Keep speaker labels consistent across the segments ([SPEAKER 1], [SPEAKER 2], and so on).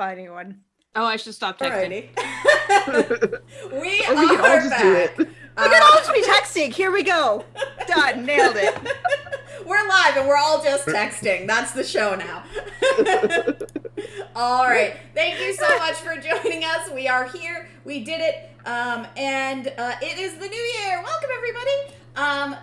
[SPEAKER 1] finding one.
[SPEAKER 2] Oh, I should stop texting.
[SPEAKER 3] We are back.
[SPEAKER 1] We can all just be texting. Here we go. Done. Nailed it.
[SPEAKER 3] We're live and we're all just texting. That's the show now. All right. Thank you so much for joining us. We are here. We did it. And it is the new year. Welcome, everybody.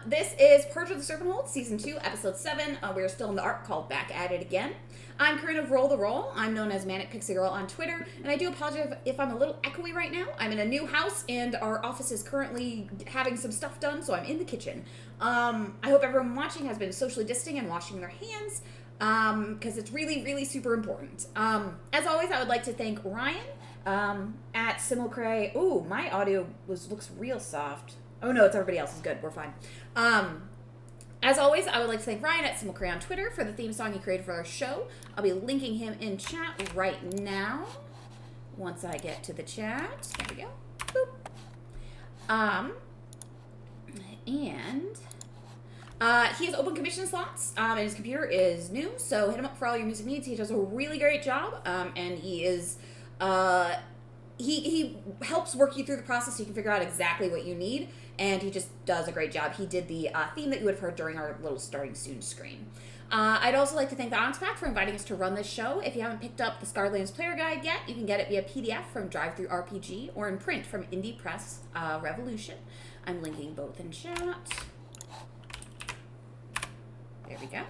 [SPEAKER 3] This is Purge of the Serpentholds, Season 2, Episode 7. We're still in the arc called Back at It Again. I'm Corinne of Roll the Roll. I'm known as Manic Pixie Girl on Twitter, and I do apologize if I'm a little echoey right now. I'm in a new house, and our office is currently having some stuff done, so I'm in the kitchen. I hope everyone watching has been socially distancing and washing their hands, because it's really, really super important. As always, I would like to thank Ryan at Simulcray. Ooh, my audio looks real soft. Oh no, it's everybody else's. Good, we're fine. As always, I would like to thank Ryan at Simulcray on Twitter for the theme song he created for our show. I'll be linking him in chat right now. Once I get to the chat. There we go. Boop. He has open commission slots, and his computer is new, so hit him up for all your music needs. He does a really great job, and he is, he helps work you through the process so you can figure out exactly what you need, and he just does a great job. He did the theme that you would have heard during our little starting soon screen. I'd also like to thank the Onyx Path for inviting us to run this show. If you haven't picked up the Scarlands Player Guide yet, you can get it via PDF from Drive-Thru RPG or in print from Indie Press Revolution. I'm linking both in chat. There we go.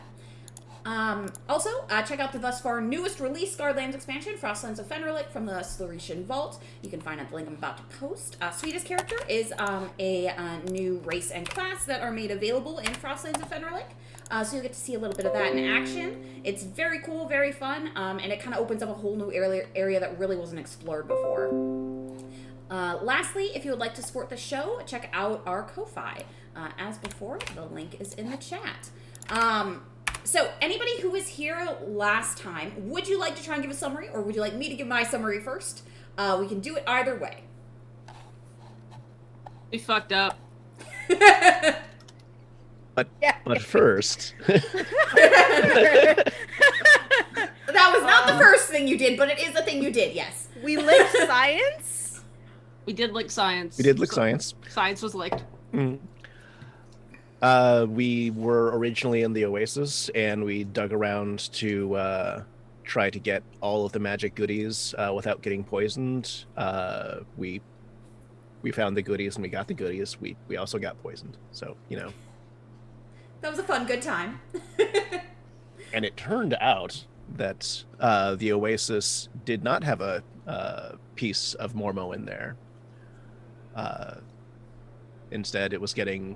[SPEAKER 3] Also, check out the thus far newest release Scarlands expansion, Frostlands of Fenrirlic from the Sluretian Vault. You can find out the link I'm about to post. Sweetest character is a new race and class that are made available in Frostlands of Fenrirlic. So you'll get to see a little bit of that in action. It's very cool, very fun, and it kind of opens up a whole new area that really wasn't explored before. Lastly, if you would like to support the show, check out our Ko-Fi. As before, the link is in the chat. So, anybody who was here last time, would you like to try and give a summary, or would you like me to give my summary first? We can do it either way.
[SPEAKER 2] We fucked up.
[SPEAKER 4] But first...
[SPEAKER 3] That was not the first thing you did, but it is the thing you did, yes.
[SPEAKER 1] We licked science.
[SPEAKER 2] We did lick science.
[SPEAKER 4] We did lick science.
[SPEAKER 2] Science was licked.
[SPEAKER 4] Mm. We were originally in the Oasis, and we dug around to try to get all of the magic goodies without getting poisoned. We found the goodies, and we got the goodies. We also got poisoned, so, you know.
[SPEAKER 3] That was a fun, good time.
[SPEAKER 4] And it turned out that the Oasis did not have a piece of Mormo in there. Instead, it was getting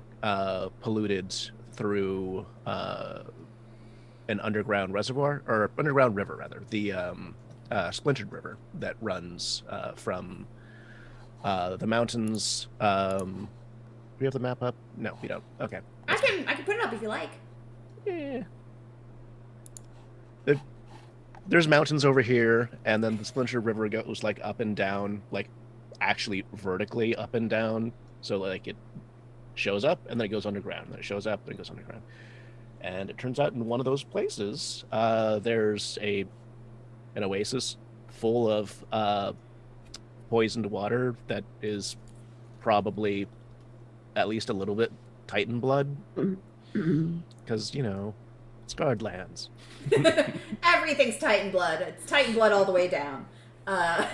[SPEAKER 4] polluted through an underground reservoir, or underground river, rather. The Splintered River that runs from the mountains. Do we have the map up? No, we don't. Okay.
[SPEAKER 3] I can put it up if you like.
[SPEAKER 4] Yeah. There's mountains over here, and then the Splintered River goes like up and down, like actually vertically up and down. So like it shows up and then it goes underground, and then it shows up and it goes underground. And it turns out in one of those places, there's an oasis full of poisoned water that is probably at least a little bit Titan blood, because, you know, scarred lands.
[SPEAKER 3] Everything's Titan blood. It's Titan blood all the way down. So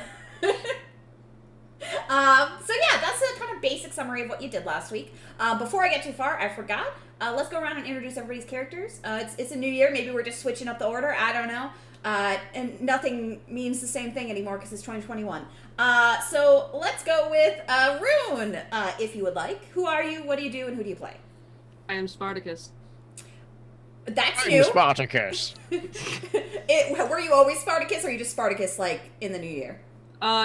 [SPEAKER 3] yeah, that's a kind of basic summary of what you did last week. Before I get too far, I forgot. Let's go around and introduce everybody's characters. It's a new year. Maybe we're just switching up the order. I don't know. And nothing means the same thing anymore because it's 2021. So let's go with Rune, if you would like. Who are you? What do you do? And who do you play?
[SPEAKER 2] I am Spartacus.
[SPEAKER 3] That's
[SPEAKER 4] I'm
[SPEAKER 3] new.
[SPEAKER 4] Spartacus.
[SPEAKER 3] Were you always Spartacus, or are you just Spartacus like in the new year?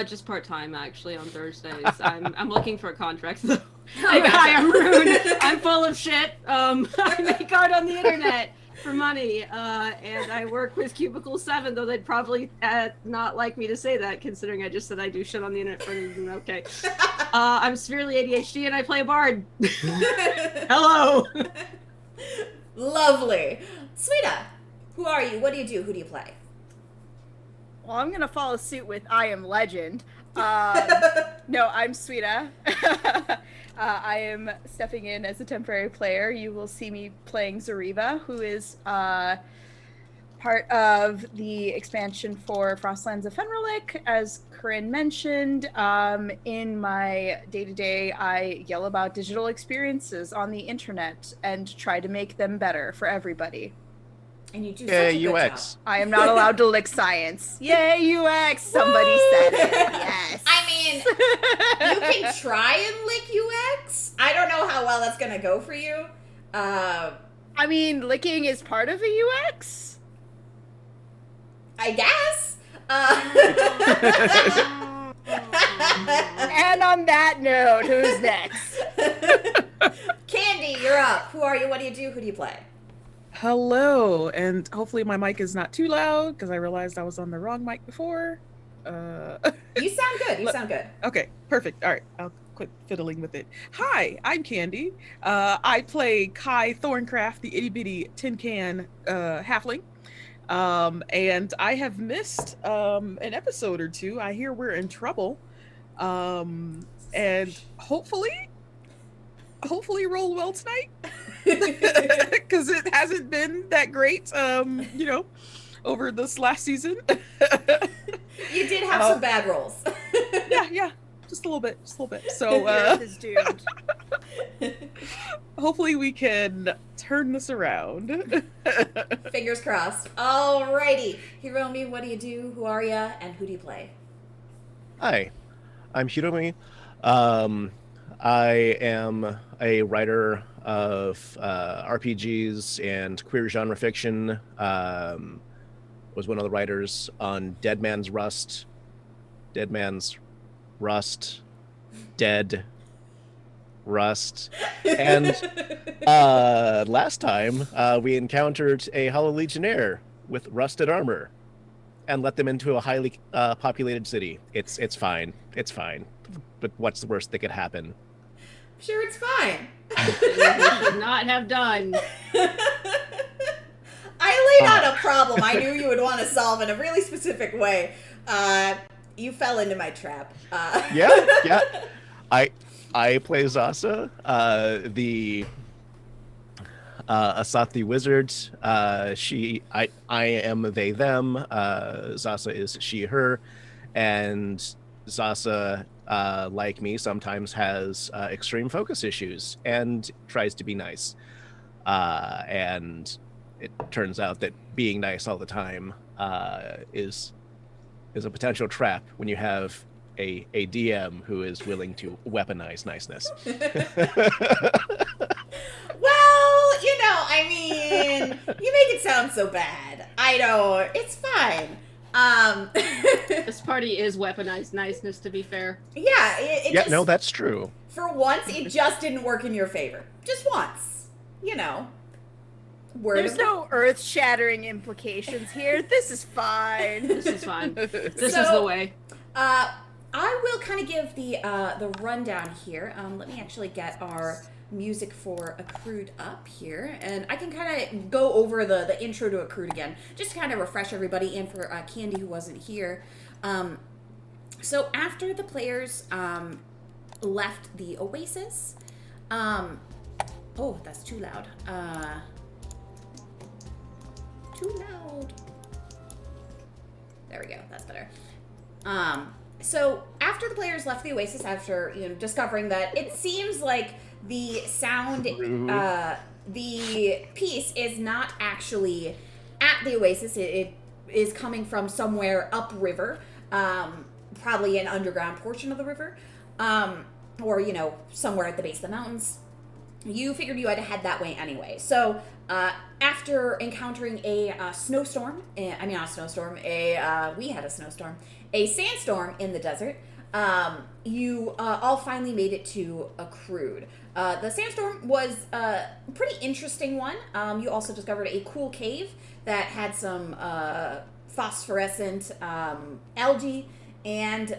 [SPEAKER 2] Just part-time, actually, on Thursdays. I'm looking for a contract, though. Hi, I'm Rune. I'm full of shit. I make art on the internet for money, and I work with Cubicle 7, though they'd probably not like me to say that, considering I just said I do shit on the internet for okay. I'm severely ADHD, and I play a bard. Hello!
[SPEAKER 3] Lovely. Sweeta, who are you? What do you do? Who do you play?
[SPEAKER 1] Well, I'm gonna follow suit with I am legend. No, I'm Sweeta. I am stepping in as a temporary player. You will see me playing Zariva, who is part of the expansion for Frostlands of Fenrilik, as Corinne mentioned. In my day-to-day, I yell about digital experiences on the internet and try to make them better for everybody.
[SPEAKER 3] And you do such a good
[SPEAKER 4] UX.
[SPEAKER 3] job.
[SPEAKER 1] I am not allowed to lick science. Yay, UX! Somebody said it. Yes.
[SPEAKER 3] I mean, you can try and lick UX. I don't know how well that's gonna go for you.
[SPEAKER 1] I mean, licking is part of a UX.
[SPEAKER 3] I guess.
[SPEAKER 1] And on that note, who's next?
[SPEAKER 3] Candy, you're up. Who are you? What do you do? Who do you play?
[SPEAKER 5] Hello, and hopefully my mic is not too loud because I realized I was on the wrong mic before.
[SPEAKER 3] You sound good. You sound good.
[SPEAKER 5] Okay, perfect. All right, I'll quit fiddling with it. Hi, I'm Candy. I play Kai Thorncraft, the itty bitty tin can halfling. And I have missed an episode or two. I hear we're in trouble. And hopefully roll well tonight. Because it hasn't been that great, over this last season.
[SPEAKER 3] You did have some bad rolls.
[SPEAKER 5] Yeah, just a little bit. So,
[SPEAKER 1] Earth is doomed.
[SPEAKER 5] hopefully we can turn this around.
[SPEAKER 3] Fingers crossed. Alrighty. Hiromi, what do you do? Who are you? And who do you play?
[SPEAKER 4] Hi, I'm Hiromi. I am a writer of RPGs and queer genre fiction. Was one of the writers on Dead Man's Rust, Dead Rust, and last time we encountered a Hollow Legionnaire with rusted armor and let them into a highly populated city. It's fine. But what's the worst that could happen?
[SPEAKER 3] Sure, it's fine.
[SPEAKER 2] You should not have done.
[SPEAKER 3] I laid out a problem I knew you would want to solve in a really specific way. You fell into my trap.
[SPEAKER 4] Yeah. I play Zasa, the Asathi wizard. I am they them. Zasa is she her, and Zasa, like me, sometimes has extreme focus issues and tries to be nice. And it turns out that being nice all the time is a potential trap when you have a DM who is willing to weaponize niceness.
[SPEAKER 3] Well, I mean, you make it sound so bad. I don't. It's fine.
[SPEAKER 2] This party is weaponized niceness, to be fair.
[SPEAKER 3] Yeah,
[SPEAKER 4] No, that's true.
[SPEAKER 3] For once, it just didn't work in your favor. Just once.
[SPEAKER 1] There's no earth-shattering implications here. This is fine.
[SPEAKER 2] This is fine. This is the way.
[SPEAKER 3] I will kind of give the rundown here. Let me actually get our music for Accrued up here, and I can kind of go over the intro to Accrued again, just to kind of refresh everybody, and for Candy who wasn't here. So after the players left the Oasis, oh, that's too loud. Too loud. There we go. That's better. So after the players left the Oasis, after discovering that it seems like the sound, the piece is not actually at the Oasis. It is coming from somewhere upriver, probably an underground portion of the river, or somewhere at the base of the mountains. You figured you had to head that way anyway. So after encountering a snowstorm, we had a snowstorm, a sandstorm in the desert, you all finally made it to Accrued. The sandstorm was a pretty interesting one. You also discovered a cool cave that had some phosphorescent algae, and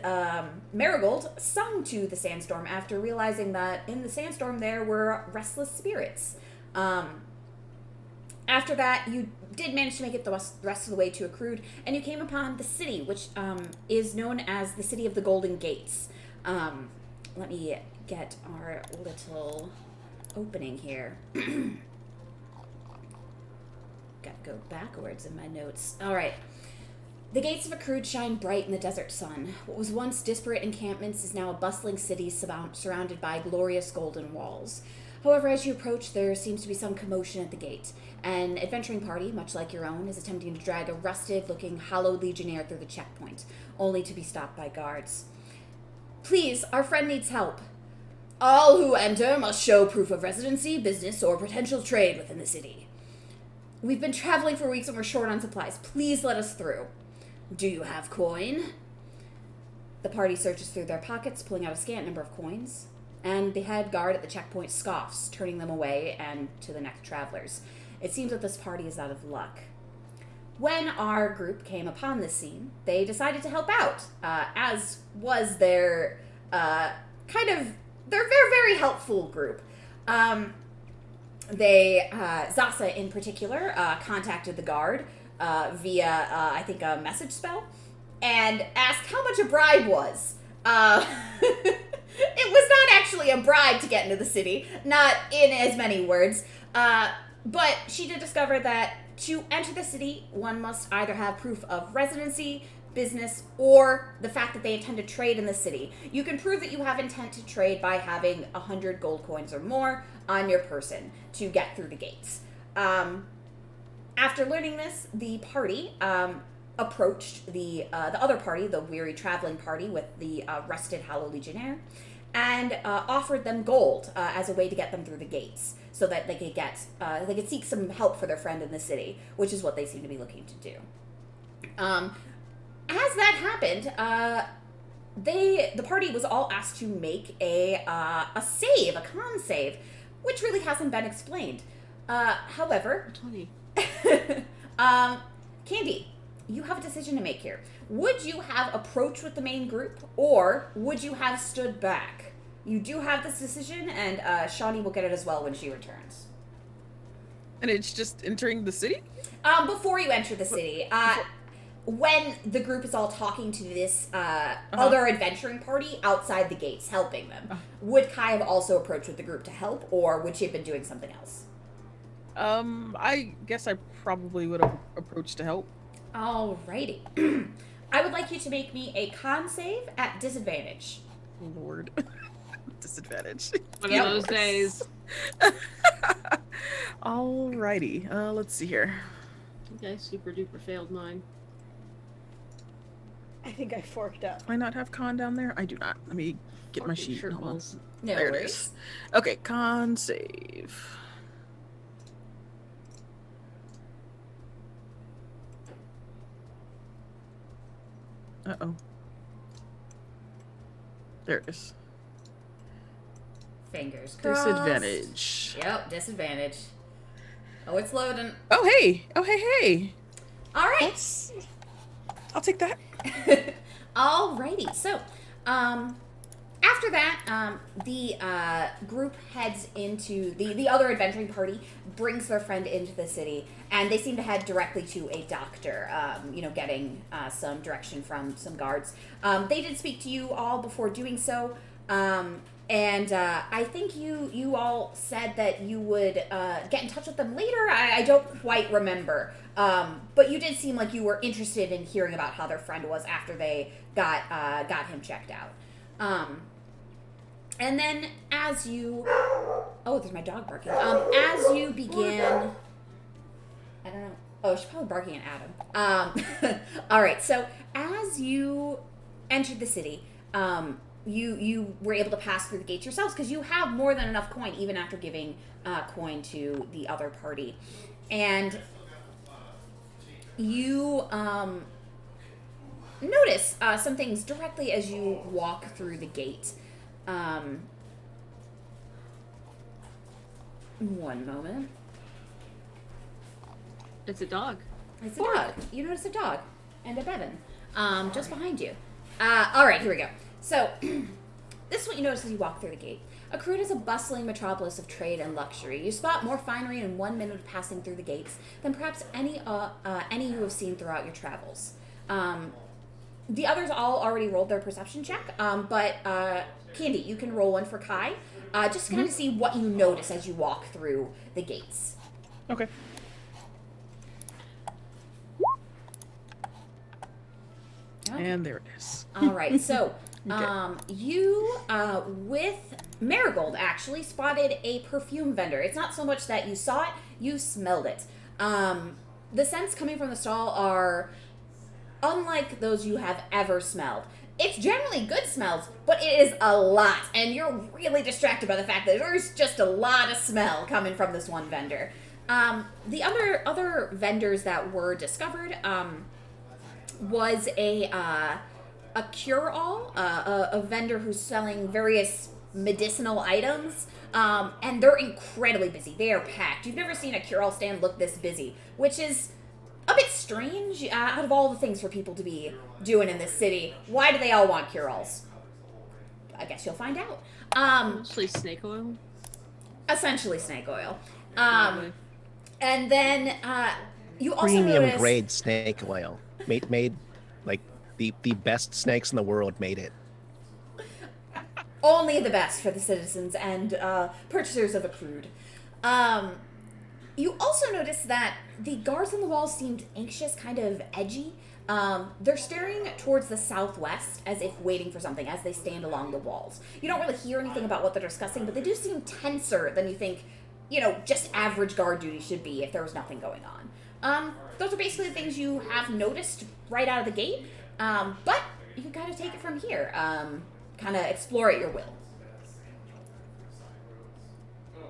[SPEAKER 3] Marigold sung to the sandstorm after realizing that in the sandstorm there were restless spirits. After that, you did manage to make it the rest of the way to Accrued, and you came upon the city, which is known as the City of the Golden Gates. Let me get our little opening here. Gotta go backwards in my notes. All right. The gates of Accrued shine bright in the desert sun. What was once disparate encampments is now a bustling city surrounded by glorious golden walls. However, as you approach, there seems to be some commotion at the gate. An adventuring party, much like your own, is attempting to drag a rusted-looking hollow legionnaire through the checkpoint, only to be stopped by guards. Please, our friend needs help. All who enter must show proof of residency, business, or potential trade within the city. We've been traveling for weeks and we're short on supplies. Please let us through. Do you have coin? The party searches through their pockets, pulling out a scant number of coins, and the head guard at the checkpoint scoffs, turning them away and to the next travelers. It seems that this party is out of luck. When our group came upon this scene, they decided to help out, as was their their very helpful group. Zasa in particular, contacted the guard via, I think, a message spell, and asked how much a bribe was. It was not actually a bribe to get into the city, not in as many words, but she did discover that to enter the city, one must either have proof of residency, business, or the fact that they intend to trade in the city. You can prove that you have intent to trade by having 100 gold coins or more on your person to get through the gates. After learning this, the party approached the other party, the weary traveling party with the rusted Hollow Legionnaire, and offered them gold as a way to get them through the gates, so that they could seek some help for their friend in the city, which is what they seem to be looking to do. As that happened, the party was all asked to make a con save, which really hasn't been explained. However, Candy, you have a decision to make here. Would you have approached with the main group, or would you have stood back? You do have this decision, and Shawnee will get it as well when she returns.
[SPEAKER 5] And it's just entering the city?
[SPEAKER 3] Before you enter the city, when the group is all talking to this other adventuring party outside the gates, helping them, would Kai have also approached with the group to help, or would she have been doing something else?
[SPEAKER 5] I guess I probably would have approached to help.
[SPEAKER 3] Alrighty. I would like you to make me a con save at disadvantage.
[SPEAKER 5] Lord. Disadvantage.
[SPEAKER 2] One of those days.
[SPEAKER 5] Alrighty. Let's see here.
[SPEAKER 2] Okay, super duper failed mine.
[SPEAKER 1] I think I forked up.
[SPEAKER 5] Do I not have con down there? I do not. Let me get my sheet. Hold on.
[SPEAKER 3] No
[SPEAKER 5] there
[SPEAKER 3] worries.
[SPEAKER 5] it is. Okay, con save. Uh-oh. There it is.
[SPEAKER 3] Fingers crossed.
[SPEAKER 5] Disadvantage.
[SPEAKER 3] Yep, disadvantage. Oh, it's loading.
[SPEAKER 5] Oh, hey. Oh, hey.
[SPEAKER 3] All right.
[SPEAKER 5] I'll take that.
[SPEAKER 3] Alrighty. So, after that, the group heads into the other adventuring party, brings their friend into the city, and they seem to head directly to a doctor, getting some direction from some guards. They did speak to you all before doing so, and I think you all said that you would get in touch with them later. I don't quite remember. But you did seem like you were interested in hearing about how their friend was after they got him checked out. And then as you... Oh, there's my dog barking. As you begin... I don't know. Oh, she's probably barking at Adam. All right, so as you entered the city, you were able to pass through the gates yourselves because you have more than enough coin, even after giving coin to the other party. And you notice some things directly as you walk through the gate. One moment.
[SPEAKER 2] It's a dog.
[SPEAKER 3] It's a dog. You notice a dog and a Bevan just behind you. All right, here we go. So, this is what you notice as you walk through the gate. Corinne is a bustling metropolis of trade and luxury. You spot more finery in 1 minute of passing through the gates than perhaps any you have seen throughout your travels. The others all already rolled their perception check, but Candy, you can roll one for Kai, just to kind of see what you notice as you walk through the gates.
[SPEAKER 5] Okay. And there it is.
[SPEAKER 3] All right, so
[SPEAKER 5] Okay.
[SPEAKER 3] you, with Marigold, actually spotted a perfume vendor. It's not so much that you saw it, you smelled it. The scents coming from the stall are unlike those you have ever smelled. It's generally good smells, but it is a lot, and you're really distracted by the fact that there's just a lot of smell coming from this one vendor. The other vendors that were discovered was a cure-all, a vendor who's selling various medicinal items, and they're incredibly busy. They are packed. You've never seen a cure-all stand look this busy, which is a bit strange out of all the things for people to be doing in this city. Why do they all want cure-alls? I guess you'll find out.
[SPEAKER 2] Mostly snake oil.
[SPEAKER 3] Essentially snake oil.
[SPEAKER 2] Probably.
[SPEAKER 3] And then you also
[SPEAKER 4] Premium
[SPEAKER 3] notice...
[SPEAKER 4] grade snake oil. Made like the best snakes in the world made it.
[SPEAKER 3] Only the best for the citizens and purchasers of accrued. You also notice that the guards on the walls seemed anxious, kind of edgy. They're staring towards the southwest as if waiting for something as they stand along the walls. You don't really hear anything about what they're discussing, but they do seem tenser than you think, just average guard duty should be if there was nothing going on. Those are basically the things you have noticed right out of the gate, but you can kind of take it from here. Kind of explore at your will.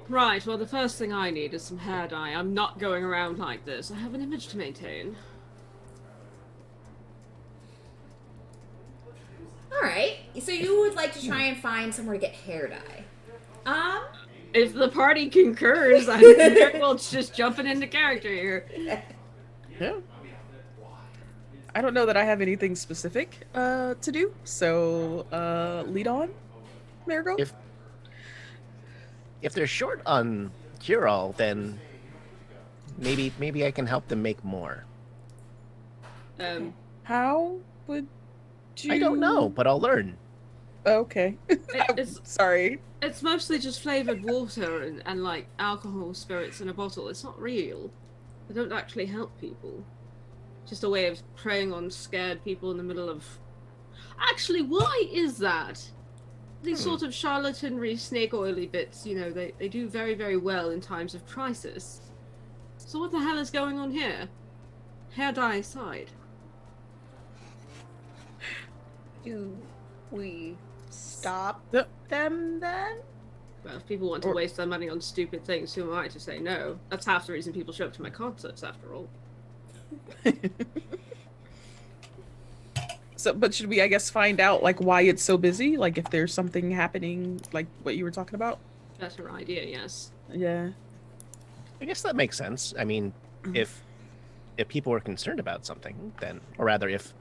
[SPEAKER 2] Right, well, the first thing I need is some hair dye. I'm not going around like this. I have an image to maintain.
[SPEAKER 3] Alright, so you would like to try and find somewhere to get hair dye.
[SPEAKER 2] If the party concurs, I'm careful. It's just jumping into character here.
[SPEAKER 5] Yeah. I don't know that I have anything specific to do, so lead on, Marigold.
[SPEAKER 4] If they're short on cure-all, then maybe I can help them make more.
[SPEAKER 5] How would you...
[SPEAKER 4] I don't know, but I'll learn.
[SPEAKER 5] Okay.
[SPEAKER 2] It's
[SPEAKER 5] Sorry.
[SPEAKER 2] It's mostly just flavored water and like alcohol spirits in a bottle. It's not real. They don't actually help people. Just a way of preying on scared people in the middle of... Actually, why is that? These sort of charlatanry snake oily bits, they do very, very well in times of crisis. So what the hell is going on here? Hair dye aside.
[SPEAKER 1] Do we stop
[SPEAKER 5] Yep.
[SPEAKER 1] them then?
[SPEAKER 2] Well, if people want to waste their money on stupid things, who am I to say no? That's half the reason people show up to my concerts, after all.
[SPEAKER 5] So, but should we, I guess, find out, like, why it's so busy? Like, if there's something happening, like what you were talking about?
[SPEAKER 2] Better idea, yes.
[SPEAKER 5] Yeah.
[SPEAKER 4] I guess that makes sense. I mean, if people are concerned about something, then, or rather, if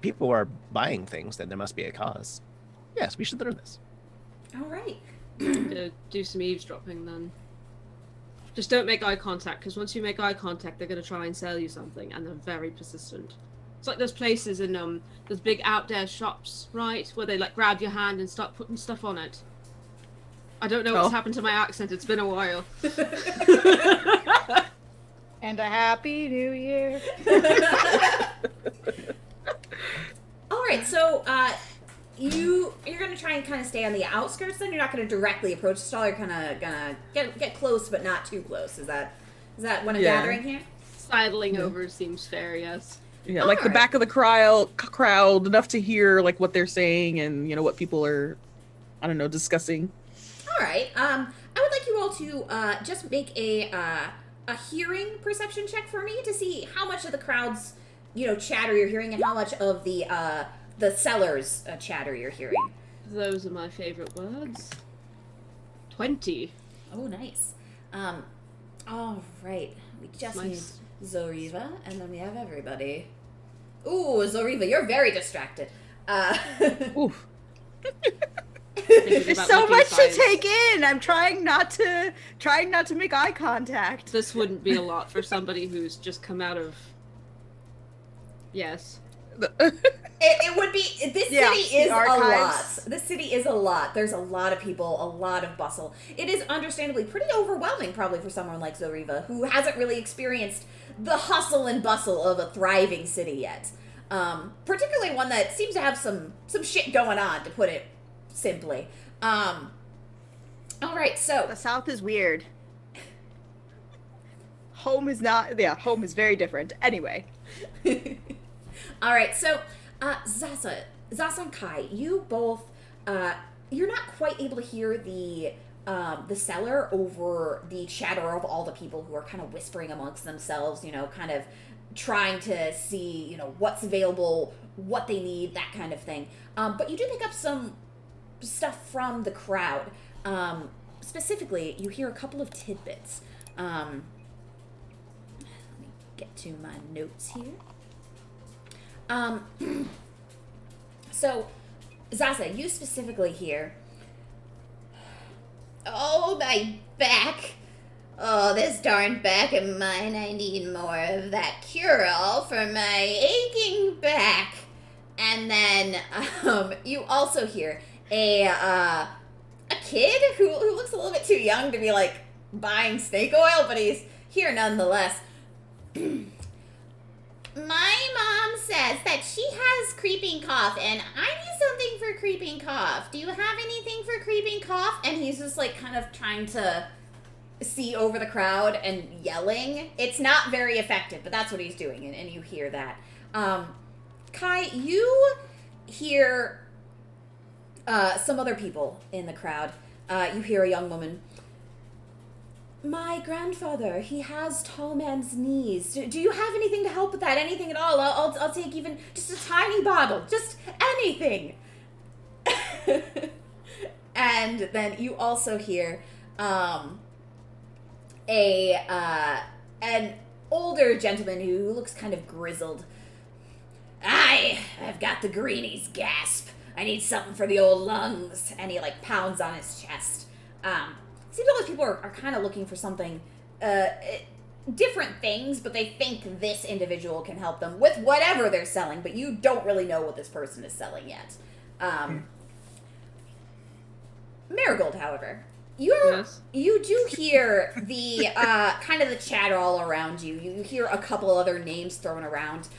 [SPEAKER 4] people are buying things, then there must be a cause. Yes, we should learn this.
[SPEAKER 3] Alright.
[SPEAKER 2] Do some eavesdropping, then. Just don't make eye contact, because once you make eye contact, they're going to try and sell you something, and they're very persistent. It's like those places in, those big outdoor shops, right? Where they, like, grab your hand and start putting stuff on it. I don't know what's happened to my accent, it's been a while.
[SPEAKER 1] And a happy new year.
[SPEAKER 3] Alright, so, you're gonna try and kind of stay on the outskirts then? You're not gonna directly approach the stall, you're gonna get close but not too close. Is that what I'm gathering here?
[SPEAKER 2] Sidling over seems fair, yes.
[SPEAKER 5] Yeah, like the back of the crowd, enough to hear, like, what they're saying and, what people are, I don't know, discussing.
[SPEAKER 3] Alright, I would like you all to, just make a hearing perception check for me to see how much of the crowd's, chatter you're hearing and how much of the seller's chatter you're hearing.
[SPEAKER 2] Those are my favorite words. 20.
[SPEAKER 3] Oh, nice. All right. We just
[SPEAKER 2] Nice.
[SPEAKER 3] need Zoriva, and then we have everybody. Ooh, Zoriva, you're very distracted.
[SPEAKER 5] Oof.
[SPEAKER 2] Thinking
[SPEAKER 1] There's
[SPEAKER 2] about
[SPEAKER 1] so
[SPEAKER 2] licking
[SPEAKER 1] much
[SPEAKER 2] thighs.
[SPEAKER 1] to take in. I'm trying not to make eye contact.
[SPEAKER 2] This wouldn't be a lot for somebody who's just come out of. Yes.
[SPEAKER 3] It would be. This
[SPEAKER 1] Yeah,
[SPEAKER 3] city
[SPEAKER 1] the
[SPEAKER 3] is a lot.
[SPEAKER 1] archives.
[SPEAKER 3] This city is a lot. There's a lot of people, a lot of bustle. It is understandably pretty overwhelming, probably for someone like Zoriva, who hasn't really experienced the hustle and bustle of a thriving city yet. Particularly one that seems to have some shit going on, to put it simply. All right, so
[SPEAKER 1] The South is weird. Home is not. Yeah, home is very different. Anyway.
[SPEAKER 3] all right, so Zasa and Kai, you both you're not quite able to hear the cellar over the chatter of all the people who are kind of whispering amongst themselves, you know, kind of trying to see, you know, what's available, what they need, that kind of thing. But you do pick up some stuff from the crowd. Specifically, you hear a couple of tidbits. Let me get to my notes here. So, Zaza, you specifically hear, "Oh, my back. Oh, this darn back of mine. I need more of that cure-all for my aching back." And then, you also hear a kid who looks a little bit too young to be, like, buying snake oil, but he's here nonetheless. "My mom says that she has creeping cough, and I need something for creeping cough. Do you have anything for creeping cough?" And he's just, like, kind of trying to see over the crowd and yelling. It's not very effective, but that's what he's doing, and you hear that. Kai, you hear some other people in the crowd. You hear a young woman. "My grandfather, he has tall man's knees. Do you have anything to help with that? Anything at all? I'll take even just a tiny bottle. Just anything." And then you also hear an older gentleman who looks kind of grizzled. "I've got the greenies gasp. I need something for the old lungs." And he, like, pounds on his chest. Seems all those people are kind of looking for something, different things, but they think this individual can help them with whatever they're selling, but you don't really know what this person is selling yet. Marigold, however, you do hear the kind of the chatter all around you. You hear a couple other names thrown around.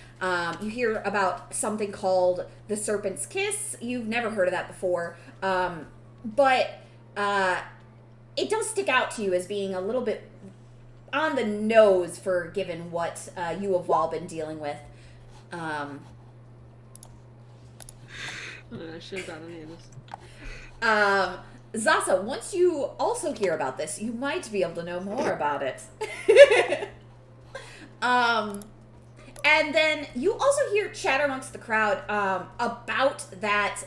[SPEAKER 3] You hear about something called the Serpent's Kiss. You've never heard of that before, but it does stick out to you as being a little bit on the nose for given what you have all been dealing with.
[SPEAKER 2] I should have gotten any of this.
[SPEAKER 3] Zasa, once you also hear about this, you might be able to know more about it. And then you also hear chatter amongst the crowd about that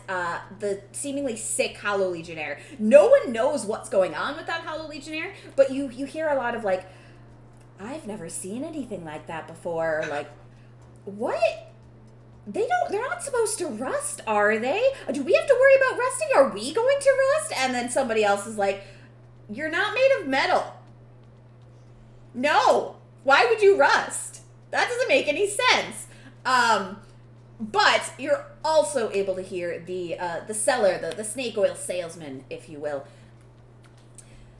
[SPEAKER 3] the seemingly sick Hollow Legionnaire. No one knows what's going on with that Hollow Legionnaire, but you hear a lot of, like, "I've never seen anything like that before." Or, like, "What? They're not supposed to rust, are they? Do we have to worry about rusting? Are we going to rust?" And then somebody else is like, "You're not made of metal. No. Why would you rust? That doesn't make any sense." But you're also able to hear the seller, the snake oil salesman, if you will.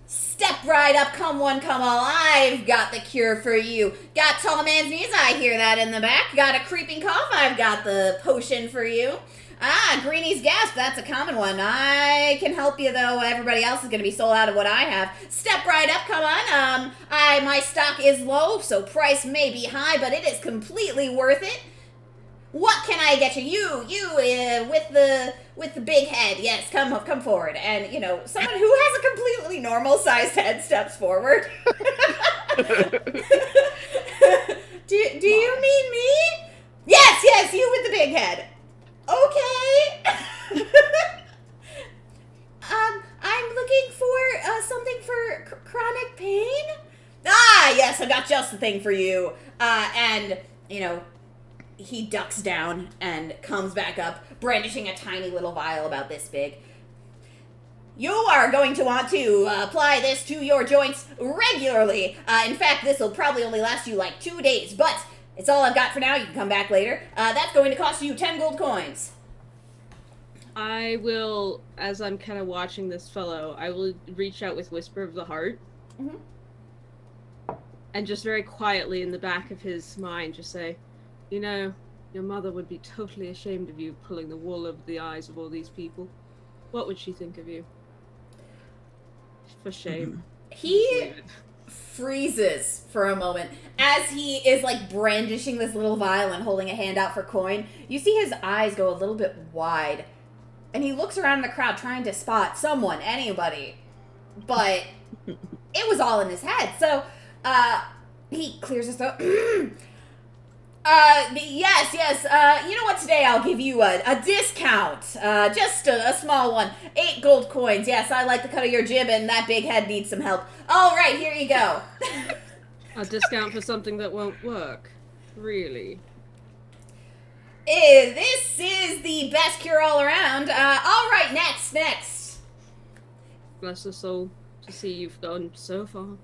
[SPEAKER 3] "Step right up, come one, come all. I've got the cure for you. Got tall man's knees, I hear that in the back. Got a creeping cough, I've got the potion for you. Greenie's gasp, that's a common one. I can help you, though. Everybody else is going to be sold out of what I have. Step right up, come on. My stock is low, so price may be high, but it is completely worth it. What can I get you? You with the big head. Yes, come forward." And, you know, someone who has a completely normal-sized head steps forward. Do you mean me? Yes, you with the big head. Okay. I'm looking for something for chronic pain. Yes, I got just the thing for you. And, you know, he ducks down and comes back up, brandishing a tiny little vial about this big. You are going to want to apply this to your joints regularly. In fact, this will probably only last you like 2 days, but it's all I've got for now. You can come back later. That's going to cost you 10 gold coins.
[SPEAKER 2] I will, as I'm kind of watching this fellow, I will reach out with Whisper of the Heart.
[SPEAKER 3] Mm-hmm.
[SPEAKER 2] And just very quietly in the back of his mind just say, you know, your mother would be totally ashamed of you pulling the wool over the eyes of all these people. What would she think of you? For shame.
[SPEAKER 3] He freezes for a moment as he is like brandishing this little vial and holding a hand out for coin. You see his eyes go a little bit wide, and he looks around the crowd trying to spot someone, anybody, but it was all in his head. So he clears his throat. Yes, you know what, today I'll give you a discount, just a small one, 8 gold coins. Yes, I like the cut of your jib, and that big head needs some help. All right, here you go.
[SPEAKER 2] A discount for something that won't work. Really?
[SPEAKER 3] This is the best cure all around. All right, next.
[SPEAKER 2] Bless the soul to see you've gone so far.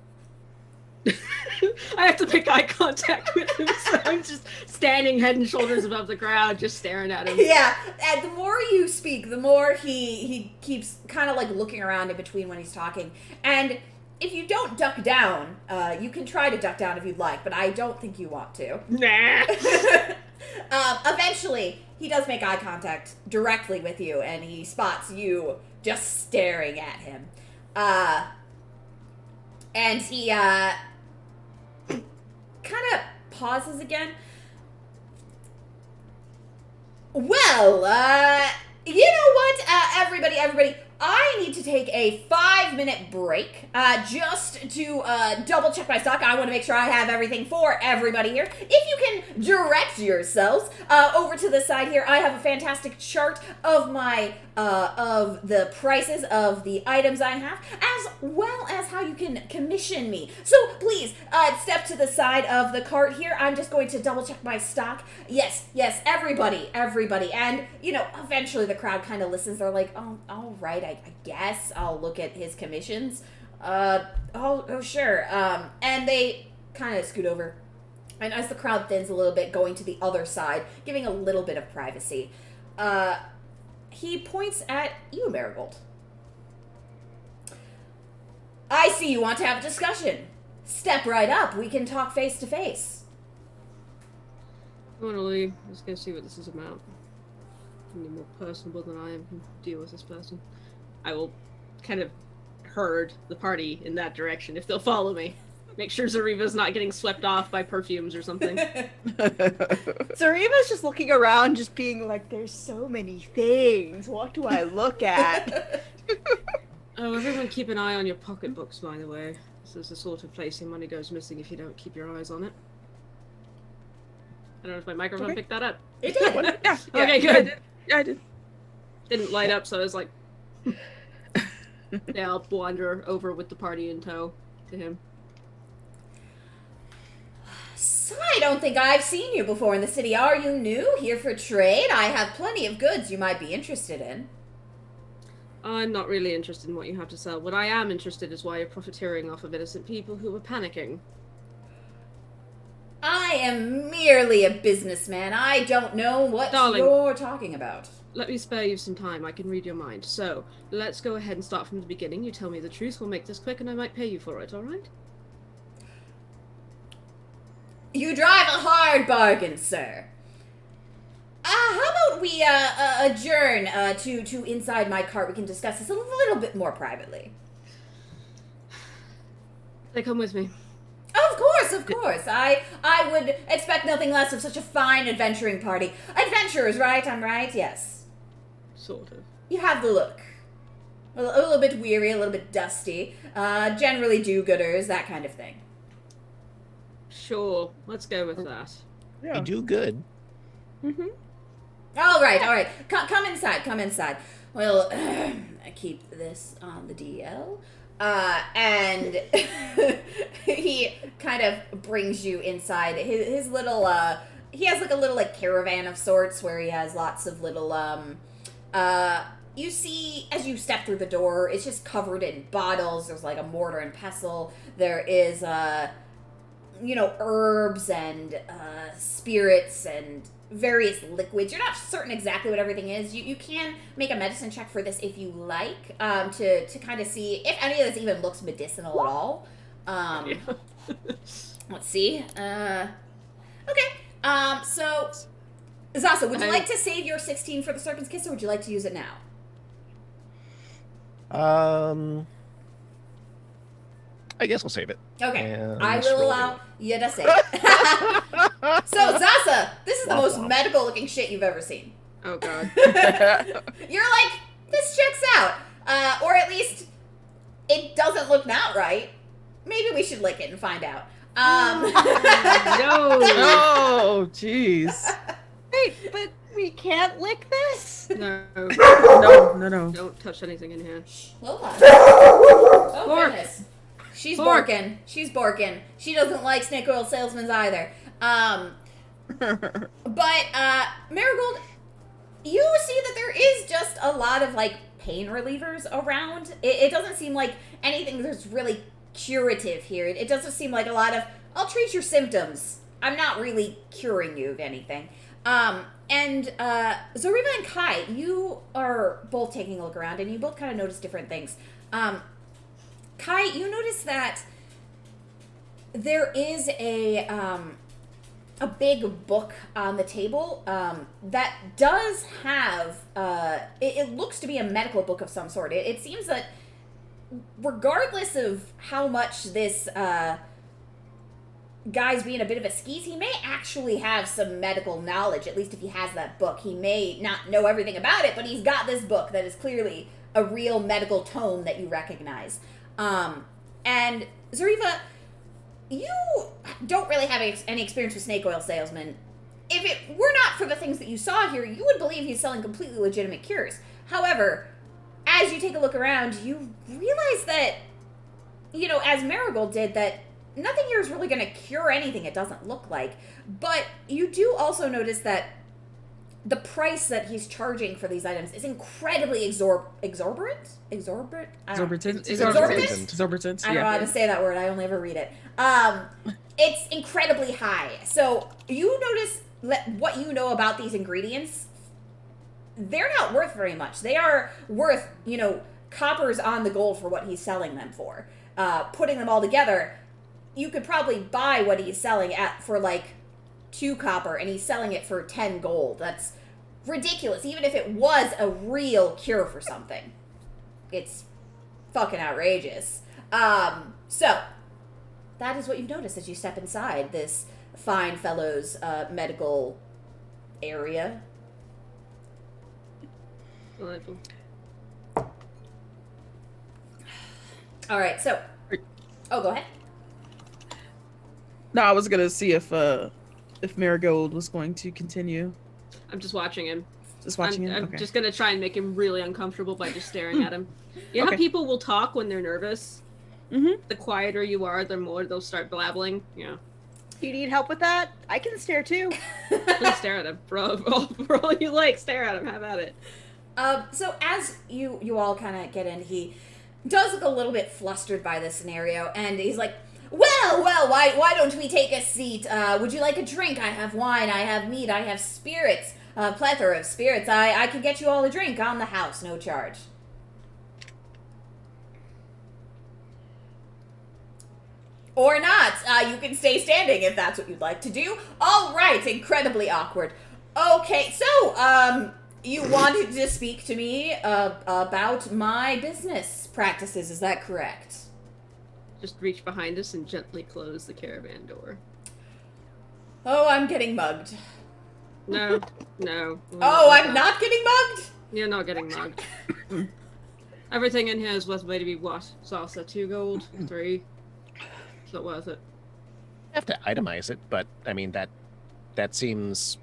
[SPEAKER 2] I have to make eye contact with him, so I'm just standing head and shoulders above the crowd, just staring at him.
[SPEAKER 3] Yeah, and the more you speak, the more he keeps kind of like looking around in between when he's talking. And if you don't duck down, you can try to duck down if you'd like, but I don't think you want to.
[SPEAKER 2] Nah.
[SPEAKER 3] Eventually, he does make eye contact directly with you, and he spots you just staring at him. And he, kind of pauses again. Well, you know what, everybody, I need to take a 5-minute break, just to, double check my stock. I want to make sure I have everything for everybody here. If you can direct yourselves, over to the side here, I have a fantastic chart of my, of the prices of the items I have, as well as how you can commission me. So please, step to the side of the cart here. I'm just going to double check my stock. Yes, everybody. And, you know, eventually the crowd kind of listens. They're like, oh, all right, I guess I'll look at his commissions. Sure. And they kind of scoot over. And as the crowd thins a little bit, going to the other side, giving a little bit of privacy, he points at you, Marigold. I see you want to have a discussion. Step right up. We can talk face to face.
[SPEAKER 2] I want to leave. Let's go see what this is about. Any more personable than I am can deal with this person. I will kind of herd the party in that direction if they'll follow me. Make sure Zariva's not getting swept off by perfumes or something.
[SPEAKER 1] Zariva's just looking around, just being like, there's so many things. What do I look at?
[SPEAKER 2] Oh, everyone keep an eye on your pocketbooks, by the way. This is the sort of place your money goes missing if you don't keep your eyes on it. I don't know if my microphone picked that up.
[SPEAKER 3] It did.
[SPEAKER 5] Yeah.
[SPEAKER 2] Okay, good.
[SPEAKER 5] I did.
[SPEAKER 2] Didn't light up, so I was like... Yeah, I'll wander over with the party in tow to him.
[SPEAKER 3] So I don't think I've seen you before in the city. Are you new? Here for trade? I have plenty of goods you might be interested in.
[SPEAKER 2] I'm not really interested in what you have to sell. What I am interested is why you're profiteering off of innocent people who are panicking.
[SPEAKER 3] I am merely a businessman. I don't know what you're talking about.
[SPEAKER 2] Let me spare you some time. I can read your mind. So, let's go ahead and start from the beginning. You tell me the truth. We'll make this quick and I might pay you for it, alright?
[SPEAKER 3] You drive a hard bargain, sir. How about we adjourn to inside my cart? We can discuss this a little bit more privately.
[SPEAKER 2] They come with me.
[SPEAKER 3] Of course. I would expect nothing less of such a fine adventuring party. Adventurers, right? I'm right? Yes.
[SPEAKER 2] Sort of.
[SPEAKER 3] You have the look. A little bit weary, a little bit dusty. Generally do-gooders, that kind of thing.
[SPEAKER 2] Sure. Let's go with that.
[SPEAKER 4] Yeah. You do good.
[SPEAKER 3] Mm-hmm. All right. Come inside. Well, I keep this on the DL. And he kind of brings you inside his little he has like a little like caravan of sorts where he has lots of little you see as you step through the door, it's just covered in bottles. There's like a mortar and pestle. There is herbs and spirits and various liquids. You're not certain exactly what everything is. You can make a medicine check for this if you like, to kind of see if any of this even looks medicinal at all. Let's see. Okay. So Zasa, would you like to save your 16 for the Serpent's Kiss, or would you like to use it now?
[SPEAKER 4] I guess I'll save it.
[SPEAKER 3] Okay.
[SPEAKER 4] And
[SPEAKER 3] I
[SPEAKER 4] scroll
[SPEAKER 3] will allow you to save it. So Zasa, this is the most medical looking shit you've ever seen.
[SPEAKER 2] Oh god.
[SPEAKER 3] You're like, this checks out. Or at least it doesn't look not right. Maybe we should lick it and find out.
[SPEAKER 2] No.
[SPEAKER 5] Oh, jeez.
[SPEAKER 1] Wait, but we can't lick this?
[SPEAKER 2] No.
[SPEAKER 5] No.
[SPEAKER 2] Don't touch anything in here.
[SPEAKER 3] Hold on. Oh,
[SPEAKER 2] Bork.
[SPEAKER 3] goodness. She's
[SPEAKER 2] Bork.
[SPEAKER 3] borking. She's borking. She doesn't like snake oil salesmen either. But, Marigold, you see that there is just a lot of, like, pain relievers around. It doesn't seem like anything that's really curative here. It doesn't seem like a lot of, I'll treat your symptoms. I'm not really curing you of anything. And Zoriva and Kai, you are both taking a look around, and you both kind of notice different things. Kai, you notice that there is a big book on the table that does have, it looks to be a medical book of some sort. It seems that regardless of how much this guy's being a bit of a skis, he may actually have some medical knowledge, at least if he has that book. He may not know everything about it, but he's got this book that is clearly a real medical tome that you recognize. And Zoriva, you don't really have any experience with snake oil salesmen. If it were not for the things that you saw here, you would believe he's selling completely legitimate cures. However, as you take a look around, you realize that, as Marigold did, that nothing here is really going to cure anything it doesn't look like. But you do also notice that the price that he's charging for these items is incredibly exorbitant.
[SPEAKER 5] Exorbitant.
[SPEAKER 3] I don't know how to say that word. I only ever read it. It's incredibly high. So you notice what you know about these ingredients. They're not worth very much. They are worth, coppers on the gold for what he's selling them for. Putting them all together, you could probably buy what he's selling for like 2 copper, and he's selling it for 10 gold. That's ridiculous. Even if it was a real cure for something, it's fucking outrageous. So that is what you've noticed as you step inside this fine fellow's medical area.
[SPEAKER 2] Delightful.
[SPEAKER 3] All right, so go ahead.
[SPEAKER 5] No, I was gonna see if Marigold was going to continue.
[SPEAKER 2] I'm just watching him.
[SPEAKER 5] Just watching him?
[SPEAKER 2] I'm
[SPEAKER 5] Okay.
[SPEAKER 2] just gonna try and make him really uncomfortable by just staring at him. You know
[SPEAKER 5] Okay.
[SPEAKER 2] how people will talk when they're nervous?
[SPEAKER 5] Mm-hmm.
[SPEAKER 2] The quieter you are, the more they'll start blabbling. Yeah.
[SPEAKER 1] Do you need help with that? I can stare too.
[SPEAKER 2] Please stare at him, bro. For all you like, stare at him. Have at it.
[SPEAKER 3] So as you all kind of get in, he does look a little bit flustered by this scenario, and he's like, well, why don't we take a seat? Would you like a drink? I have wine, I have meat, I have spirits, a plethora of spirits. I can get you all a drink on the house, no charge. Or not. You can stay standing if that's what you'd like to do. All right, incredibly awkward. Okay, so, you wanted to speak to me about my business practices, is that correct?
[SPEAKER 2] Just reach behind us and gently close the caravan door.
[SPEAKER 3] Oh, I'm getting mugged.
[SPEAKER 2] No.
[SPEAKER 3] Oh, I'm not getting mugged?
[SPEAKER 2] You're not getting mugged. Everything in here is worth maybe what? Salsa, 2 gold? 3? It's not worth it.
[SPEAKER 4] I have to itemize it, but I mean that seems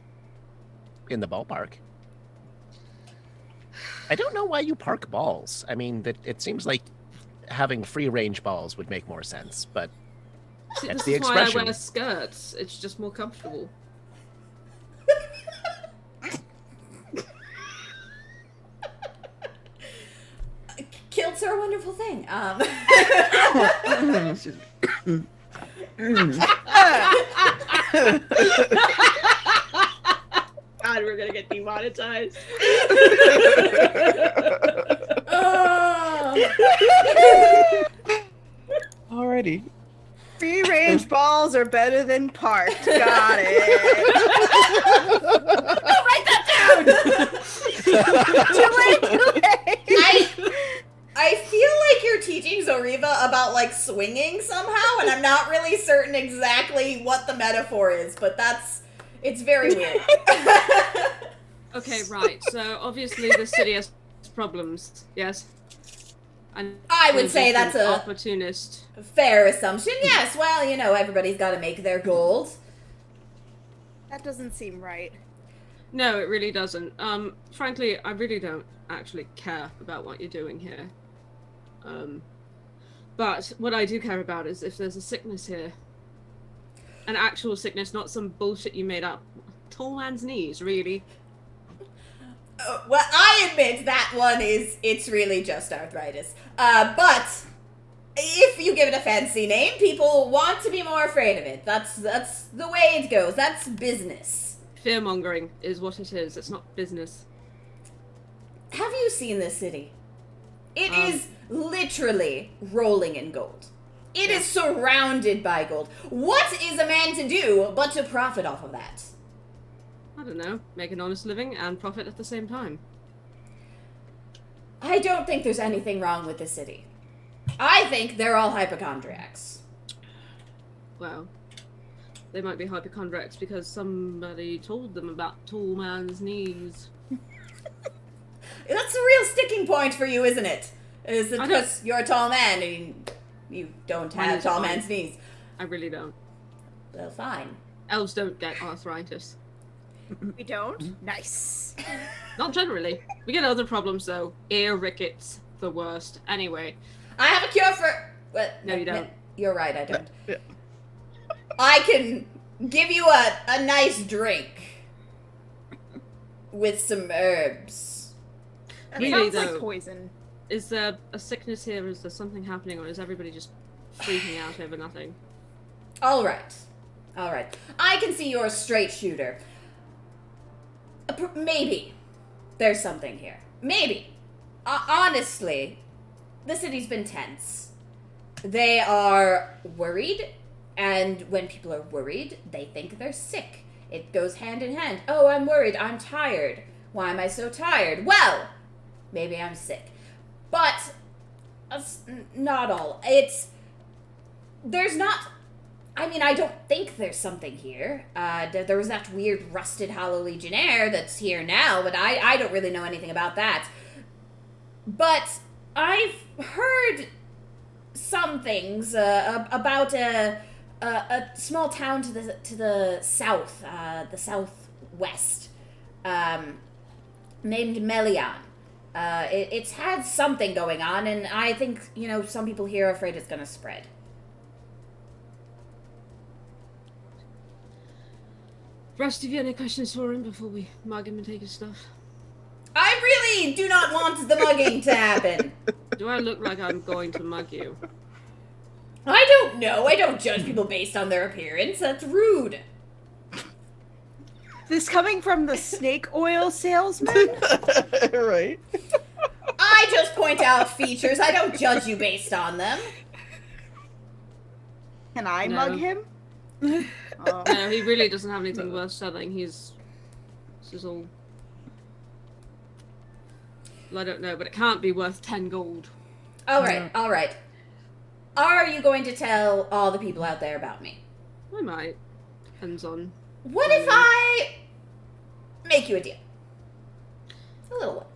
[SPEAKER 4] in the ballpark. I don't know why you park balls. I mean, it seems like having free range balls would make more sense, but
[SPEAKER 2] See,
[SPEAKER 4] that's
[SPEAKER 2] this
[SPEAKER 4] the
[SPEAKER 2] is why I
[SPEAKER 4] expression.
[SPEAKER 2] wear skirts. It's just more comfortable.
[SPEAKER 3] Compliments are a wonderful thing.
[SPEAKER 2] God, we're gonna get demonetized.
[SPEAKER 5] Alrighty.
[SPEAKER 1] Free range balls are better than parked. Got it.
[SPEAKER 3] Write that down.
[SPEAKER 1] Too late.
[SPEAKER 3] I feel like you're teaching Zoriva about like swinging somehow, and I'm not really certain exactly what the metaphor is, but it's very weird.
[SPEAKER 2] Okay, right. So obviously the city has problems. Yes. And
[SPEAKER 3] I would say
[SPEAKER 2] just
[SPEAKER 3] that's
[SPEAKER 2] an
[SPEAKER 3] a
[SPEAKER 2] opportunist.
[SPEAKER 3] fair assumption. Yes, well, you know, everybody's got to make their gold.
[SPEAKER 1] That doesn't seem right.
[SPEAKER 2] No, it really doesn't. Frankly, I really don't actually care about what you're doing here. But what I do care about is if there's a sickness here. An actual sickness, not some bullshit you made up. Tall man's knees, really.
[SPEAKER 3] Well, I admit that one it's really just arthritis. But if you give it a fancy name, people want to be more afraid of it. That's the way it goes. That's business.
[SPEAKER 2] Fear-mongering is what it is. It's not business.
[SPEAKER 3] Have you seen this city? It is literally rolling in gold. It is surrounded by gold. What is a man to do but to profit off of that?
[SPEAKER 2] I don't know. Make an honest living and profit at the same time.
[SPEAKER 3] I don't think there's anything wrong with the city. I think they're all hypochondriacs.
[SPEAKER 2] Well, they might be hypochondriacs because somebody told them about tall man's knees.
[SPEAKER 3] That's a real sticking point for you, isn't it? Is it because you're a tall man and you don't have tall man's knees?
[SPEAKER 2] I really don't.
[SPEAKER 3] Well, fine.
[SPEAKER 2] Elves don't get arthritis.
[SPEAKER 1] We don't? Nice.
[SPEAKER 2] Not generally. We get other problems though. Ear rickets, the worst. Anyway.
[SPEAKER 3] I have a cure for... Well,
[SPEAKER 2] No, you don't.
[SPEAKER 3] You're right, I don't.
[SPEAKER 4] Yeah.
[SPEAKER 3] I can give you a nice drink with some herbs.
[SPEAKER 1] That
[SPEAKER 2] Really,
[SPEAKER 1] sounds like
[SPEAKER 2] though.
[SPEAKER 1] poison.
[SPEAKER 2] Is there a sickness here? Is there something happening? Or is everybody just freaking out over nothing?
[SPEAKER 3] All right. I can see you're a straight shooter. Maybe there's something here. Maybe. Honestly, the city's been tense. They are worried, and when people are worried, they think they're sick. It goes hand in hand. Oh, I'm worried. I'm tired. Why am I so tired? Well, maybe I'm sick. But that's not all. There's not... I mean, I don't think there's something here. There was that weird rusted Hollow Legionnaire that's here now, but I don't really know anything about that. But I've heard some things about a small town to the south, the southwest, named Melian. It's had something going on, and I think, some people here are afraid it's going to spread.
[SPEAKER 2] Rusty, have you any questions for him before we mug him and take his stuff?
[SPEAKER 3] I really do not want the mugging to happen.
[SPEAKER 2] Do I look like I'm going to mug you?
[SPEAKER 3] I don't know. I don't judge people based on their appearance. That's rude.
[SPEAKER 1] This coming from the snake oil salesman?
[SPEAKER 4] Right.
[SPEAKER 3] I just point out features. I don't judge you based on them.
[SPEAKER 1] Can I
[SPEAKER 2] No.
[SPEAKER 1] mug him? Oh.
[SPEAKER 2] No, he really doesn't have anything worth selling. This is all... Well, I don't know, but it can't be worth 10 gold.
[SPEAKER 3] All right. Are you going to tell all the people out there about me?
[SPEAKER 2] I might. Depends on...
[SPEAKER 3] What if I make you a deal? A little one.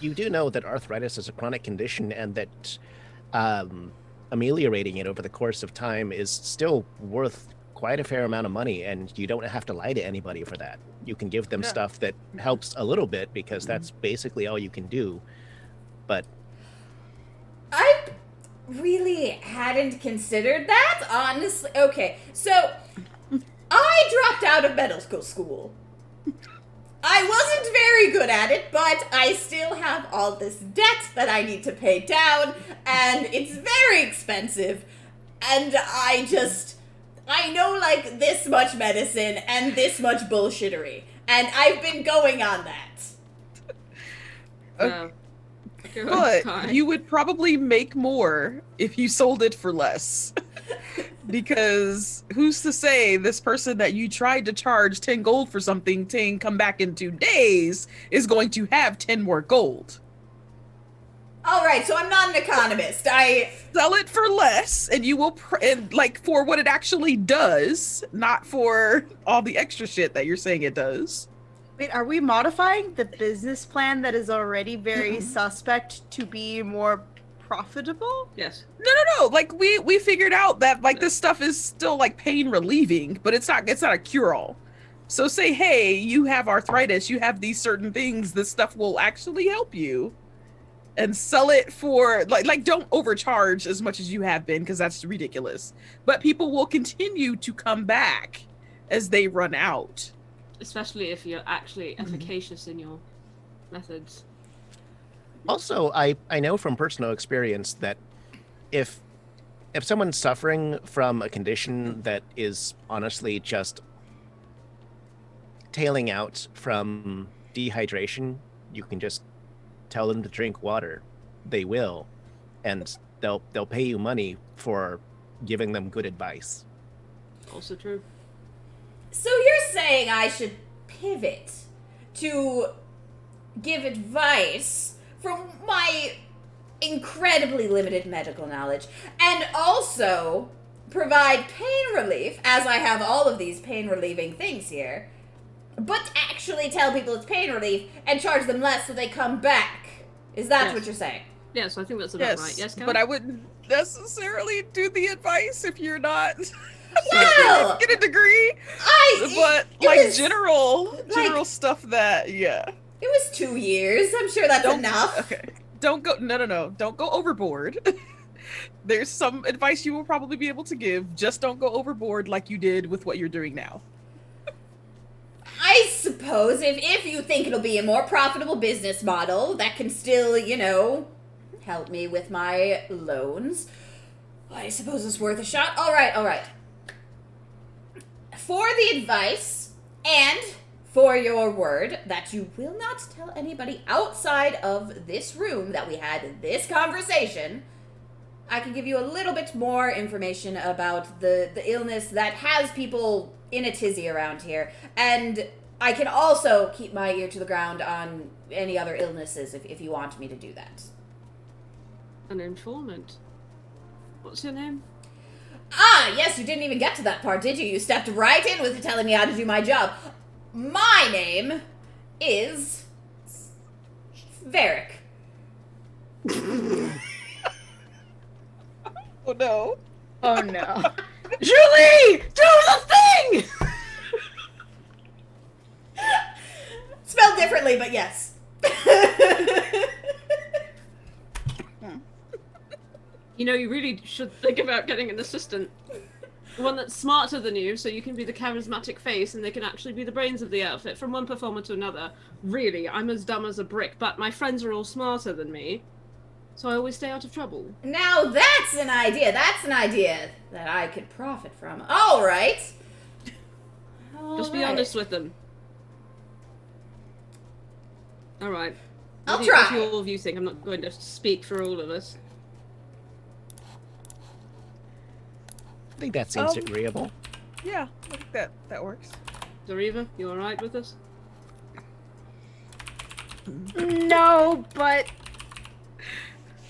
[SPEAKER 4] You do know that arthritis is a chronic condition and that ameliorating it over the course of time is still worth quite a fair amount of money, and you don't have to lie to anybody for that. You can give them stuff that helps a little bit because that's basically all you can do. But
[SPEAKER 3] I really hadn't considered that, honestly. Okay, so I dropped out of medical school. I wasn't very good at it, but I still have all this debt that I need to pay down, and it's very expensive. And I know like this much medicine and this much bullshittery, and I've been going on that.
[SPEAKER 2] No.
[SPEAKER 5] But you would probably make more if you sold it for less. Because who's to say this person that you tried to charge 10 gold for something, 10 come back in 2 days, is going to have 10 more gold?
[SPEAKER 3] All right, so I'm not an economist. I
[SPEAKER 5] sell it for less, and you will, and like for what it actually does, not for all the extra shit that you're saying it does.
[SPEAKER 1] Wait, are we modifying the business plan that is already very suspect to be more profitable?
[SPEAKER 2] Yes.
[SPEAKER 5] No. Like we figured out that like this stuff is still like pain relieving, but it's not a cure-all. So say, hey, you have arthritis, you have these certain things, this stuff will actually help you. And sell it for like don't overcharge as much as you have been, because that's ridiculous. But people will continue to come back as they run out.
[SPEAKER 2] Especially if you're actually efficacious in your methods.
[SPEAKER 4] Also, I know from personal experience that if someone's suffering from a condition that is honestly just tailing out from dehydration, you can just tell them to drink water. They will, and they'll pay you money for giving them good advice.
[SPEAKER 2] Also true.
[SPEAKER 3] So you're saying I should pivot to give advice from my incredibly limited medical knowledge, and also provide pain relief, as I have all of these pain relieving things here, but actually tell people it's pain relief and charge them less so they come back. Is that what you're saying?
[SPEAKER 2] Yes, I think that's about right. Yes,
[SPEAKER 5] but I wouldn't necessarily do the advice if you're not
[SPEAKER 3] Well,
[SPEAKER 5] get a degree. But like general stuff that it
[SPEAKER 3] was 2 years. I'm sure that's enough.
[SPEAKER 5] Okay. Don't go don't go overboard. There's some advice you will probably be able to give. Just don't go overboard like you did with what you're doing now.
[SPEAKER 3] I suppose if you think it'll be a more profitable business model that can still, help me with my loans, I suppose it's worth a shot. All right. For the advice and for your word that you will not tell anybody outside of this room that we had this conversation, I can give you a little bit more information about the illness that has people in a tizzy around here, and I can also keep my ear to the ground on any other illnesses if you want me to do that.
[SPEAKER 2] An informant. What's your name?
[SPEAKER 3] Ah, yes, you didn't even get to that part, did you? You stepped right in with telling me how to do my job. My name is Varric.
[SPEAKER 5] Oh no.
[SPEAKER 1] Oh no.
[SPEAKER 2] Julie! Do the thing!
[SPEAKER 3] Spelled differently, but yes.
[SPEAKER 2] You really should think about getting an assistant. One that's smarter than you, so you can be the charismatic face and they can actually be the brains of the outfit from one performer to another. Really, I'm as dumb as a brick, but my friends are all smarter than me, so I always stay out of trouble.
[SPEAKER 3] Now that's an idea. That's an idea that I could profit from. All right.
[SPEAKER 2] Just be honest with them. All right.
[SPEAKER 3] I'll
[SPEAKER 2] What
[SPEAKER 3] try.
[SPEAKER 2] do all of you think? I'm not going to speak for all of us.
[SPEAKER 4] I think that seems agreeable.
[SPEAKER 5] Yeah, I think that works.
[SPEAKER 2] Zariva, you alright with this?
[SPEAKER 1] No, but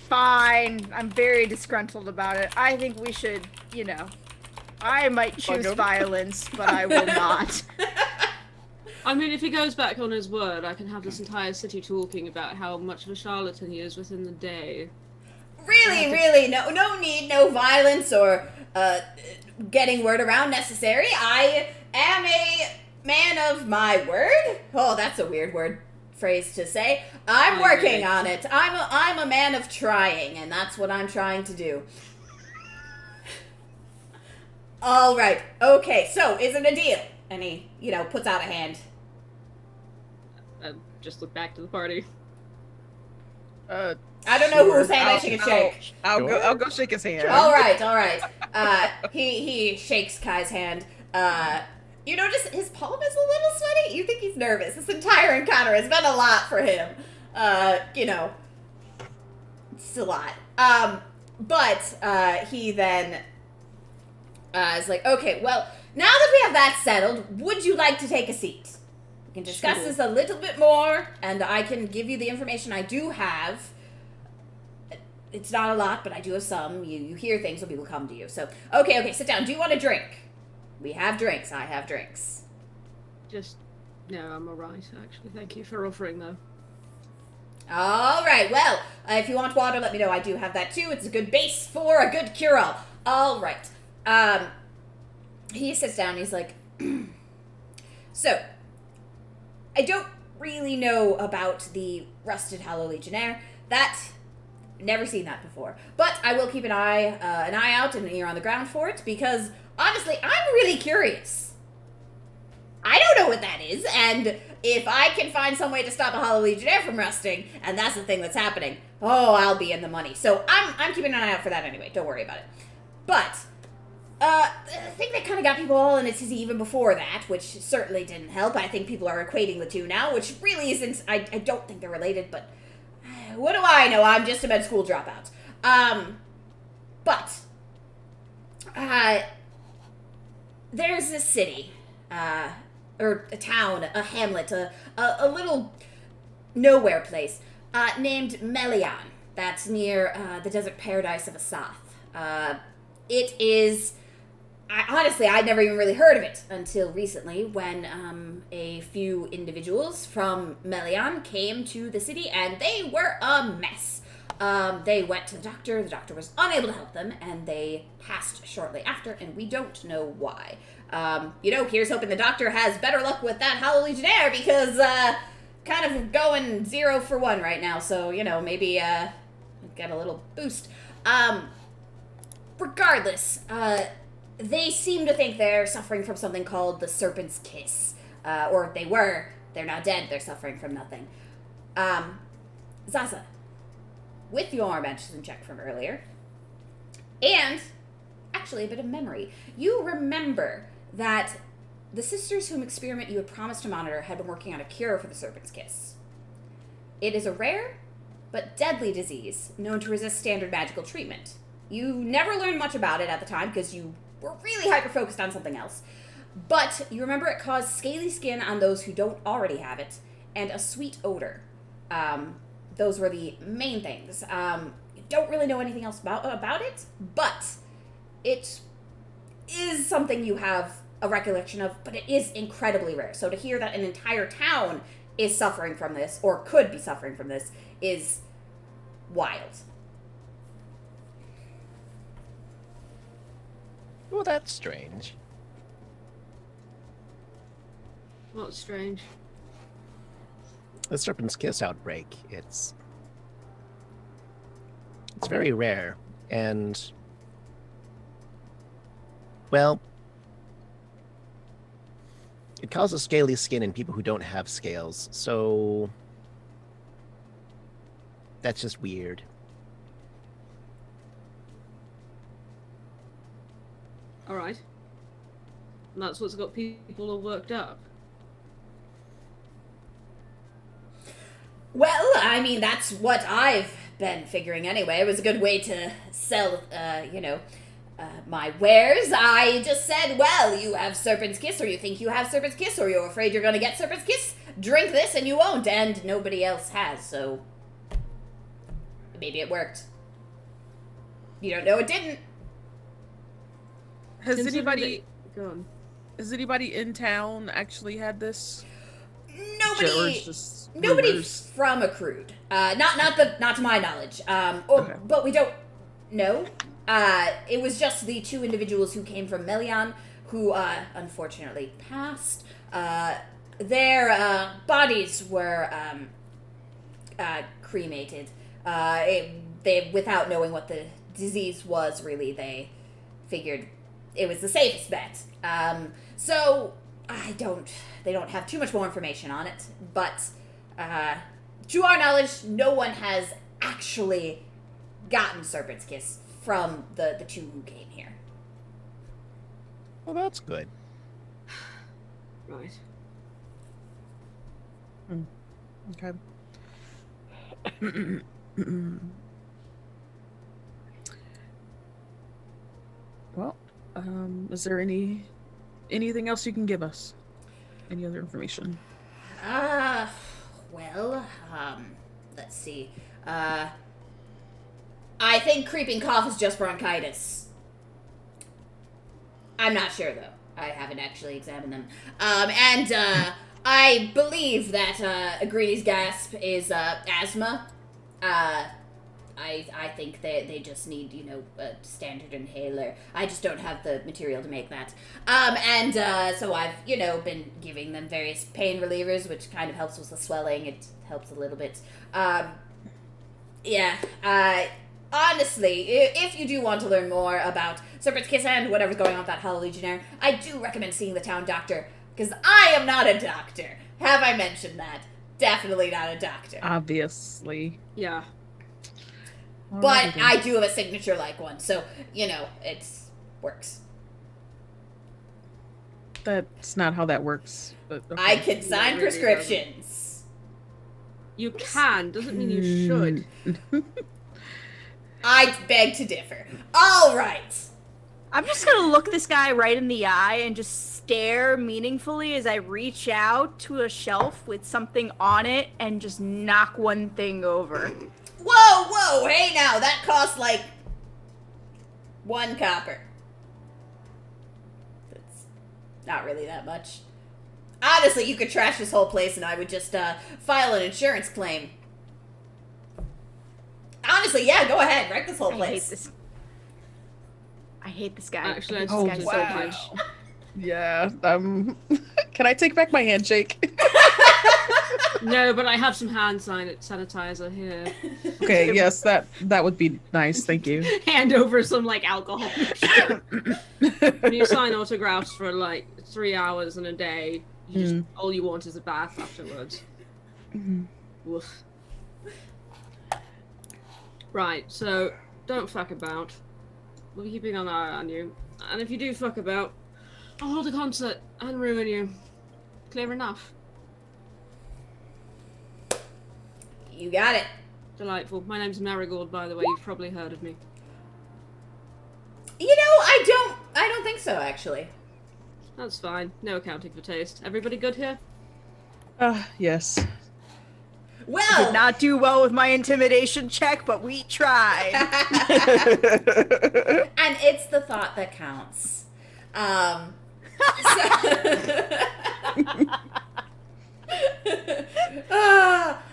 [SPEAKER 1] fine. I'm very disgruntled about it. I think we should, I might choose violence, but I will not.
[SPEAKER 2] I mean, if he goes back on his word, I can have this entire city talking about how much of a charlatan he is within the day.
[SPEAKER 3] Really, no need, no violence or getting word around necessary. I am a man of my word. Oh, that's a weird phrase to say. I'm working on it. I'm a man of trying, and that's what I'm trying to do. All right. Okay. So, is it a deal? And he, puts out a hand.
[SPEAKER 2] just look back to the party.
[SPEAKER 5] Uh,
[SPEAKER 3] I don't know
[SPEAKER 5] sure.
[SPEAKER 3] who's saying I should shake.
[SPEAKER 5] I'll go shake his hand.
[SPEAKER 3] All right. He shakes Kai's hand. You notice his palm is a little sweaty. You think he's nervous. This entire encounter has been a lot for him. It's a lot. But he then is like, okay, well, now that we have that settled, would you like to take a seat? We can discuss
[SPEAKER 2] Sure.
[SPEAKER 3] this a little bit more, and I can give you the information I do have. It's not a lot, but I do have some. You hear things when people come to you. So, okay, sit down. Do you want a drink? We have drinks. I have drinks.
[SPEAKER 2] No, I'm alright, actually. Thank you for offering, though.
[SPEAKER 3] All right. Well, if you want water, let me know. I do have that too. It's a good base for a good cure-all. All right. He sits down. He's like, so, I don't really know about the Rusted Hollow Legionnaire. Never seen that before. But I will keep an eye out and an ear on the ground for it, because, honestly, I'm really curious. I don't know what that is, and if I can find some way to stop a Hollow Legionnaire from rusting, and that's the thing that's happening, I'll be in the money. So I'm keeping an eye out for that anyway. Don't worry about it. But the thing that kind of got people all in a tizzy even before that, which certainly didn't help. I think people are equating the two now, which really isn't. I don't think they're related, but what do I know? I'm just a med school dropout. But there's this city, or a town, a hamlet, a little nowhere place, named Melian. That's near the desert paradise of Asath. It is, honestly, I'd never even really heard of it until recently, when a few individuals from Melian came to the city, and they were a mess. They went to the doctor was unable to help them, and they passed shortly after, and we don't know why. Here's hoping the doctor has better luck with that Hollow Legionnaire, because, kind of going 0 for 1 right now, so, maybe, get a little boost. Regardless, they seem to think they're suffering from something called the Serpent's Kiss. Or they were. They're now dead. They're suffering from nothing. Zaza, with your medicine check from earlier, and actually a bit of memory, you remember that the sisters whom experiment you had promised to monitor had been working on a cure for the Serpent's Kiss. It is a rare but deadly disease known to resist standard magical treatment. You never learned much about it at the time because you were really hyper-focused on something else. But you remember it caused scaly skin on those who don't already have it, and a sweet odor. Those were the main things. You don't really know anything else about it, but it is something you have a recollection of, but it is incredibly rare. So to hear that an entire town is suffering from this, or could be suffering from this, is wild.
[SPEAKER 4] Well, that's strange.
[SPEAKER 2] What's strange?
[SPEAKER 4] The Serpent's Kiss outbreak, it's very rare, and, well, it causes scaly skin in people who don't have scales, so that's just weird.
[SPEAKER 2] Alright. And that's what's got people all worked up.
[SPEAKER 3] Well, I mean, that's what I've been figuring anyway. It was a good way to sell, my wares. I just said, well, you have Serpent's Kiss, or you think you have Serpent's Kiss, or you're afraid you're gonna get Serpent's Kiss. Drink this and you won't, and nobody else has, so maybe it worked. You don't know it didn't.
[SPEAKER 5] Has
[SPEAKER 2] Considering
[SPEAKER 5] Has anybody in town actually had this?
[SPEAKER 3] Nobody
[SPEAKER 5] Rumors?
[SPEAKER 3] from Accrued. Not to my knowledge.
[SPEAKER 5] Okay.
[SPEAKER 3] But we don't know. It was just the two individuals who came from Melian, who unfortunately passed. Their bodies were cremated. They, without knowing what the disease was, really, they figured it was the safest bet. So they don't have too much more information on it, but To our knowledge, no one has actually gotten Serpent's Kiss from the two who came here.
[SPEAKER 4] Well, that's good.
[SPEAKER 2] Right.
[SPEAKER 5] Okay. Well, is there anything else you can give us? Any other information?
[SPEAKER 3] Well, let's see. I think creeping cough is just bronchitis. I'm not sure, though. I haven't actually examined them. I believe that, Greeny's gasp is, asthma. I think they just need, a standard inhaler. I just don't have the material to make that. So I've, been giving them various pain relievers, which kind of helps with the swelling. It helps a little bit. Honestly, if you do want to learn more about Serpent's Kiss and whatever's going on with that Hollow Legionnaire, I do recommend seeing the town doctor, because I am not a doctor. Have I mentioned that? Definitely not a doctor.
[SPEAKER 5] Obviously.
[SPEAKER 2] Yeah.
[SPEAKER 3] But
[SPEAKER 5] Alrighty then.
[SPEAKER 3] I do have a signature like one, so, it works.
[SPEAKER 5] That's not how that works. But okay.
[SPEAKER 3] I can sign
[SPEAKER 2] really
[SPEAKER 3] prescriptions.
[SPEAKER 2] You can, doesn't mean you should.
[SPEAKER 3] I beg to differ. All right.
[SPEAKER 1] I'm just gonna look this guy right in the eye and just stare meaningfully as I reach out to a shelf with something on it and just knock one thing over.
[SPEAKER 3] Whoa, hey now, that costs like 1 copper. That's not really that much. Honestly, you could trash this whole place and I would just file an insurance claim. Honestly, yeah, go ahead, wreck this whole place.
[SPEAKER 1] I hate this guy.
[SPEAKER 2] Actually,
[SPEAKER 1] I hate
[SPEAKER 5] Oh,
[SPEAKER 1] this guy
[SPEAKER 5] wow.
[SPEAKER 1] so much.
[SPEAKER 5] Yeah. Can I take back my handshake?
[SPEAKER 2] No, but I have some hand sanitizer here.
[SPEAKER 5] Okay. Yes, that would be nice. Thank you.
[SPEAKER 2] Hand over some alcohol. When you sign autographs for 3 hours in a day, you just all you want is a bath afterwards. Woof. Right, so don't fuck about. We'll be keeping an eye on you. And if you do fuck about, I'll hold a concert and ruin you. Clear enough.
[SPEAKER 3] You got it.
[SPEAKER 2] Delightful. My name's Marigold, by the way. You've probably heard of me.
[SPEAKER 3] I don't think so, actually.
[SPEAKER 2] That's fine. No accounting for taste. Everybody good here?
[SPEAKER 5] Yes.
[SPEAKER 3] Well,
[SPEAKER 1] Did not do well with my intimidation check, but we tried.
[SPEAKER 3] and it's the thought that counts. I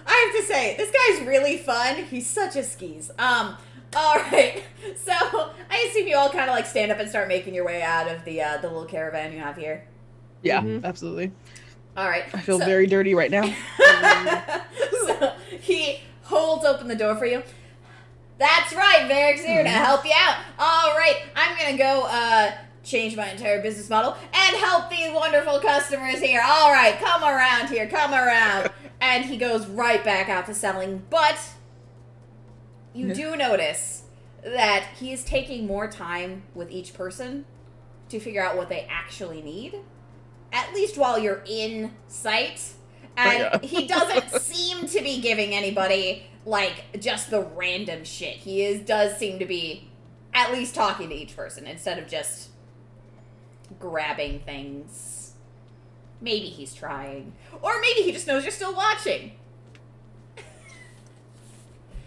[SPEAKER 3] have to say, this guy's really fun. He's such a skis. Alright. So, I assume you all kind of stand up and start making your way out of the little caravan you have here.
[SPEAKER 5] Yeah,
[SPEAKER 2] Mhm.
[SPEAKER 5] absolutely.
[SPEAKER 3] Alright.
[SPEAKER 5] I feel very dirty right now.
[SPEAKER 3] So, he holds open the door for you. That's right, Varric's here to help you out. Alright, I'm gonna go, change my entire business model and help these wonderful customers here. Alright, come around here, come around. And he goes right back out to selling, but you do notice that he is taking more time with each person to figure out what they actually need, at least while you're in sight. And he doesn't seem to be giving anybody, just the random shit. He does seem to be at least talking to each person instead of just grabbing things. Maybe he's trying. Or maybe he just knows you're still watching.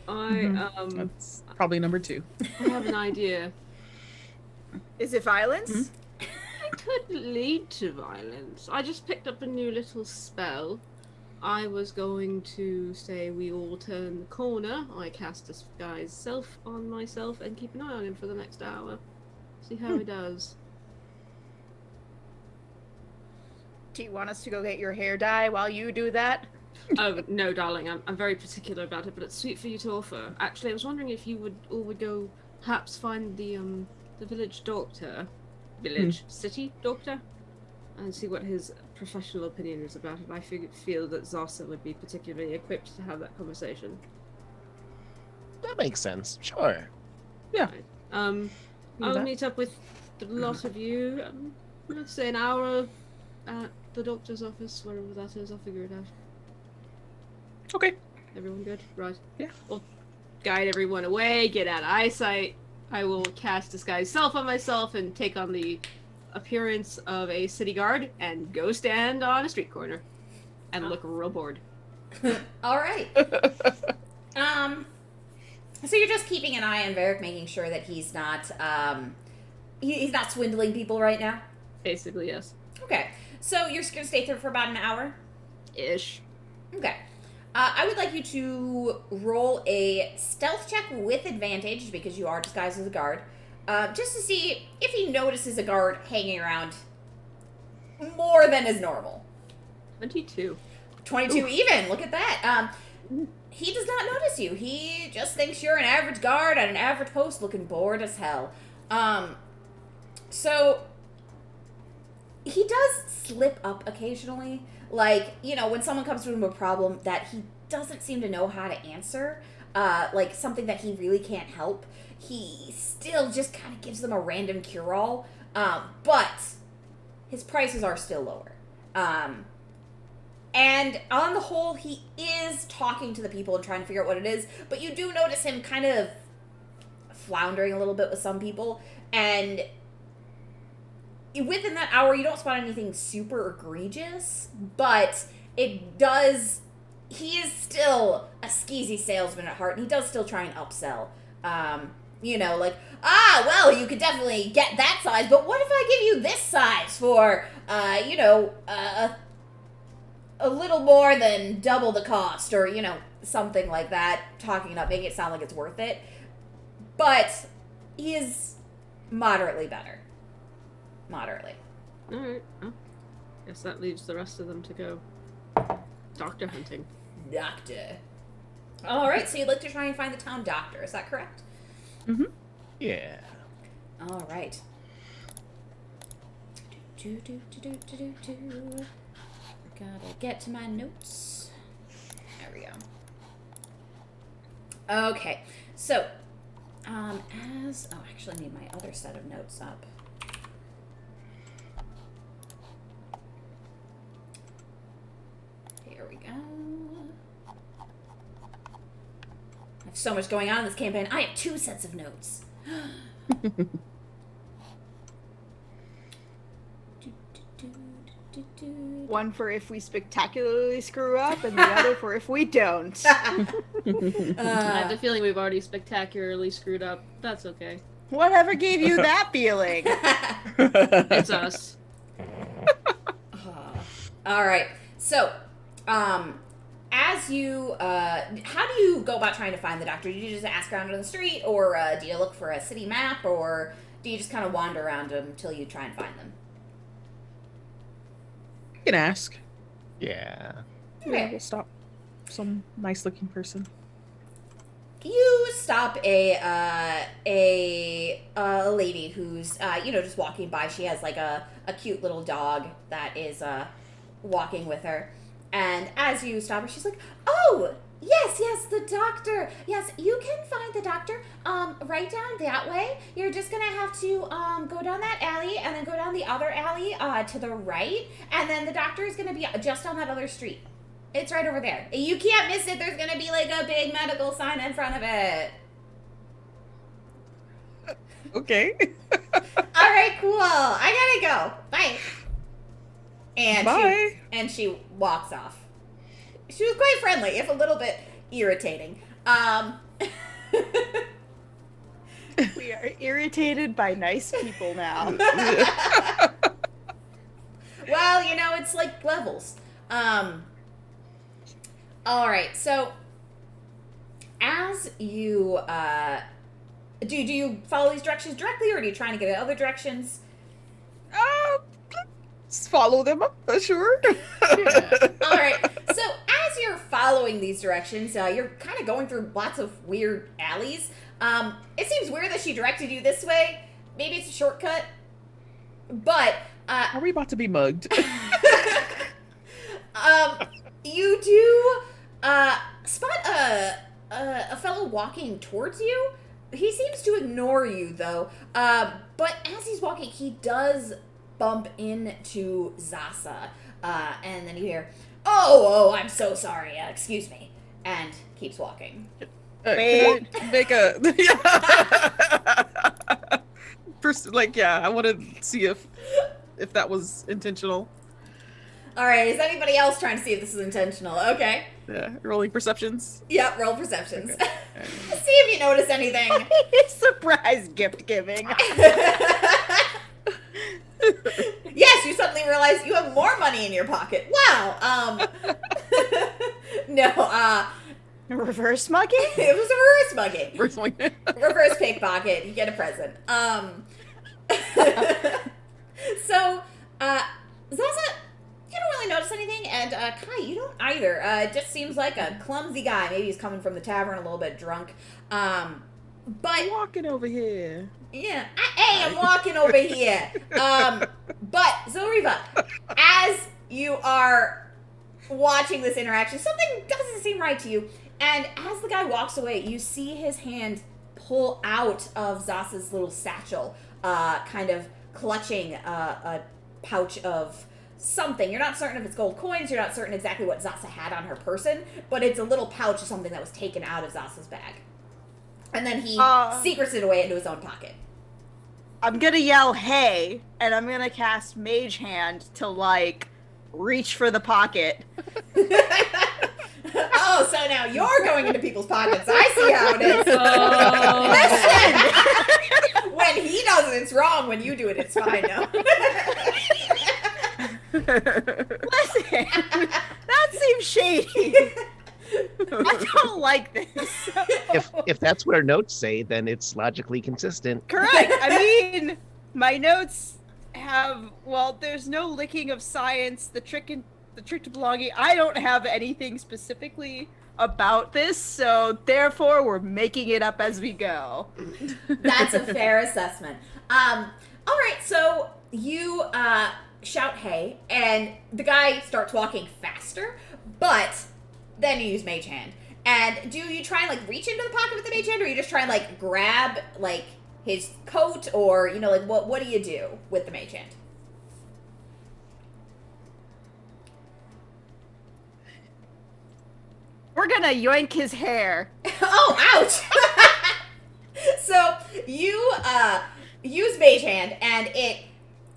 [SPEAKER 5] That's probably number 2.
[SPEAKER 2] I have an idea.
[SPEAKER 1] Is it violence?
[SPEAKER 2] It could lead to violence. I just picked up a new little spell. I was going to say we all turn the corner. I cast this guy's self on myself and keep an eye on him for the next hour. See how he does.
[SPEAKER 1] Do you want us to go get your hair dye while you do that?
[SPEAKER 2] Oh, no, darling, I'm very particular about it, but it's sweet for you to offer. Actually, I was wondering if you would go perhaps find the village doctor, city doctor, and see what his professional opinions about it. I feel that Zasa would be particularly equipped to have that conversation.
[SPEAKER 4] That makes sense. Sure.
[SPEAKER 5] Yeah.
[SPEAKER 2] Right. I'll meet up with the lot of you. Let's say an hour at the doctor's office, wherever that is. I'll figure it out.
[SPEAKER 5] Okay.
[SPEAKER 2] Everyone good? Right.
[SPEAKER 5] Yeah.
[SPEAKER 2] We'll guide everyone away, get out of eyesight. I will cast Disguise Self on myself and take on the appearance of a city guard and go stand on a street corner and look real bored.
[SPEAKER 3] All right. So you're just keeping an eye on Varric, making sure that he's not he's not swindling people right now.
[SPEAKER 2] Basically, yes.
[SPEAKER 3] Okay. So you're gonna stay there for about an hour.
[SPEAKER 2] Ish.
[SPEAKER 3] Okay. I would like you to roll a stealth check with advantage because you are disguised as a guard, just to see if he notices a guard hanging around more than is normal.
[SPEAKER 2] 22.
[SPEAKER 3] 22 even. Look at that. He does not notice you. He just thinks you're an average guard at an average post looking bored as hell. So he does slip up occasionally. Like, you know, when someone comes to him with a problem that he doesn't seem to know how to answer, like something that he really can't help, he still just kind of gives them a random cure-all. But his prices are still lower. And on the whole, he is talking to the people and trying to figure out what it is, but you do notice him kind of floundering a little bit with some people, and within that hour, you don't spot anything super egregious, but it does... He is still a skeezy salesman at heart, and he does still try and upsell. You know, like, well, you could definitely get that size, but what if I give you this size for, you know, a little more than double the cost, or, you know, something like that, talking it up, making it sound like it's worth it. But he is moderately better. Moderately.
[SPEAKER 2] Alright. Well, guess that leaves the rest of them to go doctor hunting.
[SPEAKER 3] Doctor. Alright, so you'd like to try and find the town doctor, is that correct?
[SPEAKER 5] Mm-hmm.
[SPEAKER 4] Yeah.
[SPEAKER 3] Alright. Gotta get to my notes. There we go. Okay, so, actually I need my other set of notes up. Here we go. I have so much going on in this campaign. I have 2 sets of notes.
[SPEAKER 1] One for if we spectacularly screw up, and the other for if we don't.
[SPEAKER 2] I have the feeling we've already spectacularly screwed up. That's okay.
[SPEAKER 1] Whatever gave you that feeling?
[SPEAKER 2] It's us.
[SPEAKER 3] All right. So, as you, how do you go about trying to find the doctor? Do you just ask around on the street, or do you look for a city map, or do you just kind of wander around them until you try and find them?
[SPEAKER 5] You can ask.
[SPEAKER 4] Yeah.
[SPEAKER 5] Yeah, we'll stop some nice-looking person.
[SPEAKER 3] You stop a lady who's, you know, just walking by. She has, like, a cute little dog that is, walking with her. And as you stop her, she's like, oh, yes, the doctor. Yes, you can find the doctor, right down that way. You're just gonna have to, go down that alley and then go down the other alley, to the right. And then the doctor is gonna be just on that other street. It's right over there. You can't miss it. There's gonna be, like, a big medical sign in front of it.
[SPEAKER 5] Okay.
[SPEAKER 3] All right, cool. I gotta go. Bye. And
[SPEAKER 5] Bye.
[SPEAKER 3] she walks off. She was quite friendly, if a little bit irritating.
[SPEAKER 1] We are irritated by nice people now.
[SPEAKER 3] Well, you know, it's like levels. All right, so as you do you follow these directions directly, or do you try to get other directions?
[SPEAKER 5] Let's follow them up, sure.
[SPEAKER 3] All right, so as you're following these directions, you're kind of going through lots of weird alleys. It seems weird that she directed you this way. Maybe it's a shortcut. But
[SPEAKER 5] Are we about to be mugged?
[SPEAKER 3] You do spot a fellow walking towards you. He seems to ignore you though. But as he's walking, he does bump into Zasa. And then you hear, "Oh, I'm so sorry. Excuse me," and keeps walking.
[SPEAKER 1] Wait.
[SPEAKER 5] Make a like, yeah, I want to see if that was intentional.
[SPEAKER 3] All right. Is anybody else trying to see if this is intentional? Okay.
[SPEAKER 5] Yeah, rolling perceptions.
[SPEAKER 3] Yep. Roll perceptions.
[SPEAKER 5] Okay.
[SPEAKER 3] See if you notice anything.
[SPEAKER 1] Surprise gift giving.
[SPEAKER 3] Yes, you suddenly realize you have more money in your pocket. Wow. No.
[SPEAKER 1] Reverse mugging?
[SPEAKER 3] It was a reverse mugging.
[SPEAKER 5] Personally.
[SPEAKER 3] Reverse pickpocket. You get a present. So, Zaza, you don't really notice anything, and Kai, you don't either. It just seems like a clumsy guy. Maybe he's coming from the tavern a little bit drunk. But
[SPEAKER 5] Walking over here.
[SPEAKER 3] yeah, I'm walking over here. But Zoriva, as you are watching this interaction, something doesn't seem right to you. And as the guy walks away, you see his hand pull out of Zasa's little satchel, kind of clutching a pouch of something. You're not certain if it's gold coins. You're not certain exactly what Zasa had on her person, but it's a little pouch of something that was taken out of Zasa's bag. And then he secrets it away into his own pocket.
[SPEAKER 1] I'm gonna yell, "Hey," and I'm gonna cast Mage Hand to, like, reach for the pocket.
[SPEAKER 3] Oh, so now you're going into people's pockets. I see how it is. Listen! When he does it, it's wrong. When you do it, it's fine. No.
[SPEAKER 1] Listen, that seems shady. I don't like this.
[SPEAKER 4] If that's what our notes say, then it's logically consistent.
[SPEAKER 1] Correct. I mean, my notes have, well, there's no licking of science, the trick to belonging. I don't have anything specifically about this, so therefore we're making it up as we go.
[SPEAKER 3] That's a fair assessment. All right, so you shout "hey," and the guy starts walking faster, but then you use Mage Hand. And do you try and, like, reach into the pocket with the Mage Hand, or you just try and, like, grab, like, his coat, or, you know, like, what do you do with the Mage Hand?
[SPEAKER 1] We're gonna yoink his hair.
[SPEAKER 3] Oh, ouch! So you use Mage Hand, and it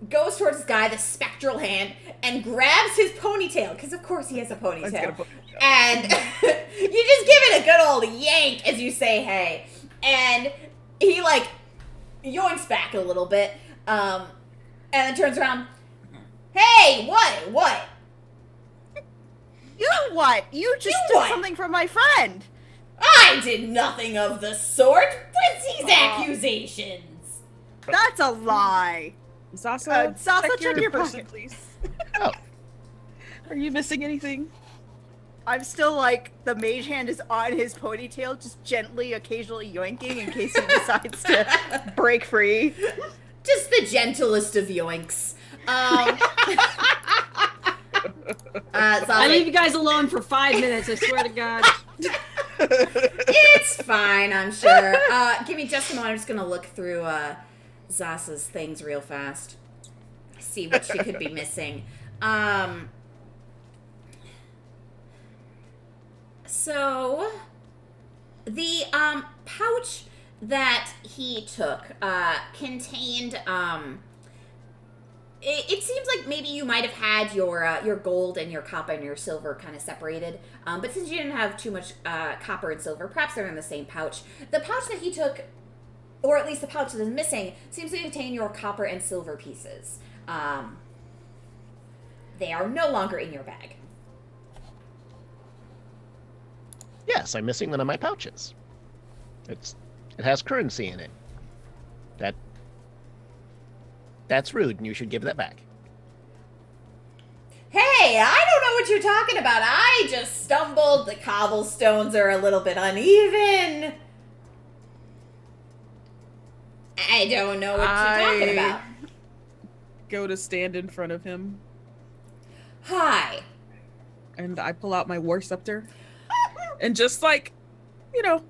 [SPEAKER 3] goes towards this guy, the spectral hand, and grabs his ponytail, because of course he has a ponytail. And you just give it a good old yank as you say "hey," and he, like, yoinks back a little bit, and then turns around. "Hey, what?
[SPEAKER 1] You what? You just
[SPEAKER 3] You
[SPEAKER 1] took
[SPEAKER 3] what?
[SPEAKER 1] something from my friend.
[SPEAKER 3] I did nothing of the sort. What's these accusations?"
[SPEAKER 1] That's a lie.
[SPEAKER 5] Sasa,
[SPEAKER 1] Sasa, check your
[SPEAKER 5] person,
[SPEAKER 1] pocket.
[SPEAKER 5] please.
[SPEAKER 4] Oh.
[SPEAKER 5] Are you missing anything?
[SPEAKER 1] I'm still, like, the Mage Hand is on his ponytail, just gently, occasionally yoinking in case he decides to break free.
[SPEAKER 3] Just the gentlest of yoinks.
[SPEAKER 2] I leave you guys alone for 5 minutes, I swear to God.
[SPEAKER 3] It's fine, I'm sure. Give me just a moment. I'm just gonna look through Zasa's things real fast. See what she could be missing. So the pouch that he took contained it seems like maybe you might have had your gold and your copper and your silver kind of separated, but since you didn't have too much copper and silver, perhaps they're in the same pouch. The pouch that he took, or at least the pouch that is missing, seems to contain your copper and silver pieces. They are no longer in your bag.
[SPEAKER 4] Yes, I'm missing one of my pouches. It has currency in it. That's rude, and you should give that back.
[SPEAKER 3] Hey, I don't know what you're talking about. I just stumbled. The cobblestones are a little bit uneven. I don't know what you're talking about.
[SPEAKER 5] go to stand in front of him.
[SPEAKER 3] Hi.
[SPEAKER 5] And I pull out my war scepter. And just like, you know,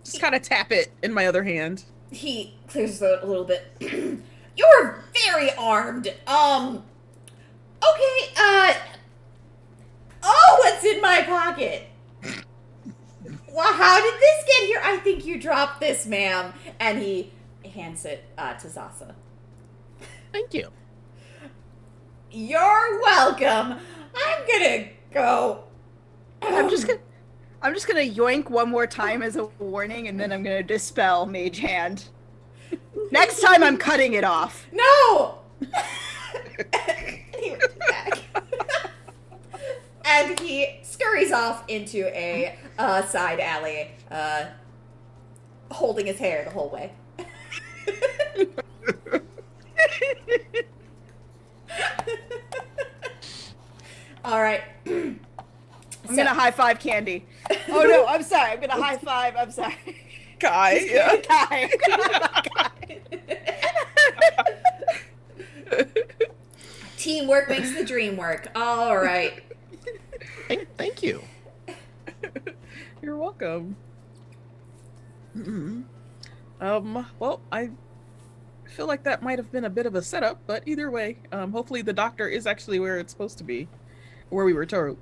[SPEAKER 5] just kind of tap it in my other hand.
[SPEAKER 3] He clears his throat a little bit. You're very armed. Okay, oh, what's in my pocket? Well, how did this get here? I think you dropped this, ma'am. And he hands it to Zasa.
[SPEAKER 4] Thank you.
[SPEAKER 3] You're welcome. I'm gonna go.
[SPEAKER 1] I'm just gonna yoink one more time as a warning, and then I'm gonna dispel Mage Hand. Next time, I'm cutting it off.
[SPEAKER 3] No! He rips it back. And he scurries off into a side alley, holding his hair the whole way. All right.
[SPEAKER 1] I'm gonna high five Candy. Oh no, I'm sorry. I'm gonna high five. I'm sorry.
[SPEAKER 5] Kai, yeah.
[SPEAKER 1] Kai.
[SPEAKER 3] Teamwork makes the dream work. All right.
[SPEAKER 4] Thank you.
[SPEAKER 5] You're welcome. Well, I feel like that might have been a bit of a setup, but either way, hopefully the doctor is actually where it's supposed to be, where we were told.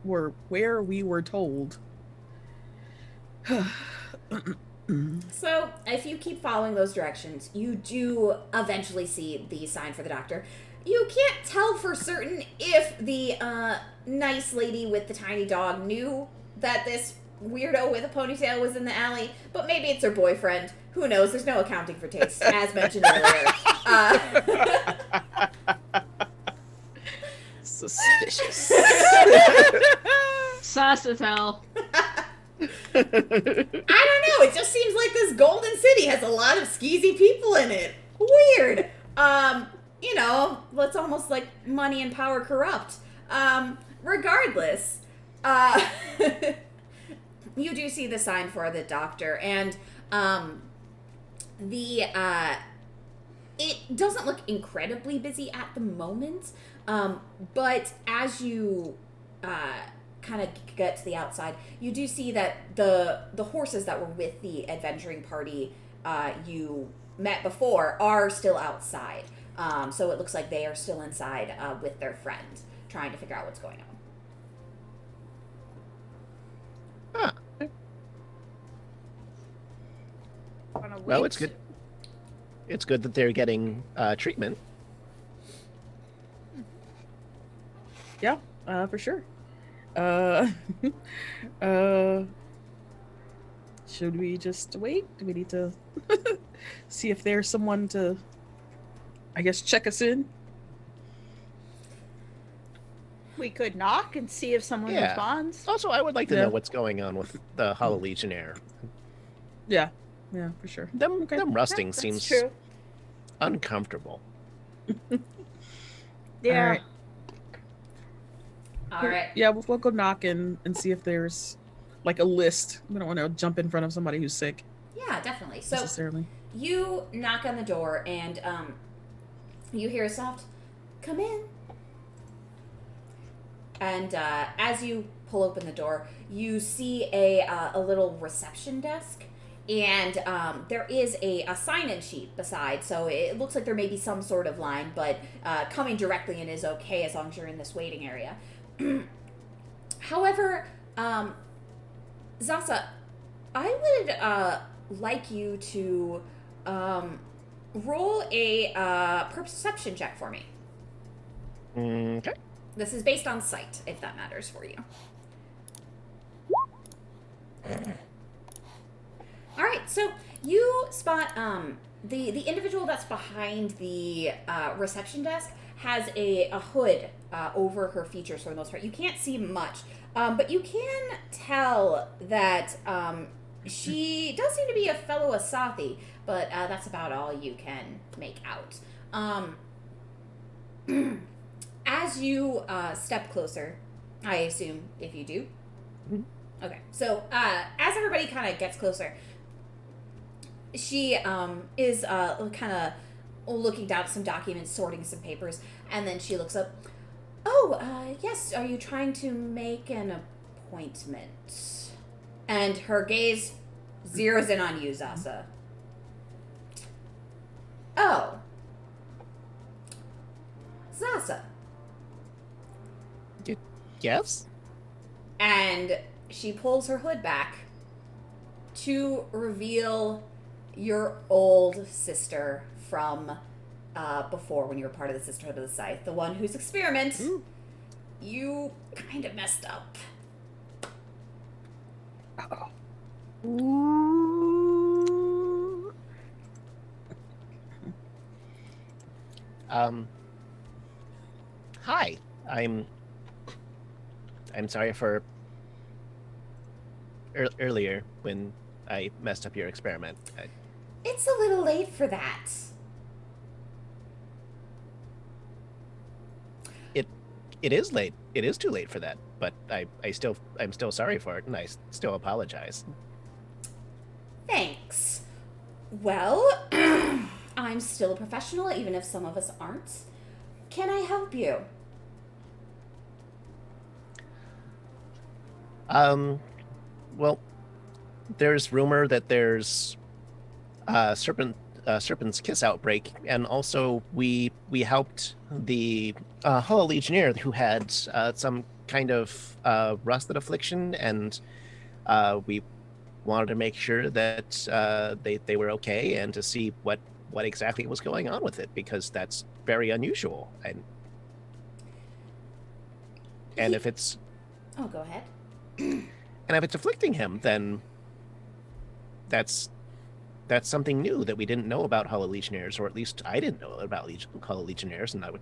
[SPEAKER 3] So, if you keep following those directions, you do eventually see the sign for the doctor. You can't tell for certain if the nice lady with the tiny dog knew that this weirdo with a ponytail was in the alley, but maybe it's her boyfriend. Who knows? There's no accounting for taste, as mentioned earlier.
[SPEAKER 5] Suspicious.
[SPEAKER 2] Sus as hell.
[SPEAKER 3] I don't know. It just seems like this Golden City has a lot of skeezy people in it. Weird. You know, it's almost like money and power corrupt. Regardless, you do see the sign for the doctor, and it doesn't look incredibly busy at the moment, but as you kind of get to the outside, you do see that the horses that were with the adventuring party you met before are still outside. So it looks like they are still inside with their friend, trying to figure out what's going on.
[SPEAKER 4] Huh. Well, it's good. It's good that they're getting treatment.
[SPEAKER 5] Yeah, for sure. Should we just wait? Do we need to see if there's someone to, I guess, check us in?
[SPEAKER 1] We could knock and see if someone
[SPEAKER 4] Yeah.
[SPEAKER 1] responds.
[SPEAKER 4] Also, I would like to
[SPEAKER 5] Yeah.
[SPEAKER 4] know what's going on with the Hollow Legionnaire.
[SPEAKER 5] Yeah, for sure.
[SPEAKER 4] Them
[SPEAKER 5] Okay.
[SPEAKER 4] rusting
[SPEAKER 1] That's
[SPEAKER 4] seems
[SPEAKER 1] true.
[SPEAKER 4] uncomfortable.
[SPEAKER 1] Yeah.
[SPEAKER 5] All right.
[SPEAKER 3] All right.
[SPEAKER 5] Yeah, we'll go knock and see if there's like a list. We don't want to jump in front of somebody who's sick
[SPEAKER 3] Yeah, definitely. So
[SPEAKER 5] necessarily.
[SPEAKER 3] you knock on the door, and you hear a soft, "Come in." And as you pull open the door, you see a little reception desk, and there is a sign-in sheet beside, so it looks like there may be some sort of line, but coming directly in is okay as long as you're in this waiting area. However, Zasa, I would like you to roll a perception check for me.
[SPEAKER 4] Okay.
[SPEAKER 3] This is based on sight, if that matters for you. All right, so you spot the individual that's behind the reception desk has a hood over her features for the most part. You can't see much, but you can tell that she does seem to be a fellow Asathi, but that's about all you can make out. As you step closer, I assume if you do. Okay, so as everybody kind of gets closer, she is kind of looking down at some documents, sorting some papers, and then she looks up. Oh, yes, are you trying to make an appointment? And her gaze zeroes in on you, Zasa. Oh. Zasa.
[SPEAKER 4] Yes?
[SPEAKER 3] And she pulls her hood back to reveal your old sister from before, when you were part of the Sisterhood of the Scythe. The one whose experiment you kind of messed up.
[SPEAKER 5] Uh-oh.
[SPEAKER 4] Ooh. Hi. I'm sorry for earlier when I messed up your experiment.
[SPEAKER 3] It's a little late for that.
[SPEAKER 4] It is late. It is too late for that. But I'm still sorry for it, and I still apologize.
[SPEAKER 3] Thanks. Well, I'm still a professional, even if some of us aren't. Can I help you?
[SPEAKER 4] Well, there's rumor that there's Serpent's Kiss outbreak, and also we helped the Hollow Legionnaire who had some kind of rusted affliction, and we wanted to make sure that they were okay, and to see what exactly was going on with it, because that's very unusual. And if it's
[SPEAKER 3] go ahead.
[SPEAKER 4] and if it's afflicting him, then that's something new that we didn't know about Hollow Legionnaires, or at least I didn't know about Hollow Legionnaires, and I would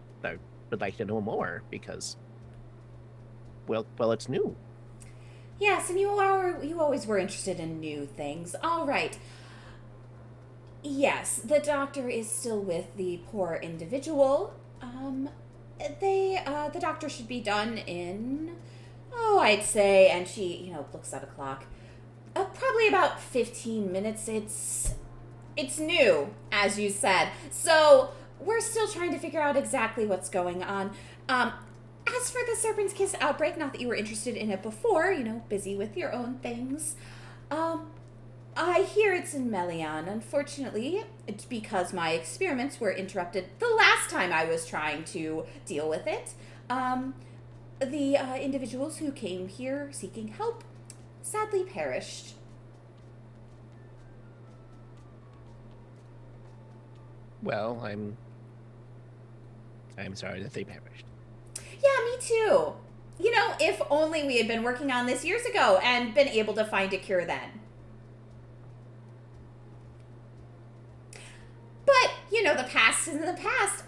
[SPEAKER 4] like to know more, because well, it's new.
[SPEAKER 3] Yes, and you always were interested in new things. All right. Yes, the doctor is still with the poor individual. The doctor should be done in, I'd say, and she, looks at a clock. Probably about 15 minutes. It's new, as you said. So we're still trying to figure out exactly what's going on. As for the Serpent's Kiss outbreak, not that you were interested in it before, busy with your own things. I hear it's in Melian. Unfortunately, it's because my experiments were interrupted the last time I was trying to deal with it. The individuals who came here seeking help sadly perished.
[SPEAKER 4] Well, I'm sorry that they perished.
[SPEAKER 3] Yeah, me too. If only we had been working on this years ago and been able to find a cure then. But, the past is in the past.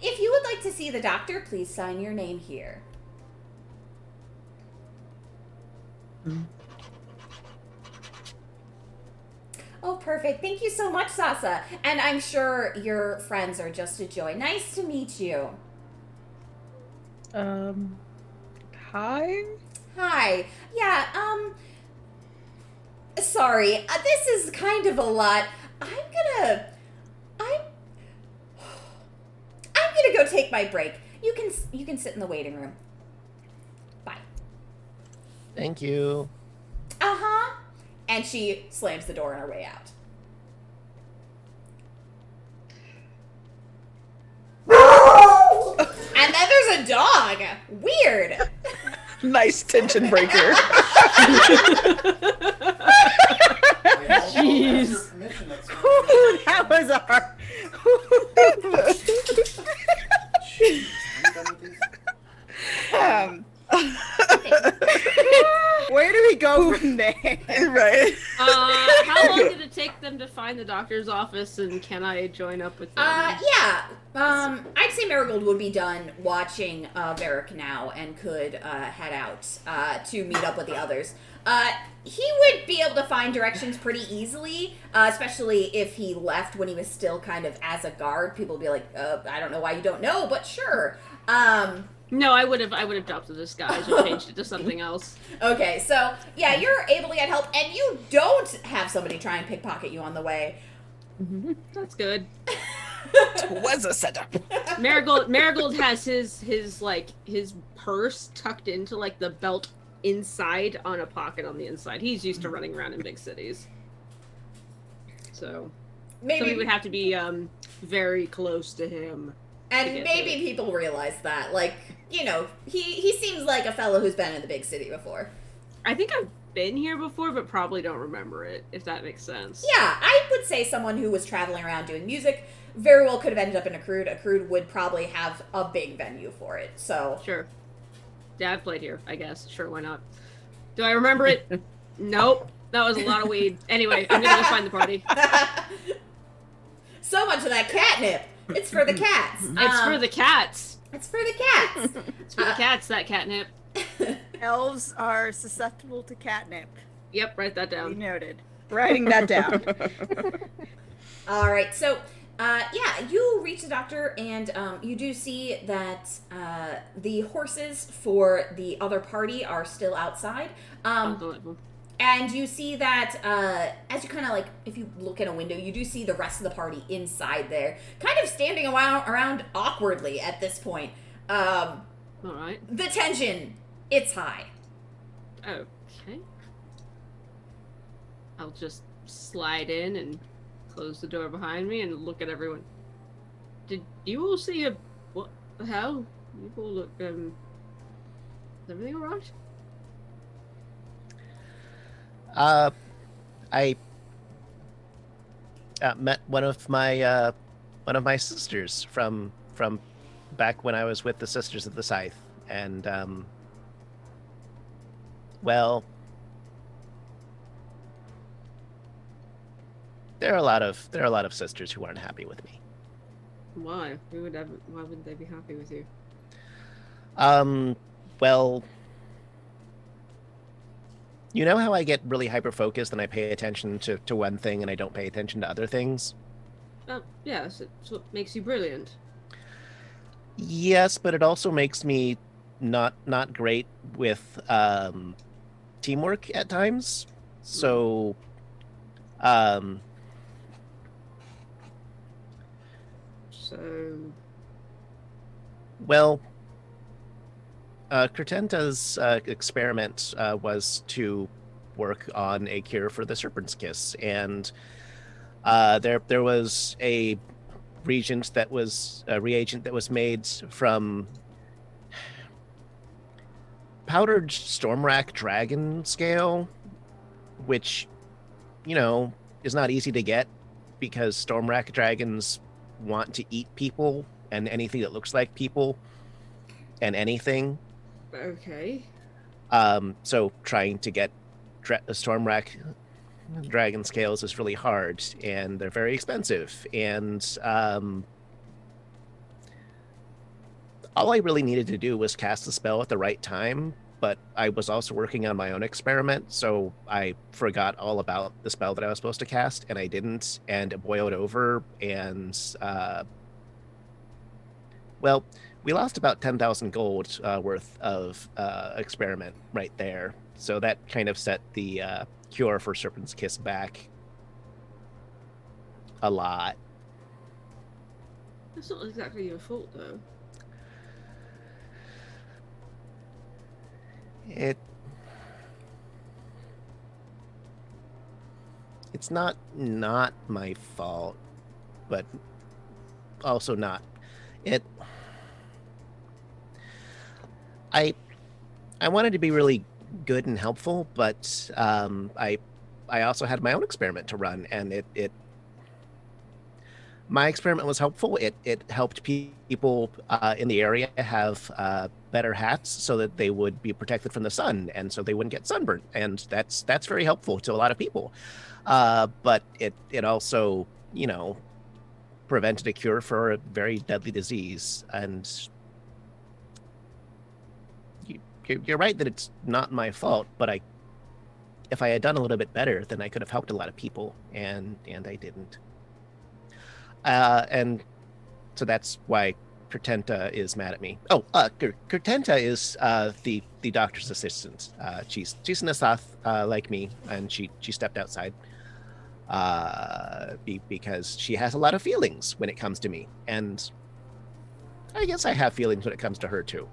[SPEAKER 3] If you would like to see the doctor, please sign your name here. Oh, perfect. Thank you so much, Sasa. And I'm sure your friends are just a joy. Nice to meet you.
[SPEAKER 5] Hi?
[SPEAKER 3] Hi. Yeah, sorry. This is kind of a lot. I'm gonna go take my break. You can sit in the waiting room. Bye.
[SPEAKER 4] Thank you.
[SPEAKER 3] Uh-huh. And she slams the door on her way out. And then there's a dog. Weird.
[SPEAKER 5] Nice tension breaker.
[SPEAKER 2] Jeez.
[SPEAKER 1] Ooh, that was a hard. Where do we go from there?
[SPEAKER 5] Right.
[SPEAKER 2] How long did it take them to find the doctor's office, and can I join up with them?
[SPEAKER 3] Yeah. I'd say Marigold would be done watching Varric now and could head out to meet up with the others. He would be able to find directions pretty easily, especially if he left when he was still kind of as a guard. People would be like, I don't know why you don't know, but sure.
[SPEAKER 2] No, I would have dropped the disguise or changed it to something else.
[SPEAKER 3] Okay, so yeah, you're able to get help, and you don't have somebody try and pickpocket you on the way.
[SPEAKER 2] That's good.
[SPEAKER 5] Was a setup.
[SPEAKER 2] Marigold has his purse tucked into like the belt inside on a pocket on the inside. He's used to running around in big cities. So somebody would have to be very close to him.
[SPEAKER 3] And maybe people realize that. Like, you know, he seems like a fellow who's been in the big city before.
[SPEAKER 2] I think I've been here before, but probably don't remember it, if that makes sense.
[SPEAKER 3] Yeah, I would say someone who was traveling around doing music very well could have ended up in a Crude. A Crude would probably have a big venue for it, so...
[SPEAKER 2] Sure. Yeah, I've played here, I guess. Sure, why not? Do I remember it? Nope. That was a lot of weed. Anyway, I'm gonna go find the party.
[SPEAKER 3] So much of that catnip. It's for the cats.
[SPEAKER 2] It's for the cats.
[SPEAKER 3] It's for the cats.
[SPEAKER 2] It's for the cats, that catnip.
[SPEAKER 1] Elves are susceptible to catnip.
[SPEAKER 2] Yep, write that
[SPEAKER 1] Be
[SPEAKER 2] down.
[SPEAKER 1] noted. Writing that down.
[SPEAKER 3] All right, so you reach the doctor, and you do see that the horses for the other party are still outside. And you see that as you kind of like, if you look in a window, you do see the rest of the party inside there, kind of standing around awkwardly at this point.
[SPEAKER 2] All right.
[SPEAKER 3] The tension, it's high.
[SPEAKER 2] Okay. I'll just slide in and close the door behind me and look at everyone. Did you all see what the hell? You all look, is everything alright?
[SPEAKER 4] I met one of my sisters from back when I was with the Sisters of the Scythe, and well, there are a lot of sisters who aren't happy with me.
[SPEAKER 2] Why? Why wouldn't they be happy with you?
[SPEAKER 4] Well, you know how I get really hyper-focused and I pay attention to one thing and I don't pay attention to other things?
[SPEAKER 2] Yes, it's what makes you brilliant.
[SPEAKER 4] Yes, but it also makes me not great with teamwork at times. So, well, Cretenta's experiment was to work on a cure for the Serpent's Kiss, and there was a reagent that was made from powdered Stormwrack dragon scale, which, you know, is not easy to get because Stormwrack dragons want to eat people and anything that looks like people and anything.
[SPEAKER 2] Okay.
[SPEAKER 4] So trying to get Stormwrack dragon scales is really hard, and they're very expensive. And all I really needed to do was cast the spell at the right time, but I was also working on my own experiment, so I forgot all about the spell that I was supposed to cast, and I didn't, and it boiled over, and well, we lost about 10,000 gold worth of experiment right there. So that kind of set the cure for Serpent's Kiss back a lot.
[SPEAKER 2] That's not exactly your fault, though.
[SPEAKER 4] It's not my fault, but also not. I wanted to be really good and helpful, but I also had my own experiment to run, and my experiment was helpful. It helped people in the area have better hats so that they would be protected from the sun, and so they wouldn't get sunburned, and that's very helpful to a lot of people. But it also, you know, prevented a cure for a very deadly disease, and you're right that it's not my fault, but if I had done a little bit better, then I could have helped a lot of people, and I didn't. And so that's why Cretenta is mad at me. Oh, Cretenta is the doctor's assistant. She's an Asath like me, and she stepped outside. because she has a lot of feelings when it comes to me, and I guess I have feelings when it comes to her too,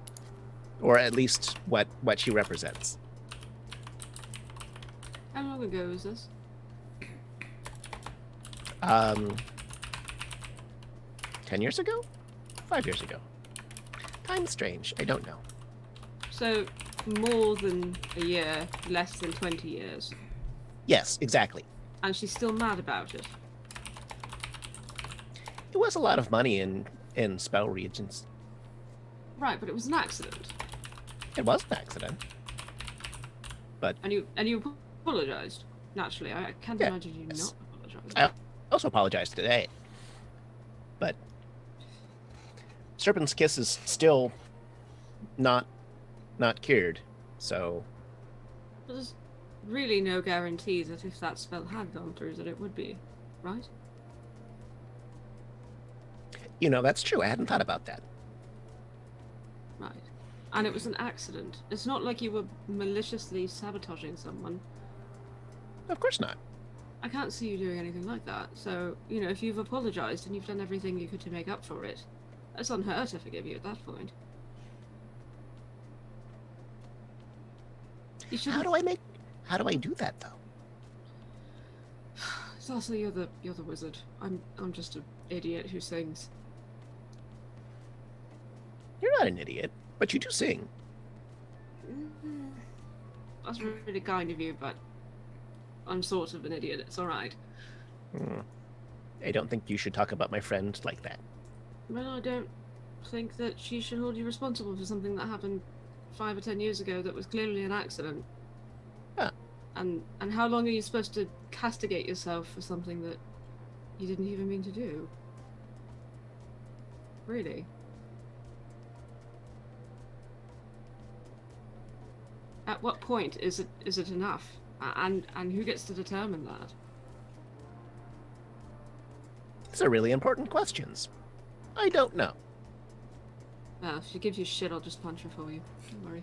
[SPEAKER 4] or at least what she represents.
[SPEAKER 2] How long ago was this?
[SPEAKER 4] 10 years ago? 5 years ago. Time's strange. I don't know.
[SPEAKER 2] So, more than a year, less than 20 years.
[SPEAKER 4] Yes, exactly.
[SPEAKER 2] And she's still mad about it.
[SPEAKER 4] It was a lot of money in spell regions.
[SPEAKER 2] Right, but it was an accident.
[SPEAKER 4] It was an accident. But
[SPEAKER 2] And you apologized. Naturally, I can't imagine you not apologized.
[SPEAKER 4] I also apologized today. But Serpent's Kiss is still not cured, so
[SPEAKER 2] There's really no guarantee that if that spell had gone through that it would be, right?
[SPEAKER 4] you know, that's true. I hadn't thought about that.
[SPEAKER 2] Right. And it was an accident. It's not like you were maliciously sabotaging someone.
[SPEAKER 4] Of course not.
[SPEAKER 2] I can't see you doing anything like that. So, you know, if you've apologized and you've done everything you could to make up for it, it's on her to forgive you at that point. You should.
[SPEAKER 4] How do I do that though?
[SPEAKER 2] It's also you're the wizard. I'm just an idiot who sings.
[SPEAKER 4] You're not an idiot, but you do sing.
[SPEAKER 2] That's really kind of you, but I'm sort of an idiot. It's all right.
[SPEAKER 4] I don't think you should talk about my friend like that.
[SPEAKER 2] Well, I don't think that she should hold you responsible for something that happened 5 or 10 years ago that was clearly an accident.
[SPEAKER 4] Huh.
[SPEAKER 2] And how long are you supposed to castigate yourself for something that you didn't even mean to do? Really? At what point is it enough? And who gets to determine that?
[SPEAKER 4] These are really important questions. I don't know.
[SPEAKER 2] Well, if she gives you shit, I'll just punch her for you. Don't worry.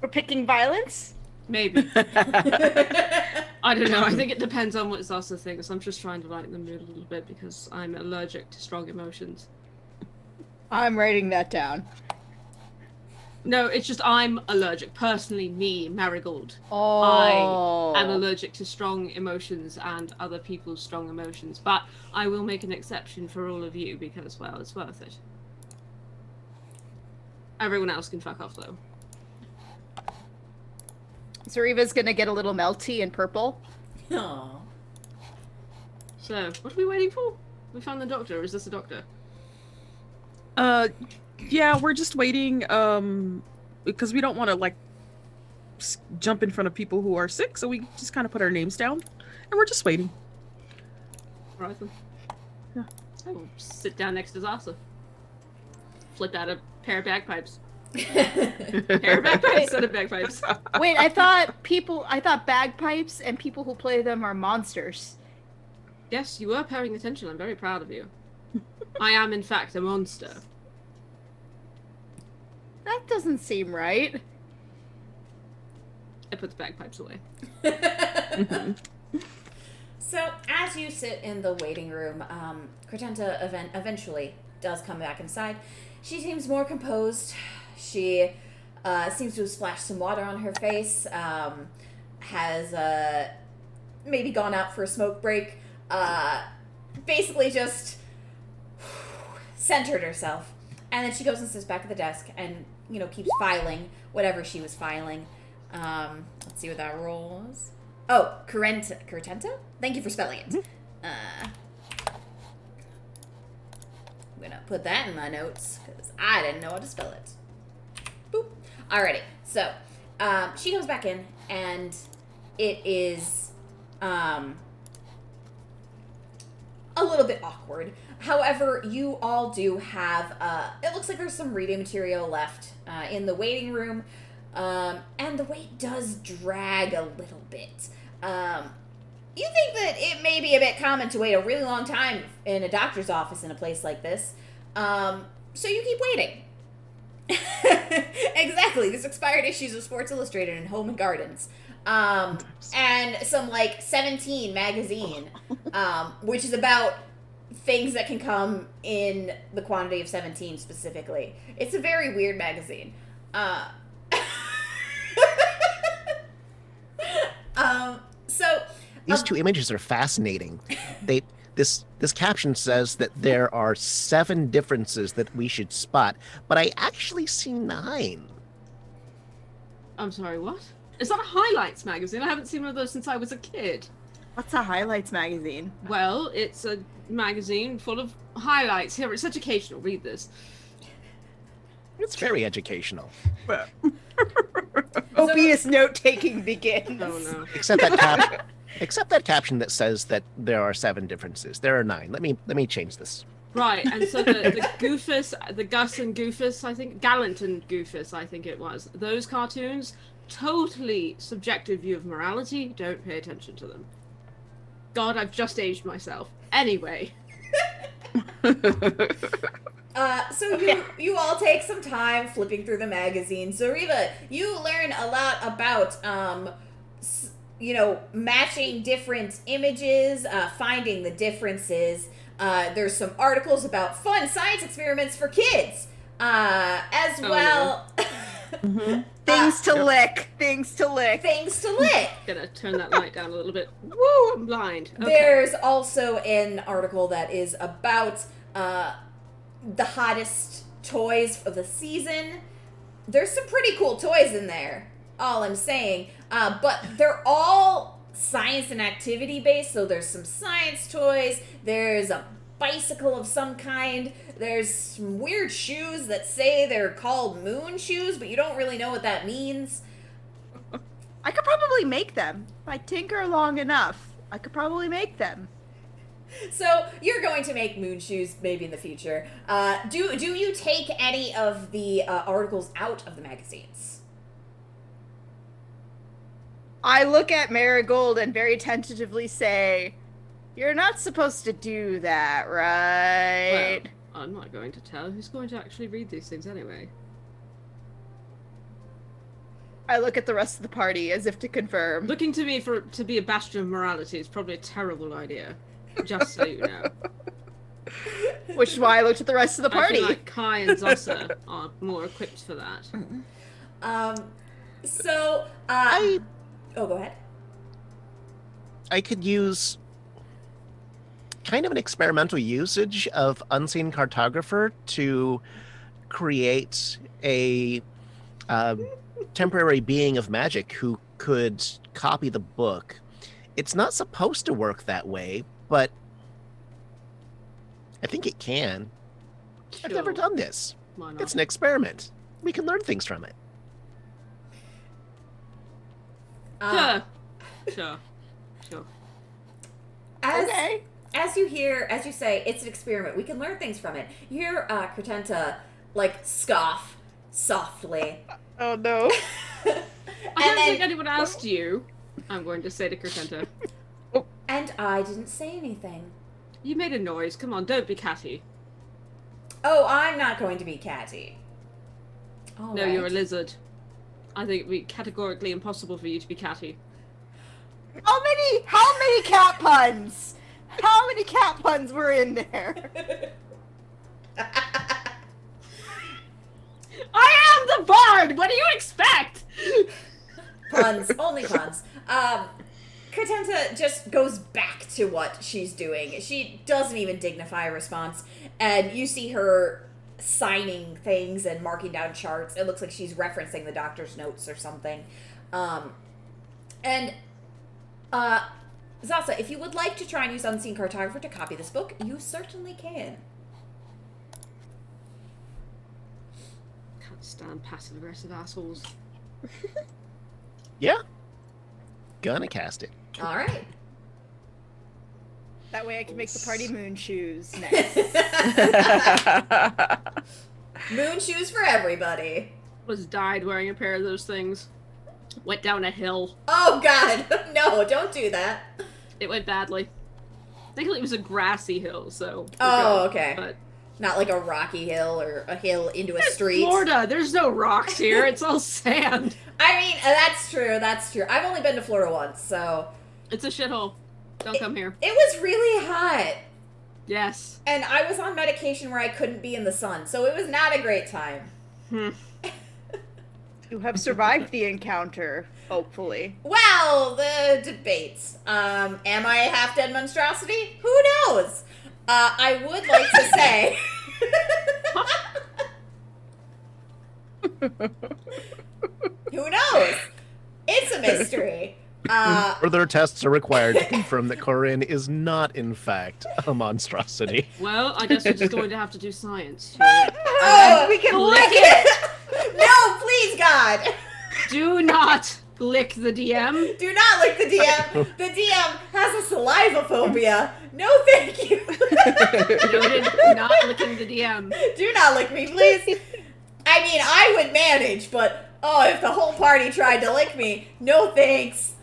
[SPEAKER 1] We're picking violence?
[SPEAKER 2] Maybe. I don't know. I think it depends on what Zasa thinks. I'm just trying to lighten the mood a little bit because I'm allergic to strong emotions.
[SPEAKER 1] I'm writing that down.
[SPEAKER 2] No, it's just I'm allergic. Personally, me, Marigold.
[SPEAKER 1] Oh.
[SPEAKER 2] I am allergic to strong emotions and other people's strong emotions. But I will make an exception for all of you because, well, it's worth it. Everyone else can fuck off, though.
[SPEAKER 1] Zariva's gonna get a little melty and purple.
[SPEAKER 3] Aww.
[SPEAKER 2] So, what are we waiting for? We found the doctor, or is this a doctor?
[SPEAKER 5] Yeah, we're just waiting, because we don't want to, like, jump in front of people who are sick, so we just kind of put our names down, and we're just waiting.
[SPEAKER 2] Alright then.
[SPEAKER 5] Yeah.
[SPEAKER 2] I will sit down next to Zasa. Flip out a pair of bagpipes. Pair of bagpipes, set of bagpipes.
[SPEAKER 1] Wait, I thought bagpipes and people who play them are monsters.
[SPEAKER 2] Yes, you were paying attention. I'm very proud of you. I am, in fact, a monster.
[SPEAKER 1] That doesn't seem right.
[SPEAKER 2] I put the bagpipes away.
[SPEAKER 3] So, as you sit in the waiting room, Cortenta eventually does come back inside. She seems more composed. She seems to have splashed some water on her face, has maybe gone out for a smoke break, basically just centered herself. And then she goes and sits back at the desk and, you know, keeps filing whatever she was filing. Let's see what that roll was. Oh, Cortenta? Thank you for spelling it. I'm gonna put that in my notes, because I didn't know how to spell it. Boop. Alrighty, so, she comes back in, and it is, a little bit awkward. However, you all do have, it looks like there's some reading material left in the waiting room, and the wait does drag a little bit. You think that it may be a bit common to wait a really long time in a doctor's office in a place like this, so you keep waiting. Exactly, there's expired issues of Sports Illustrated and Home and Gardens. and some like 17 magazine, which is about things that can come in the quantity of 17 specifically. It's a very weird magazine. So
[SPEAKER 4] These two images are fascinating. This caption says that there are 7 differences that we should spot, but I actually see 9.
[SPEAKER 2] I'm sorry, what? Is that a highlights magazine? I haven't seen one of those since I was a kid.
[SPEAKER 1] What's a highlights magazine?
[SPEAKER 2] Well, it's a magazine full of highlights. Here, it's educational. Read this.
[SPEAKER 4] It's very educational.
[SPEAKER 1] Obvious note-taking begins.
[SPEAKER 2] Oh no.
[SPEAKER 4] Except that caption that says that there are 7 differences. There are 9. Let me change this.
[SPEAKER 2] Right, and so the Goofus, the Gus and Goofus, I think, Gallant and Goofus, I think it was. Those cartoons, totally subjective view of morality. Don't pay attention to them. God, I've just aged myself. Anyway.
[SPEAKER 3] So you all take some time flipping through the magazine. So Riva, you learn a lot about, matching different images, finding the differences. There's some articles about fun science experiments for kids, as well.
[SPEAKER 1] Mm-hmm. Things to lick.
[SPEAKER 2] Gonna turn that light down a little bit. Woo, I'm blind. Okay.
[SPEAKER 3] There's also an article that is about the hottest toys of the season. There's some pretty cool toys in there, all I'm saying. But they're all science and activity based, so there's some science toys, there's a bicycle of some kind, there's some weird shoes that say they're called moon shoes, but you don't really know what that means.
[SPEAKER 1] I could probably make them. If I tinker long enough, I could probably make them.
[SPEAKER 3] So you're going to make moon shoes maybe in the future. Do you take any of the articles out of the magazines?
[SPEAKER 1] I look at Marigold and very tentatively say, "You're not supposed to do that, right?"
[SPEAKER 2] Well, I'm not going to tell. Who's going to actually read these things anyway?
[SPEAKER 1] I look at the rest of the party as if to confirm.
[SPEAKER 2] Looking to me to be a bastion of morality is probably a terrible idea. Just so you know.
[SPEAKER 1] Which is why I looked at the rest of the party.
[SPEAKER 2] I feel like Kai and Zossa are more equipped for that.
[SPEAKER 3] Oh, go ahead.
[SPEAKER 4] I could use kind of an experimental usage of Unseen Cartographer to create a temporary being of magic who could copy the book. It's not supposed to work that way, but I think it can. I've never
[SPEAKER 2] Sure.
[SPEAKER 4] done this.
[SPEAKER 2] Why not?
[SPEAKER 4] It's an experiment. We can learn things from it.
[SPEAKER 2] Sure.
[SPEAKER 3] As you say, it's an experiment. We can learn things from it. You hear Cretenta, scoff softly.
[SPEAKER 1] Oh, no.
[SPEAKER 2] I don't think anyone asked you. I'm going to say to Cretenta.
[SPEAKER 3] And I didn't say anything.
[SPEAKER 2] You made a noise. Come on, don't be catty.
[SPEAKER 3] Oh, I'm not going to be catty. All
[SPEAKER 2] No,
[SPEAKER 3] right.
[SPEAKER 2] you're a lizard. I think it'd be categorically impossible for you to be catty.
[SPEAKER 1] How many cat puns? How many cat puns were in there?
[SPEAKER 2] I am the bard! What do you expect?
[SPEAKER 3] Puns, only puns. Cretenta just goes back to what she's doing. She doesn't even dignify a response, and you see her signing things and marking down charts. It looks like she's referencing the doctor's notes or something. Zasa, if you would like to try and use Unseen Cartographer to copy this book, you certainly can.
[SPEAKER 2] Can't stand passive-aggressive assholes.
[SPEAKER 4] Yeah. Gonna cast it.
[SPEAKER 3] All right.
[SPEAKER 1] That way I can make the party moon shoes next.
[SPEAKER 3] Moon shoes for everybody.
[SPEAKER 2] Was died wearing a pair of those things. Went down a hill.
[SPEAKER 3] Oh, God. No, don't do that.
[SPEAKER 2] It went badly. Thankfully, it was a grassy hill, so.
[SPEAKER 3] Oh, okay.
[SPEAKER 2] But
[SPEAKER 3] Not like a rocky hill or a hill into a
[SPEAKER 2] it's
[SPEAKER 3] street.
[SPEAKER 2] Florida. There's no rocks here. It's all sand.
[SPEAKER 3] I mean, that's true. That's true. I've only been to Florida once, so
[SPEAKER 2] It's a shithole. Don't come here.
[SPEAKER 3] it was really hot.
[SPEAKER 2] Yes.
[SPEAKER 3] And I was on medication where I couldn't be in the sun, so it was not a great time.
[SPEAKER 1] You have survived the encounter, hopefully.
[SPEAKER 3] Well, the debates. Am I a half-dead monstrosity? Who knows? I would like to say... Who knows? It's a mystery.
[SPEAKER 4] Further tests are required to confirm that Corinne is not, in fact, a monstrosity.
[SPEAKER 2] Well, I guess we're just going to have to do science.
[SPEAKER 3] Oh,
[SPEAKER 1] We can
[SPEAKER 2] lick
[SPEAKER 1] it!
[SPEAKER 3] No, please, God!
[SPEAKER 2] Do not lick the DM.
[SPEAKER 3] Do not lick the DM. The DM has a saliva phobia. No, thank you.
[SPEAKER 2] Noted, not licking the DM.
[SPEAKER 3] Do not lick me, please. I mean, I would manage, but oh, if the whole party tried to lick me, no thanks.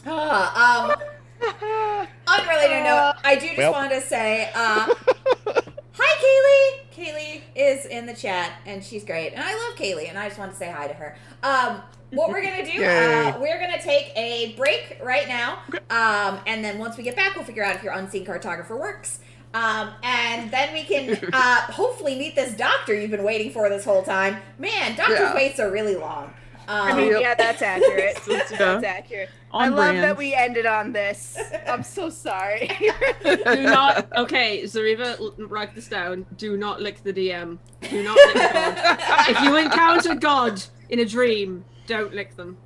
[SPEAKER 3] Unrelated note, I do just want to say, hi Kaylee! Kaylee is in the chat, and she's great, and I love Kaylee, and I just want to say hi to her. What we're gonna do, we're gonna take a break right now, and then once we get back, we'll figure out if your unseen cartographer works. And then we can hopefully meet this doctor you've been waiting for this whole time. Man, doctor's waits are really long.
[SPEAKER 1] I mean, yeah, that's accurate. That's accurate. I love that we ended on this. I'm so sorry.
[SPEAKER 2] Do not. Okay, Zariva, write this down. Do not lick the DM. Do not lick God. If you encounter God in a dream, don't lick them.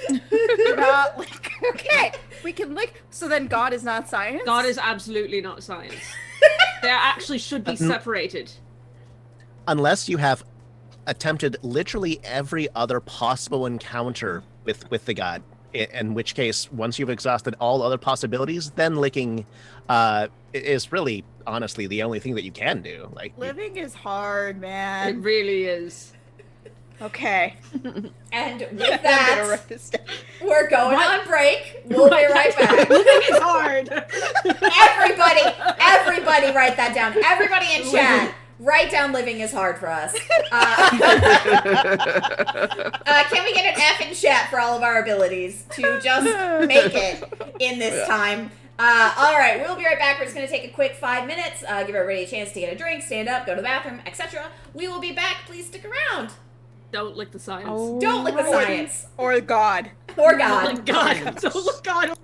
[SPEAKER 1] Do not lick. Okay, we can lick. So then God is not science?
[SPEAKER 2] God is absolutely not science. They actually should be separated.
[SPEAKER 4] Unless you have attempted literally every other possible encounter with the god, in which case, once you've exhausted all other possibilities, then licking is really, honestly, the only thing that you can do. Like,
[SPEAKER 1] Living is hard, man.
[SPEAKER 2] It really is.
[SPEAKER 1] Okay.
[SPEAKER 3] And with
[SPEAKER 1] I'm gonna
[SPEAKER 3] that,
[SPEAKER 1] write this down.
[SPEAKER 3] we're going on break. We'll be right back.
[SPEAKER 2] Living is hard.
[SPEAKER 3] Everybody write that down. Everybody in chat, write down living is hard for us. Can we get an F in chat for all of our abilities to just make it in this time? All right, we'll be right back. We're just going to take a quick 5 minutes, give everybody a chance to get a drink, stand up, go to the bathroom, etc. We will be back. Please stick around.
[SPEAKER 2] Don't lick the science.
[SPEAKER 1] Oh,
[SPEAKER 3] Don't lick the science.
[SPEAKER 1] Or God.
[SPEAKER 3] Or
[SPEAKER 2] Don't
[SPEAKER 3] God.
[SPEAKER 2] lick God. Don't lick God.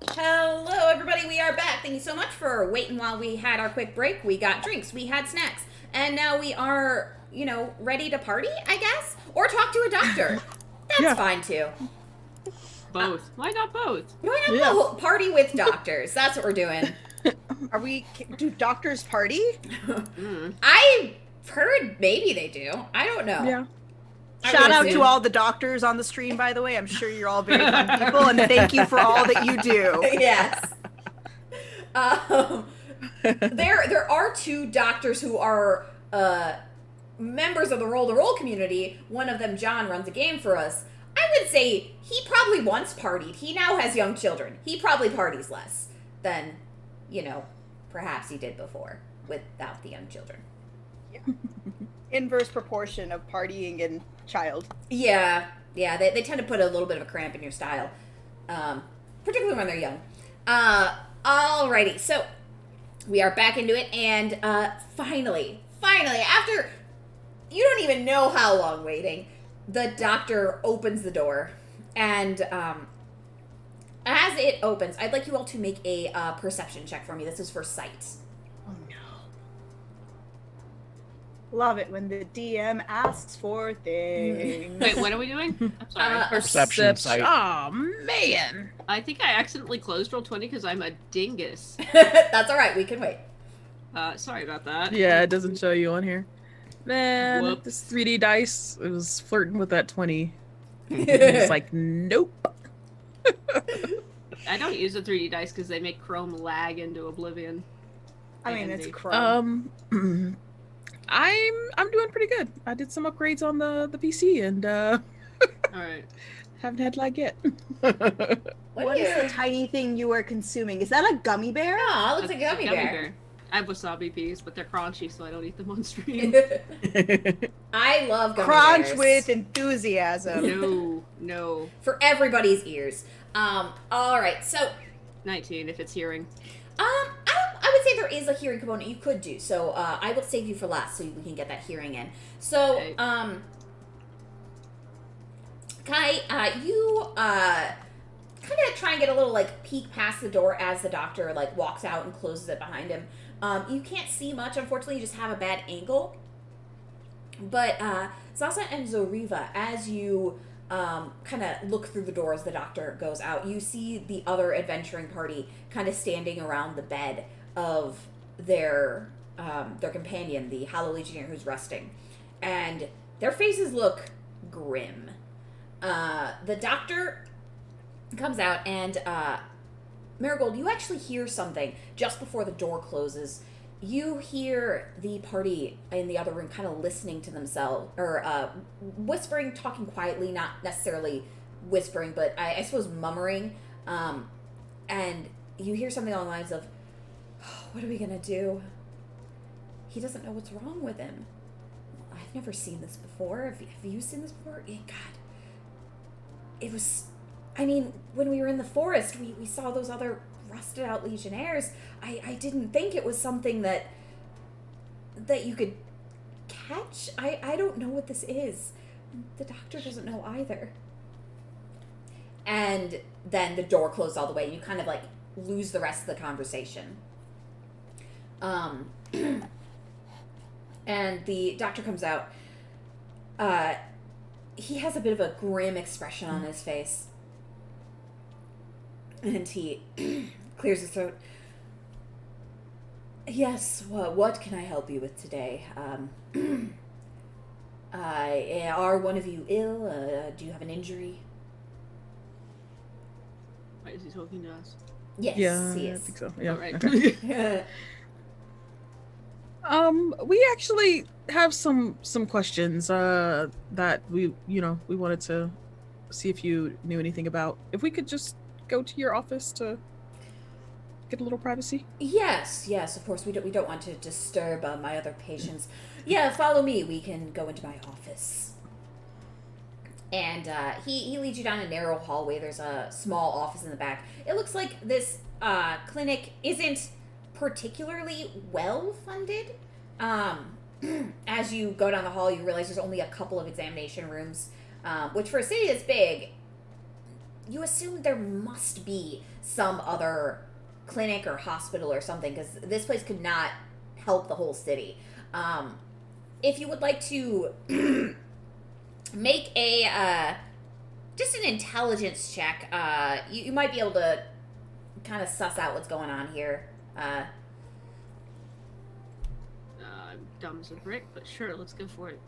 [SPEAKER 3] Hello, everybody. We are back. Thank you so much for waiting while we had our quick break. We got drinks, we had snacks, and now we are, ready to party, I guess? Or talk to a doctor. That's fine, too.
[SPEAKER 2] Both. Why not both?
[SPEAKER 3] Why not both? Party with doctors. That's what we're doing.
[SPEAKER 1] Do doctors party?
[SPEAKER 3] I heard maybe they do. I don't know.
[SPEAKER 5] Yeah.
[SPEAKER 1] Shout out to all the doctors on the stream, by the way. I'm sure you're all very fun people, and thank you for all that you do.
[SPEAKER 3] Yes. There are two doctors who are members of the roll community. One of them, John, runs a game for us. I would say he probably once partied. He now has young children. He probably parties less than, perhaps he did before without the young children.
[SPEAKER 1] Yeah. Inverse proportion of partying and child.
[SPEAKER 3] Yeah, they tend to put a little bit of a cramp in your style, particularly when they're young. Alrighty, so we are back into it, and finally, after you don't even know how long waiting, the doctor opens the door, and as it opens, I'd like you all to make a perception check for me. This is for sight.
[SPEAKER 1] Oh no. Love it when the DM asks for things.
[SPEAKER 2] Wait, what are we doing? I'm sorry.
[SPEAKER 4] Perception sight.
[SPEAKER 5] Oh, man.
[SPEAKER 2] I think I accidentally closed roll 20 because I'm a dingus.
[SPEAKER 3] That's all right. We can wait.
[SPEAKER 2] Sorry about that.
[SPEAKER 5] Yeah, it doesn't show you on here. Man,
[SPEAKER 2] Whoop.
[SPEAKER 5] this 3D dice, it was flirting with that 20. It's like, nope.
[SPEAKER 2] I don't use the 3D dice because they make Chrome lag into oblivion.
[SPEAKER 1] I mean, it's Chrome.
[SPEAKER 5] I'm doing pretty good. I did some upgrades on the PC and
[SPEAKER 2] All right.
[SPEAKER 5] haven't had lag yet.
[SPEAKER 1] What is the tiny thing you are consuming? Is that a gummy bear?
[SPEAKER 3] Oh, it looks like a gummy bear.
[SPEAKER 2] I have wasabi peas, but they're crunchy, so I don't eat them on stream.
[SPEAKER 3] I love gummy
[SPEAKER 1] Crunch
[SPEAKER 3] bears.
[SPEAKER 1] with enthusiasm.
[SPEAKER 2] No.
[SPEAKER 3] For everybody's ears. All right, so
[SPEAKER 2] 19 if it's hearing.
[SPEAKER 3] I would say there is a hearing component you could do. So I will save you for last so we can get that hearing in. So
[SPEAKER 2] Okay.
[SPEAKER 3] Kai, you kind of try and get a little peek past the door as the doctor walks out and closes it behind him. You can't see much, unfortunately. You just have a bad angle. But Zaza and Zoriva, as you kind of look through the door as the doctor goes out, you see the other adventuring party kind of standing around the bed of their companion, the Hollow Legionnaire who's resting, and their faces look grim. The doctor comes out, and Marigold, you actually hear something just before the door closes. You hear the party in the other room kind of listening to themselves, or whispering, talking quietly, not necessarily whispering, but I suppose mummering. And you hear something along the lines of, oh, what are we going to do? He doesn't know what's wrong with him. I've never seen this before. Have you seen this before? Yeah, God. It was... I mean, when we were in the forest, we saw those other rusted out legionnaires. I didn't think it was something that you could catch. I don't know what this is. The doctor doesn't know either. And then the door closed all the way, and you kind of lose the rest of the conversation. And the doctor comes out. He has a bit of a grim expression on his face. And he clears his throat. Yes, what can I help you with today? Are one of you ill? Do you have an injury?
[SPEAKER 2] Wait, is he talking to us?
[SPEAKER 3] Yes,
[SPEAKER 5] Yeah,
[SPEAKER 3] he
[SPEAKER 5] I
[SPEAKER 3] is.
[SPEAKER 5] think so. Yeah.
[SPEAKER 2] All right.
[SPEAKER 5] Okay. We actually have some questions that we wanted to see if you knew anything about. If we could just go to your office to get a little privacy.
[SPEAKER 3] Yes, of course. We don't want to disturb my other patients. Yeah, follow me. We can go into my office. And he leads you down a narrow hallway. There's a small office in the back. It looks like this clinic isn't particularly well funded. As you go down the hall, you realize there's only a couple of examination rooms, which for a city that's big you assume there must be some other clinic or hospital or something, because this place could not help the whole city. If you would like to make a just an intelligence check, you might be able to kind of suss out what's going on here.
[SPEAKER 2] I'm dumb as a brick, but sure, let's go for it.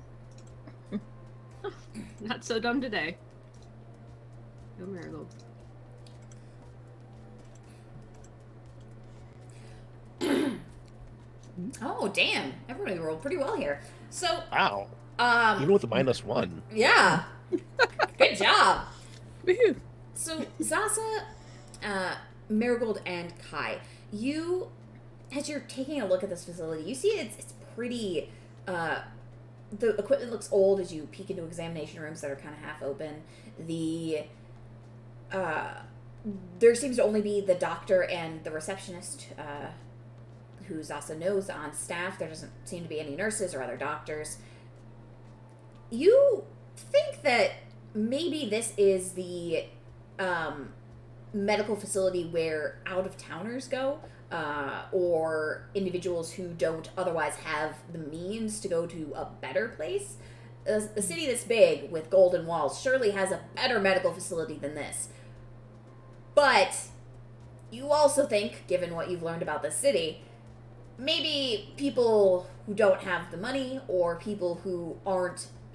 [SPEAKER 2] Not so dumb today. Go Marigold.
[SPEAKER 3] Oh, damn. Everybody rolled pretty well here. So,
[SPEAKER 4] Wow. Even with the -1.
[SPEAKER 3] yeah. Good job.
[SPEAKER 5] Woohoo.
[SPEAKER 3] So, Zasa, Marigold, and Kai, you, as you're taking a look at this facility, you see it's pretty, the equipment looks old as you peek into examination rooms that are kind of half open. There seems to only be the doctor and the receptionist, who Zasa knows on staff. There doesn't seem to be any nurses or other doctors. You think that maybe this is the medical facility where out-of-towners go, or individuals who don't otherwise have the means to go to a better place. A city this big with golden walls surely has a better medical facility than this. But you also think, given what you've learned about the city, maybe people who don't have the money or people who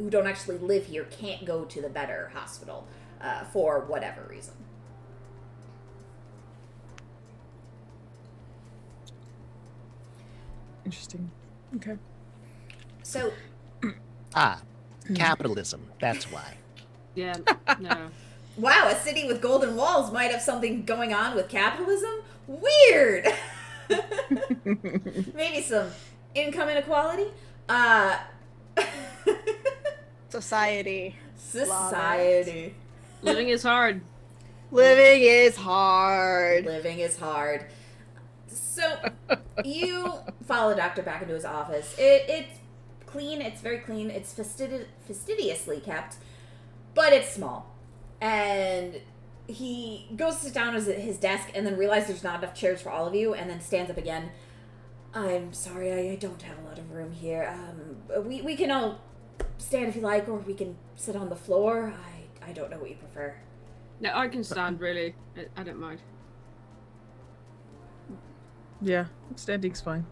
[SPEAKER 3] don't actually live here can't go to the better hospital for whatever reason.
[SPEAKER 5] Interesting. Okay.
[SPEAKER 3] So,
[SPEAKER 4] Capitalism. That's why.
[SPEAKER 2] Yeah, no.
[SPEAKER 3] wow, a city with golden walls might have something going on with capitalism? Weird! Maybe some income inequality?
[SPEAKER 1] Society.
[SPEAKER 3] Society.
[SPEAKER 2] Living is hard.
[SPEAKER 1] Living is hard.
[SPEAKER 3] Living is hard. So, you follow the doctor back into his office. It's clean. It's very clean. It's fastidiously kept, but it's small. And he goes to sit down at his desk and then realizes there's not enough chairs for all of you, and then stands up again. I'm sorry, I don't have a lot of room here. We can all stand if you like, or we can sit on the floor. I don't know what you prefer.
[SPEAKER 2] No, I can stand, really. I don't mind.
[SPEAKER 5] Yeah, standing's fine.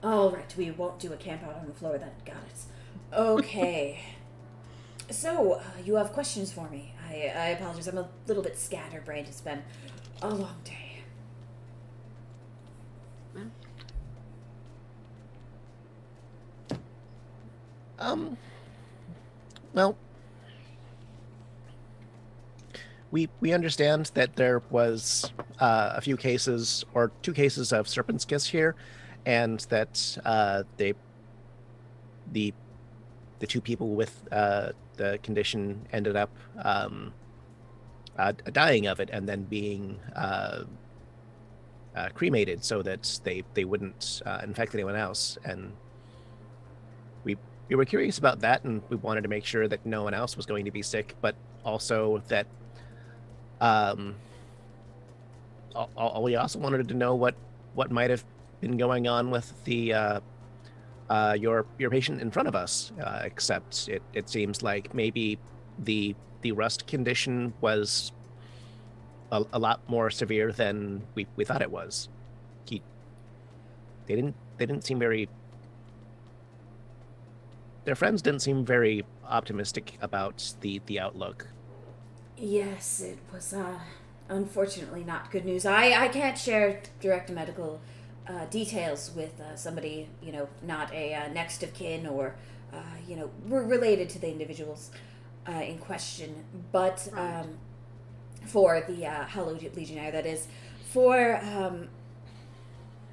[SPEAKER 3] All right, we won't do a camp out on the floor then. Got it. Okay. So, you have questions for me. I apologize. I'm a little bit scatterbrained. It's been a long day.
[SPEAKER 4] Well, we understand that there was a few cases, or 2 cases of serpent's kiss here, and that the 2 people with the condition ended up dying of it and then being cremated so that they wouldn't infect anyone else. And we were curious about that, and we wanted to make sure that no one else was going to be sick, but also that we also wanted to know what might have been going on with the your patient in front of us, except it seems like maybe the rust condition was a lot more severe than we thought it was. They didn't seem very. Their friends didn't seem very optimistic about the outlook.
[SPEAKER 3] Yes, it was unfortunately not good news. I can't share direct medical details with somebody, not a next of kin or, we're related to the individuals in question. But for the Hollow Legionnaire, that is, for,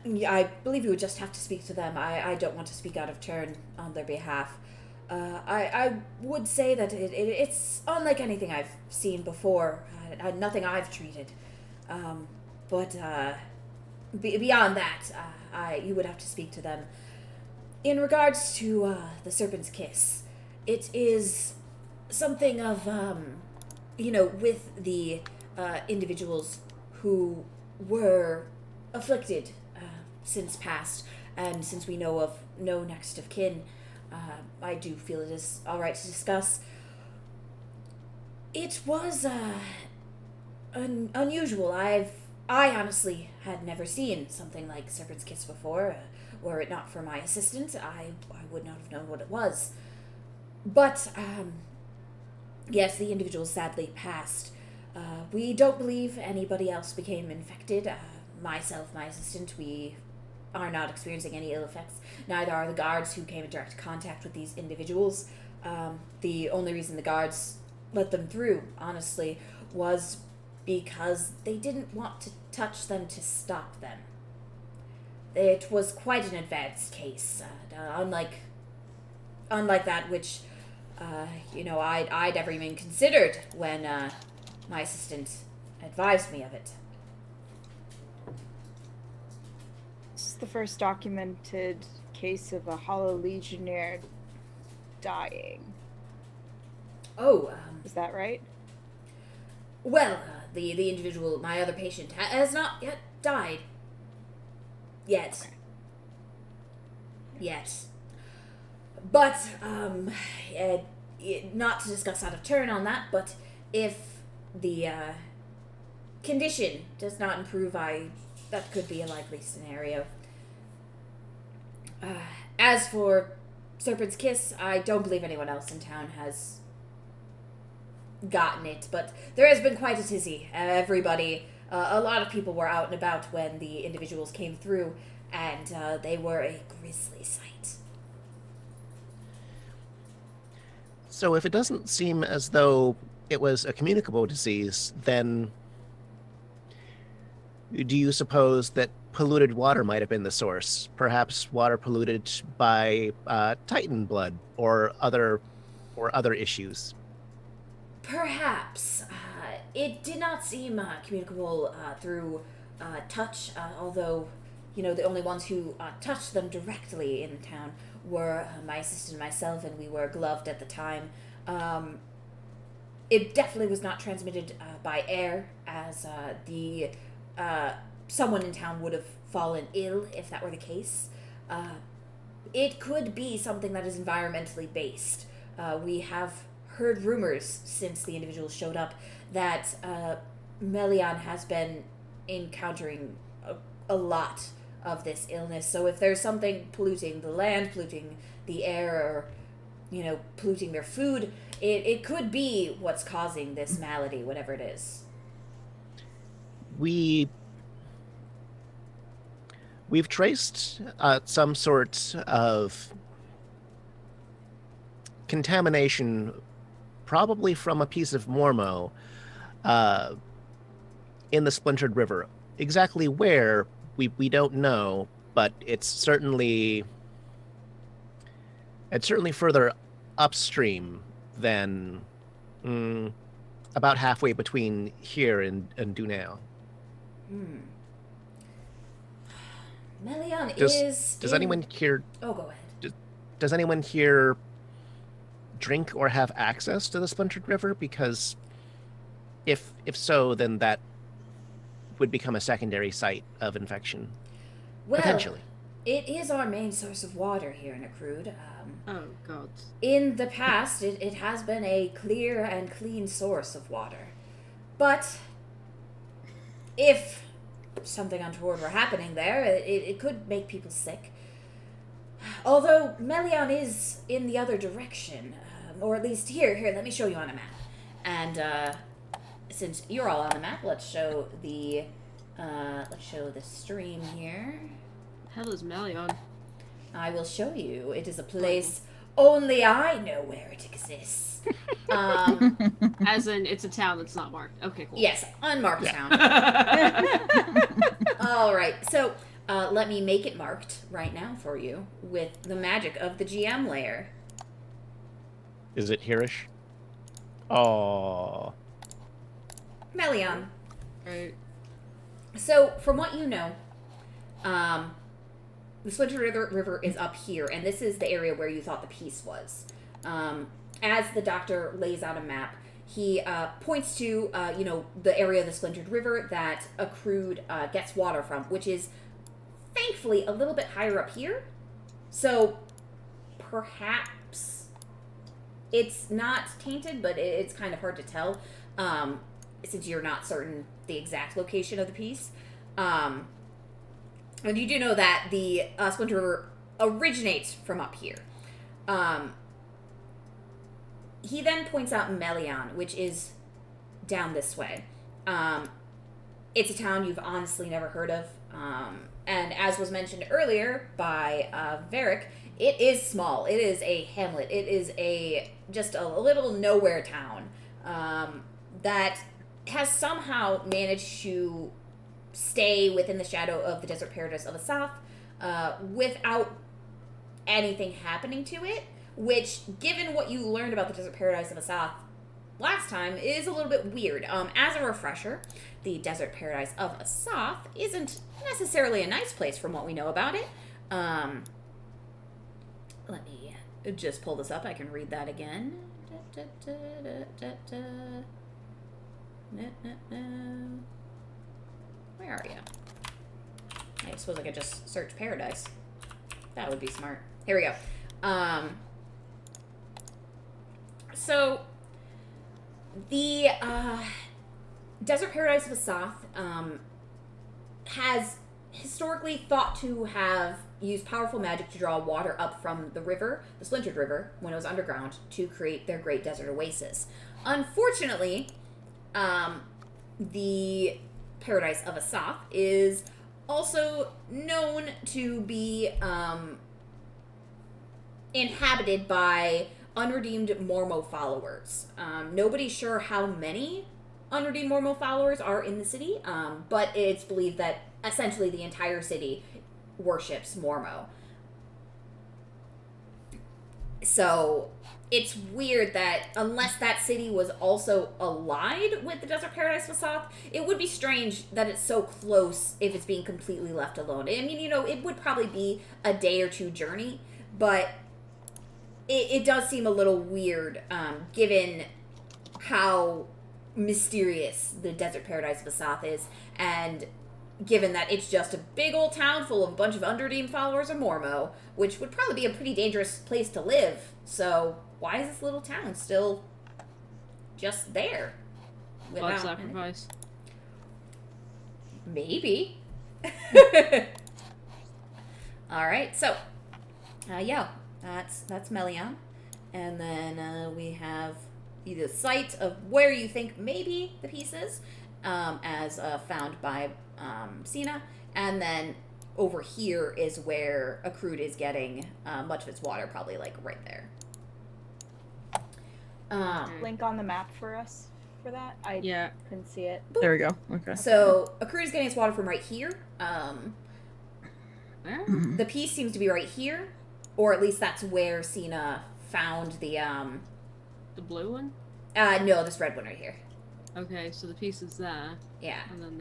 [SPEAKER 3] I believe you would just have to speak to them. I don't want to speak out of turn on their behalf. I would say that it's unlike anything I've seen before, nothing I've treated. But beyond that, you would have to speak to them. In regards to the Serpent's Kiss, it is something of, with the individuals who were afflicted since past, and since we know of no next of kin, I do feel it is all right to discuss. It was unusual. I honestly had never seen something like Serpent's Kiss before. Were it not for my assistant, I would not have known what it was. But yes, the individual sadly passed. We don't believe anybody else became infected. Myself, my assistant, we are not experiencing any ill effects. Neither are the guards who came in direct contact with these individuals. The only reason the guards let them through, honestly, was because they didn't want to touch them to stop them. It was quite an advanced case, unlike that which, I'd ever even considered when my assistant advised me of it.
[SPEAKER 1] This is the first documented case of a Hollow Legionnaire dying.
[SPEAKER 3] Oh,
[SPEAKER 1] is that right?
[SPEAKER 3] Well, the individual, my other patient, has not yet died. Yet.
[SPEAKER 1] Okay.
[SPEAKER 3] Yet. But, not to discuss out of turn on that, but if the condition does not improve, that could be a likely scenario. As for Serpent's Kiss, I don't believe anyone else in town has gotten it, but there has been quite a tizzy. Everybody, a lot of people were out and about when the individuals came through, and they were a grisly sight.
[SPEAKER 4] So if it doesn't seem as though it was a communicable disease, then do you suppose that polluted water might have been the source? Perhaps water polluted by Titan blood or other issues?
[SPEAKER 3] Perhaps. It did not seem communicable through touch, although, the only ones who touched them directly in town were my assistant and myself, and we were gloved at the time. It definitely was not transmitted by air, as someone in town would have fallen ill if that were the case. It could be something that is environmentally based. We have heard rumors since the individual showed up that Melion has been encountering a lot of this illness. So if there's something polluting the land, polluting the air, or polluting their food, it could be what's causing this malady, whatever it is.
[SPEAKER 4] We've traced some sort of contamination, probably from a piece of Mormo in the Splintered River. Exactly where, we don't know, but it's certainly further upstream than about halfway between here and Dunale.
[SPEAKER 3] Melion
[SPEAKER 4] Does anyone here...
[SPEAKER 3] Oh, go ahead.
[SPEAKER 4] Does anyone here drink or have access to the Splintered River? Because if so, then that would become a secondary site of infection.
[SPEAKER 3] Well,
[SPEAKER 4] potentially.
[SPEAKER 3] It is our main source of water here in Accrued.
[SPEAKER 2] Oh, God.
[SPEAKER 3] In the past, it has been a clear and clean source of water. But if something untoward were happening there, it could make people sick. Although Melion is in the other direction, or at least here, let me show you on a map. And since you're all on the map, let's show the stream here.
[SPEAKER 2] Hell is Melion?
[SPEAKER 3] I will show you. It is a place only I know where it exists.
[SPEAKER 2] As in, it's a town that's not marked. Okay, cool.
[SPEAKER 3] Yes, unmarked town. All right, so let me make it marked right now for you with the magic of the GM layer.
[SPEAKER 4] Is it hereish? Oh.
[SPEAKER 3] Melion.
[SPEAKER 2] Right.
[SPEAKER 3] So, from what you know, the Splinter River is up here, and this is the area where you thought the piece was. As the doctor lays out a map, He points to, the area of the Splintered River that Accrued gets water from, which is thankfully a little bit higher up here. So perhaps it's not tainted, but it's kind of hard to tell since you're not certain the exact location of the piece. And you do know that the Splintered River originates from up here. He then points out Melion, which is down this way. It's a town you've honestly never heard of. And as was mentioned earlier by Varric, it is small. It is a hamlet. It is just a little nowhere town that has somehow managed to stay within the shadow of the desert paradise of Asath without anything happening to it, which, given what you learned about the desert paradise of Asath last time, is a little bit weird. As a refresher, the desert paradise of Asath isn't necessarily a nice place from what we know about it. Let me just pull this up. I can read that again. Where are you? I suppose I could just search paradise. That would be smart. Here we go. So, the desert paradise of Asath has historically thought to have used powerful magic to draw water up from the river, the Splintered River, when it was underground, to create their great desert oasis. Unfortunately, the paradise of Asath is also known to be inhabited by unredeemed Mormo followers. Nobody's sure how many unredeemed Mormo followers are in the city, but it's believed that essentially the entire city worships Mormo. So it's weird that unless that city was also allied with the desert paradise of Asath, it would be strange that it's so close if it's being completely left alone. I mean, it would probably be a day or two journey, but it does seem a little weird, given how mysterious the desert paradise of Asath is, and given that it's just a big old town full of a bunch of unredeemed followers of Mormo, which would probably be a pretty dangerous place to live. So why is this little town still just there?
[SPEAKER 2] Blood sacrifice.
[SPEAKER 3] Maybe. All right, so that's Melion, and then we have the site of where you think maybe the piece is, as found by Sina, and then over here is where Accrued is getting much of its water, probably like right there.
[SPEAKER 1] Link on the map for us for that? I couldn't see it.
[SPEAKER 5] There we go. Okay.
[SPEAKER 3] So Accrued is getting its water from right here.
[SPEAKER 2] Where?
[SPEAKER 3] The piece seems to be right here, or at least that's where Sina found the
[SPEAKER 2] blue one?
[SPEAKER 3] No, this red one right here.
[SPEAKER 2] Okay, so the piece is there.
[SPEAKER 3] Yeah.
[SPEAKER 2] And then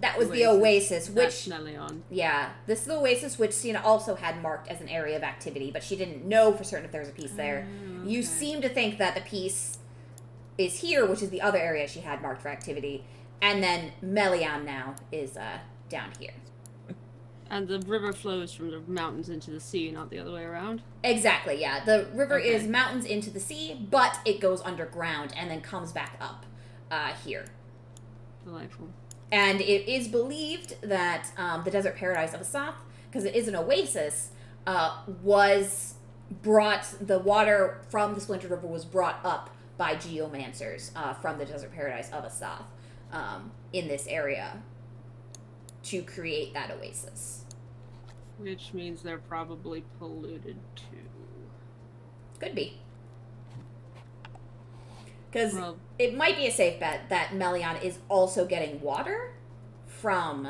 [SPEAKER 3] that was the oasis,
[SPEAKER 2] that's
[SPEAKER 3] which
[SPEAKER 2] Melion.
[SPEAKER 3] Yeah, this is the oasis which Sina also had marked as an area of activity, but she didn't know for certain if there was a piece there.
[SPEAKER 2] Okay.
[SPEAKER 3] You seem to think that the piece is here, which is the other area she had marked for activity, and then Melion now is down here.
[SPEAKER 2] And the river flows from the mountains into the sea, not the other way around?
[SPEAKER 3] Exactly, yeah. The river
[SPEAKER 2] Okay.
[SPEAKER 3] is mountains into the sea, but it goes underground and then comes back up here.
[SPEAKER 2] Delightful.
[SPEAKER 3] And it is believed that the desert paradise of Asath, because it is an oasis, was brought, the water from the Splintered River was brought up by geomancers from the desert paradise of Asath in this area to create that oasis.
[SPEAKER 2] Which means they're probably polluted too.
[SPEAKER 3] Could be. Because
[SPEAKER 2] Well,
[SPEAKER 3] it might be a safe bet that Melion is also getting water from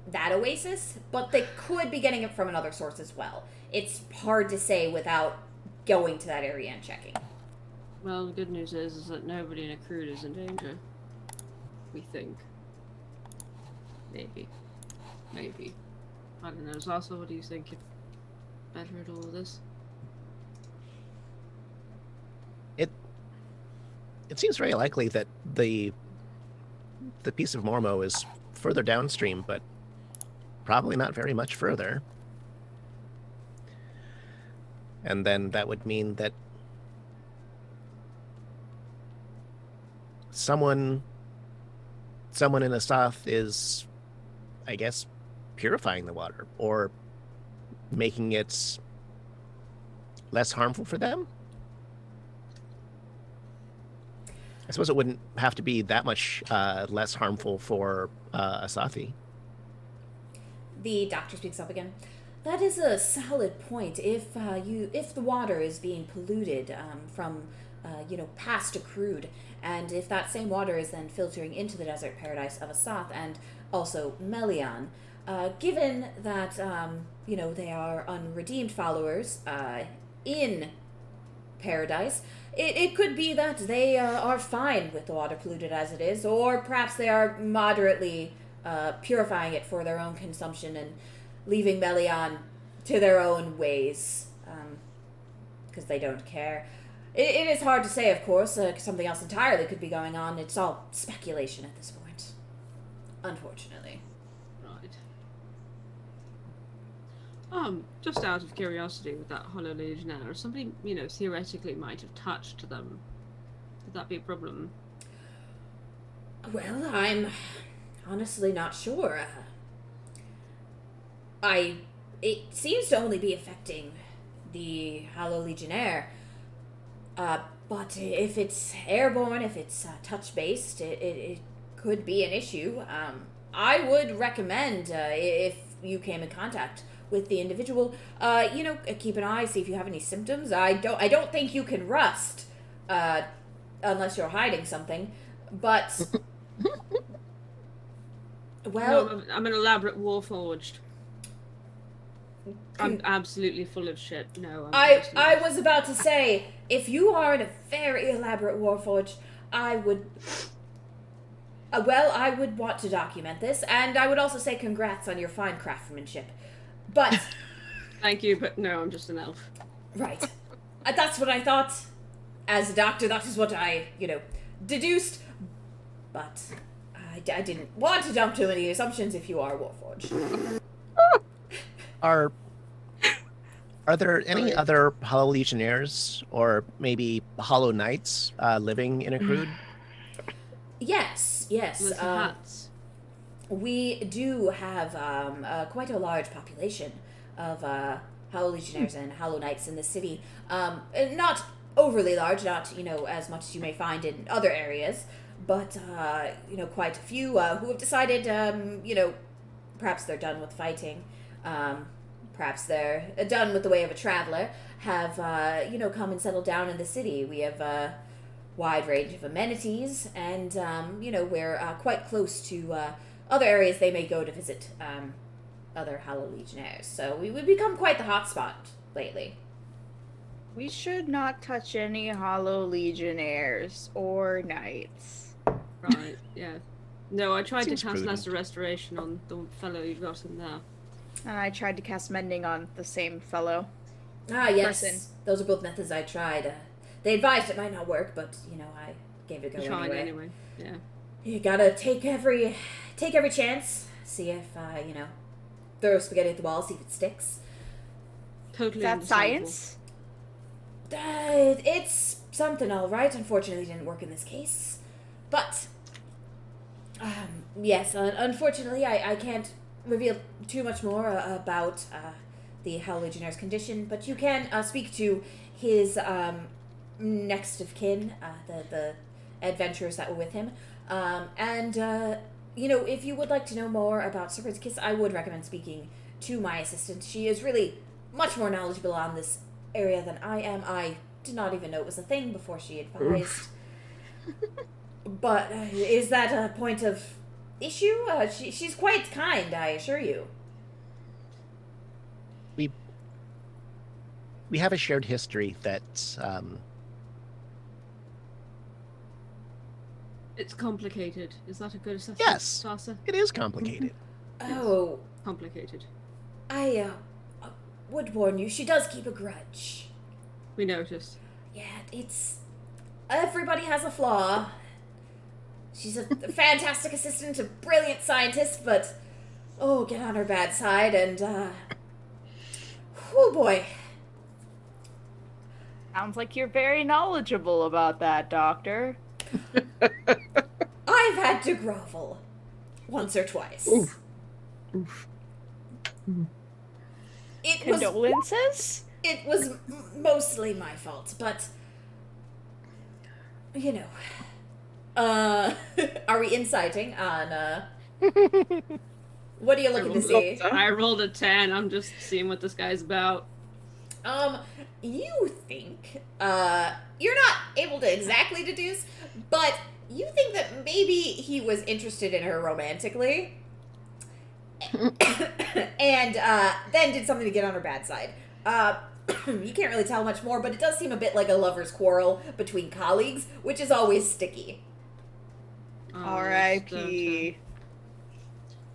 [SPEAKER 3] that oasis, but they could be getting it from another source as well. It's hard to say without going to that area and checking.
[SPEAKER 2] well, the good news is that nobody in Accrued is in danger. We think. Maybe. Maybe. I don't know. Zaza, what do you think? You're better at all of this?
[SPEAKER 4] it seems very likely that the piece of Mormo is further downstream, but probably not very much further. And then that would mean that someone in Asath is, I guess, purifying the water or making it less harmful for them. I suppose it wouldn't have to be that much less harmful for Asathi.
[SPEAKER 3] The doctor speaks up again. That is a solid point. If the water is being polluted from past accrued, and if that same water is then filtering into the desert paradise of Asath and also Melian, given that they are unredeemed followers in paradise, it could be that they are fine with the water polluted as it is, or perhaps they are moderately purifying it for their own consumption and leaving Melian to their own ways, because they don't care. It is hard to say, of course. Something else entirely could be going on. It's all speculation at this point, unfortunately.
[SPEAKER 2] Right. Just out of curiosity, with that Hollow Legionnaire, if somebody, theoretically might have touched them, would that be a problem?
[SPEAKER 3] Well, I'm honestly not sure. It seems to only be affecting the Hollow Legionnaire. But if it's airborne, if it's touch-based, it could be an issue. I would recommend, if you came in contact with the individual, keep an eye, see if you have any symptoms. I don't think you can rust, unless you're hiding something. But, well...
[SPEAKER 2] No, I'm an elaborate warforged. I'm absolutely full of shit. No,
[SPEAKER 3] I was about to say, if you are in a very elaborate warforged, I would want to document this, and I would also say congrats on your fine craftsmanship. But
[SPEAKER 2] thank you, but no, I'm just an elf.
[SPEAKER 3] Right. That's what I thought. As a doctor, that is what I, deduced. But I didn't want to jump too many assumptions if you are warforged.
[SPEAKER 4] Are there any other Hollow Legionnaires or maybe Hollow Knights living in Accrued?
[SPEAKER 3] Yes.
[SPEAKER 2] Huts.
[SPEAKER 3] We do have quite a large population of Hollow Legionnaires and Hollow Knights in the city. Not overly large, not as much as you may find in other areas, but quite a few who have decided, perhaps they're done with fighting. Perhaps they're done with the way of a traveler, have, come and settled down in the city. We have a wide range of amenities, and, we're quite close to other areas they may go to visit other Hollow Legionnaires. So we've become quite the hotspot lately.
[SPEAKER 1] We should not touch any Hollow Legionnaires or Knights.
[SPEAKER 2] Right, yeah. No, I tried to
[SPEAKER 4] Seems
[SPEAKER 2] cast
[SPEAKER 4] prudent.
[SPEAKER 2] Lesser Restoration on the fellow you got in there.
[SPEAKER 1] And I tried to cast Mending on the same fellow.
[SPEAKER 3] Ah, yes.
[SPEAKER 1] Person.
[SPEAKER 3] Those are both methods I tried. They advised it might not work, but, I gave it a go
[SPEAKER 2] Tried
[SPEAKER 3] anyway.
[SPEAKER 2] anyway, yeah.
[SPEAKER 3] You gotta take every chance. See if, throw spaghetti at the wall, see if it sticks.
[SPEAKER 2] Totally
[SPEAKER 1] Is that
[SPEAKER 2] understandable.
[SPEAKER 1] science?
[SPEAKER 3] It's something all right. Unfortunately, it didn't work in this case. But, yes, unfortunately, I can't reveal too much more about the Hollow Legionnaire's condition, but you can speak to his next of kin, the adventurers that were with him. If you would like to know more about Serpent's Kiss, I would recommend speaking to my assistant. She is really much more knowledgeable on this area than I am. I did not even know it was a thing before she advised. But is that a point of issue? She's quite kind, I assure you.
[SPEAKER 4] We have a shared history that
[SPEAKER 2] It's complicated. Is that a good assessment,
[SPEAKER 4] Yes.
[SPEAKER 2] Sasa?
[SPEAKER 4] it is complicated.
[SPEAKER 3] Oh,
[SPEAKER 2] Complicated.
[SPEAKER 3] I would warn you, she does keep a grudge.
[SPEAKER 2] We noticed.
[SPEAKER 3] Yeah, it's everybody has a flaw. She's a fantastic assistant, a brilliant scientist, but, oh, get on her bad side, and, oh boy.
[SPEAKER 1] Sounds like you're very knowledgeable about that, Doctor.
[SPEAKER 3] I've had to grovel once or twice.
[SPEAKER 5] Oof. Oof.
[SPEAKER 1] Condolences?
[SPEAKER 3] It was mostly my fault, but, you know, are we inciting on, what are you looking to see?
[SPEAKER 2] I rolled a 10. I'm just seeing what this guy's about.
[SPEAKER 3] You think, you're not able to exactly deduce, but you think that maybe he was interested in her romantically, and, then did something to get on her bad side. You can't really tell much more, but it does seem a bit like a lover's quarrel between colleagues, which is always sticky.
[SPEAKER 1] R.I.P.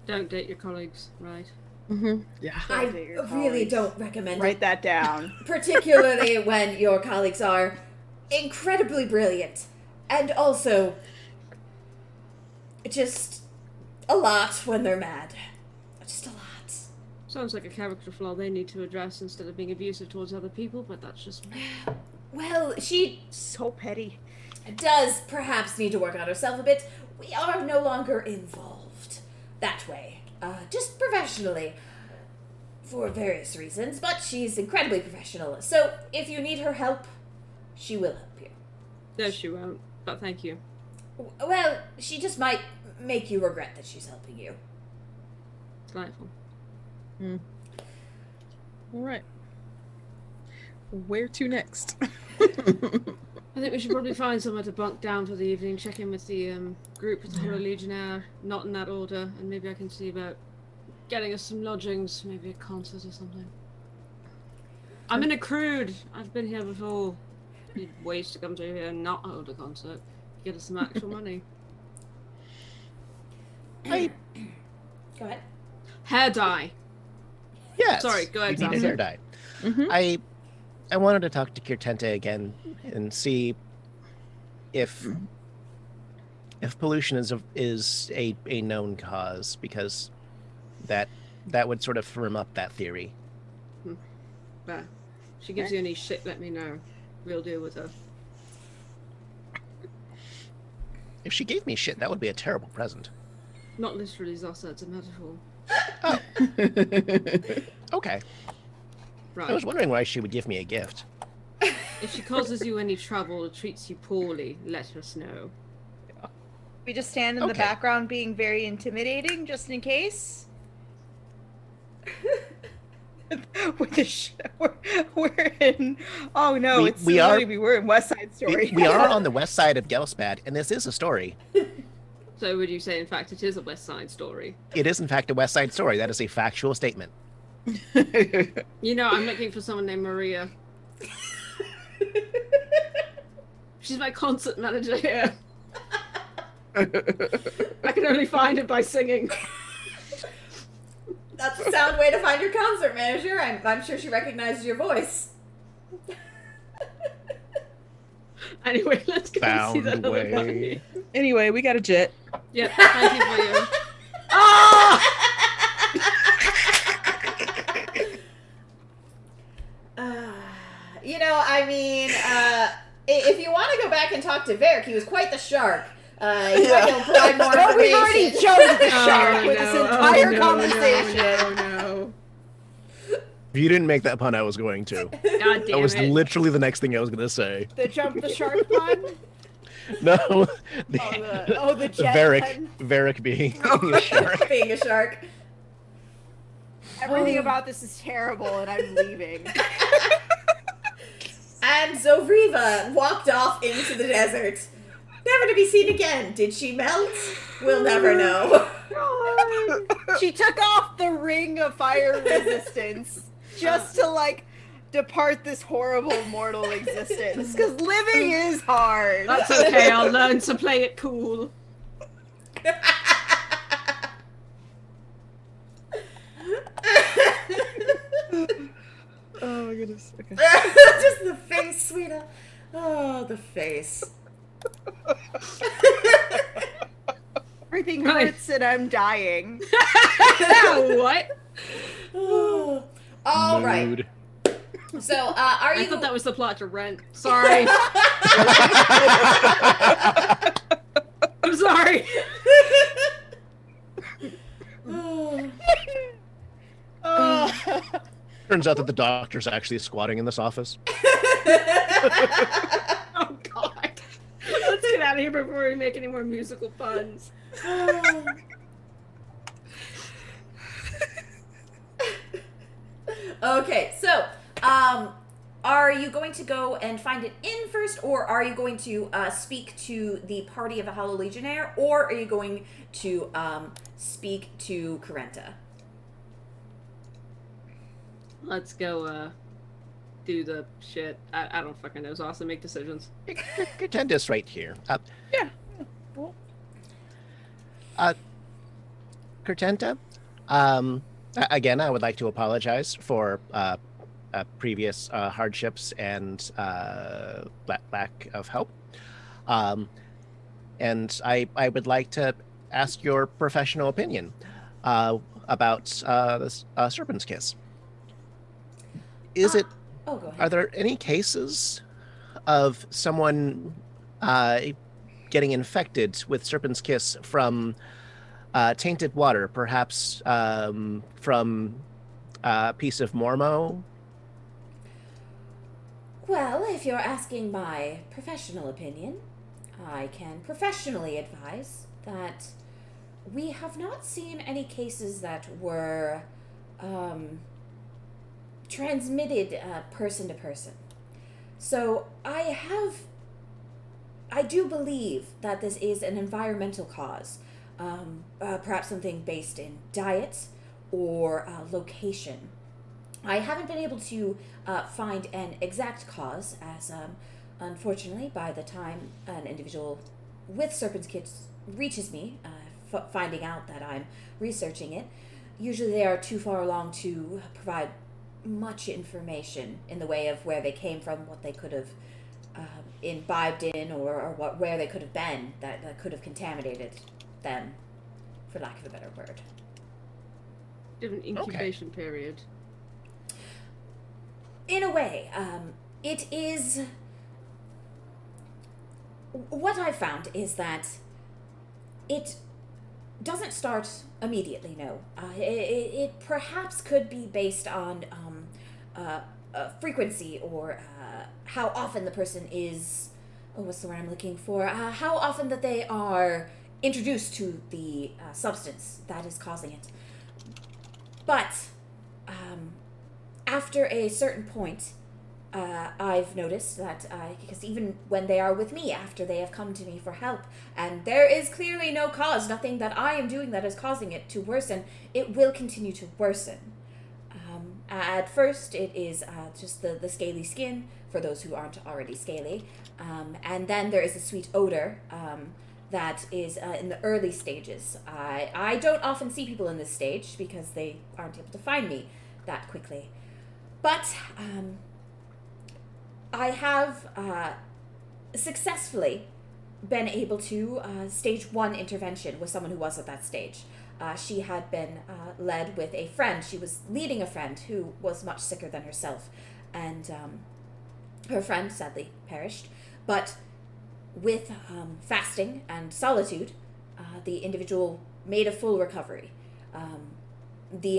[SPEAKER 2] Don't date your colleagues, right?
[SPEAKER 5] Mm-hmm. Yeah.
[SPEAKER 3] I
[SPEAKER 1] date your
[SPEAKER 3] really
[SPEAKER 1] colleagues.
[SPEAKER 3] don't recommend
[SPEAKER 1] Write
[SPEAKER 3] it,
[SPEAKER 1] that down.
[SPEAKER 3] particularly when your colleagues are incredibly brilliant, and also just a lot when they're mad. Just a lot.
[SPEAKER 2] Sounds like a character flaw they need to address instead of being abusive towards other people, but that's just me.
[SPEAKER 3] Well, she
[SPEAKER 1] So petty.
[SPEAKER 3] does perhaps need to work on herself a bit. We are no longer involved that way. Just professionally. For various reasons, but she's incredibly professional. So, if you need her help, she will help you.
[SPEAKER 2] No, she won't, but thank you.
[SPEAKER 3] Well, she just might make you regret that she's helping you.
[SPEAKER 2] Delightful.
[SPEAKER 5] All right. Where to next?
[SPEAKER 2] I think we should probably find somewhere to bunk down for the evening, check in with the group with the Hollow Legionnaire, not in that order, and maybe I can see about getting us some lodgings, maybe a concert or something. I'm in a crude. I've been here before. Need ways to come to here and not hold a concert. Get us some actual money.
[SPEAKER 3] Go ahead.
[SPEAKER 2] Hair dye.
[SPEAKER 4] Yes.
[SPEAKER 2] Sorry, go ahead,
[SPEAKER 4] You need a
[SPEAKER 2] Sam.
[SPEAKER 4] hair dye.
[SPEAKER 5] Mm-hmm.
[SPEAKER 4] I wanted to talk to Kirtente again and see if pollution is a known cause, because that would sort of firm up that theory.
[SPEAKER 2] But if she gives you any shit, let me know. We'll deal with her.
[SPEAKER 4] If she gave me shit, that would be a terrible present.
[SPEAKER 2] Not literally, Zossa, it's a metaphor.
[SPEAKER 4] Oh. Okay.
[SPEAKER 2] Right.
[SPEAKER 4] I was wondering why she would give me a gift.
[SPEAKER 2] If she causes you any trouble or treats you poorly, let us know.
[SPEAKER 1] We just stand in the
[SPEAKER 4] Okay.
[SPEAKER 1] background being very intimidating, just in case. With the we're in. Oh no,
[SPEAKER 4] We-
[SPEAKER 1] it's
[SPEAKER 4] we
[SPEAKER 1] silly,
[SPEAKER 4] are-
[SPEAKER 1] we're in West Side Story.
[SPEAKER 4] We are on the west side of Gelspad, and this is a story.
[SPEAKER 2] So would you say, in fact, it is a West Side Story?
[SPEAKER 4] It is, in fact, a west side story. That is a factual statement.
[SPEAKER 2] You know, I'm looking for someone named Maria. She's my concert manager here. I can only find it by singing.
[SPEAKER 3] That's a sound way to find your concert manager. I'm sure she recognizes your voice.
[SPEAKER 2] Anyway, let's go and see that
[SPEAKER 4] Found
[SPEAKER 2] other guy.
[SPEAKER 4] way.
[SPEAKER 5] Anyway, we got a jet.
[SPEAKER 2] Yeah, thank you for you.
[SPEAKER 3] You know, I mean, if you want to go back and talk to Varric, he was quite the shark. He might know provide more
[SPEAKER 1] Oh, we've already
[SPEAKER 3] information.
[SPEAKER 1] jumped the shark with this entire
[SPEAKER 2] no,
[SPEAKER 1] conversation.
[SPEAKER 2] No.
[SPEAKER 4] If you didn't make that pun, I was going to.
[SPEAKER 2] God
[SPEAKER 4] That
[SPEAKER 2] damn
[SPEAKER 4] was
[SPEAKER 2] it.
[SPEAKER 4] literally the next thing I was going to say.
[SPEAKER 1] The jump the shark pun.
[SPEAKER 4] No.
[SPEAKER 1] The jet pun.
[SPEAKER 4] Varric being a shark.
[SPEAKER 3] Being a shark.
[SPEAKER 1] Everything about this is terrible, and I'm leaving.
[SPEAKER 3] And Zovriva walked off into the desert. Never to be seen again. Did she melt? We'll never know.
[SPEAKER 1] She took off the ring of fire resistance just to like depart this horrible mortal existence. Because living is hard.
[SPEAKER 2] That's okay, I'll learn to play it cool.
[SPEAKER 5] Oh my goodness. Okay.
[SPEAKER 3] Just the face, sweetheart. Oh, the face.
[SPEAKER 1] Everything
[SPEAKER 2] Right.
[SPEAKER 1] hurts and I'm dying.
[SPEAKER 2] What?
[SPEAKER 3] All right.
[SPEAKER 4] Mood.
[SPEAKER 3] So, are you?
[SPEAKER 2] I thought that was the plot to Rent. Sorry. I'm sorry.
[SPEAKER 4] Turns out that the doctor's actually squatting in this office.
[SPEAKER 2] Oh God. Let's get out of here before we make any more musical puns.
[SPEAKER 3] Okay, so, are you going to go and find an inn first, or are you going to speak to the party of a Hollow Legionnaire, or are you going to speak to Corinne?
[SPEAKER 2] Let's go do the shit. I don't fucking know. So also make decisions.
[SPEAKER 4] Contendus right here.
[SPEAKER 5] Yeah.
[SPEAKER 4] Cortenta, again, I would like to apologize for previous hardships and lack of help. And I would like to ask your professional opinion about this Serpent's Kiss. Is it?
[SPEAKER 3] Oh, go
[SPEAKER 4] Are
[SPEAKER 3] ahead.
[SPEAKER 4] there any cases of someone getting infected with Serpent's Kiss from tainted water, perhaps from a piece of Mormo?
[SPEAKER 3] Well, if you're asking my professional opinion, I can professionally advise that we have not seen any cases that were transmitted person to person. So I do believe that this is an environmental cause, perhaps something based in diet or location. I haven't been able to find an exact cause, as unfortunately, by the time an individual with Serpent's Kiss reaches me, finding out that I'm researching it, usually they are too far along to provide much information in the way of where they came from, what they could have imbibed in, or where they could have been that could have contaminated them, for lack of a better word.
[SPEAKER 2] Different incubation period.
[SPEAKER 3] In a way, it is... What I've found is that it doesn't start immediately, no. It perhaps could be based on frequency, or how often the person is... Oh, what's the word I'm looking for? How often that they are introduced to the substance that is causing it. But after a certain point, I've noticed that, because even when they are with me, after they have come to me for help, and there is clearly no cause, nothing that I am doing that is causing it to worsen, it will continue to worsen. At first, it is just the scaly skin, for those who aren't already scaly, and then there is a sweet odor that is in the early stages. I don't often see people in this stage, because they aren't able to find me that quickly. But I have successfully been able to stage 1 intervention with someone who was at that stage. She had been led with a friend. She was leading a friend who was much sicker than herself. And her friend sadly perished. But with fasting and solitude, the individual made a full recovery. They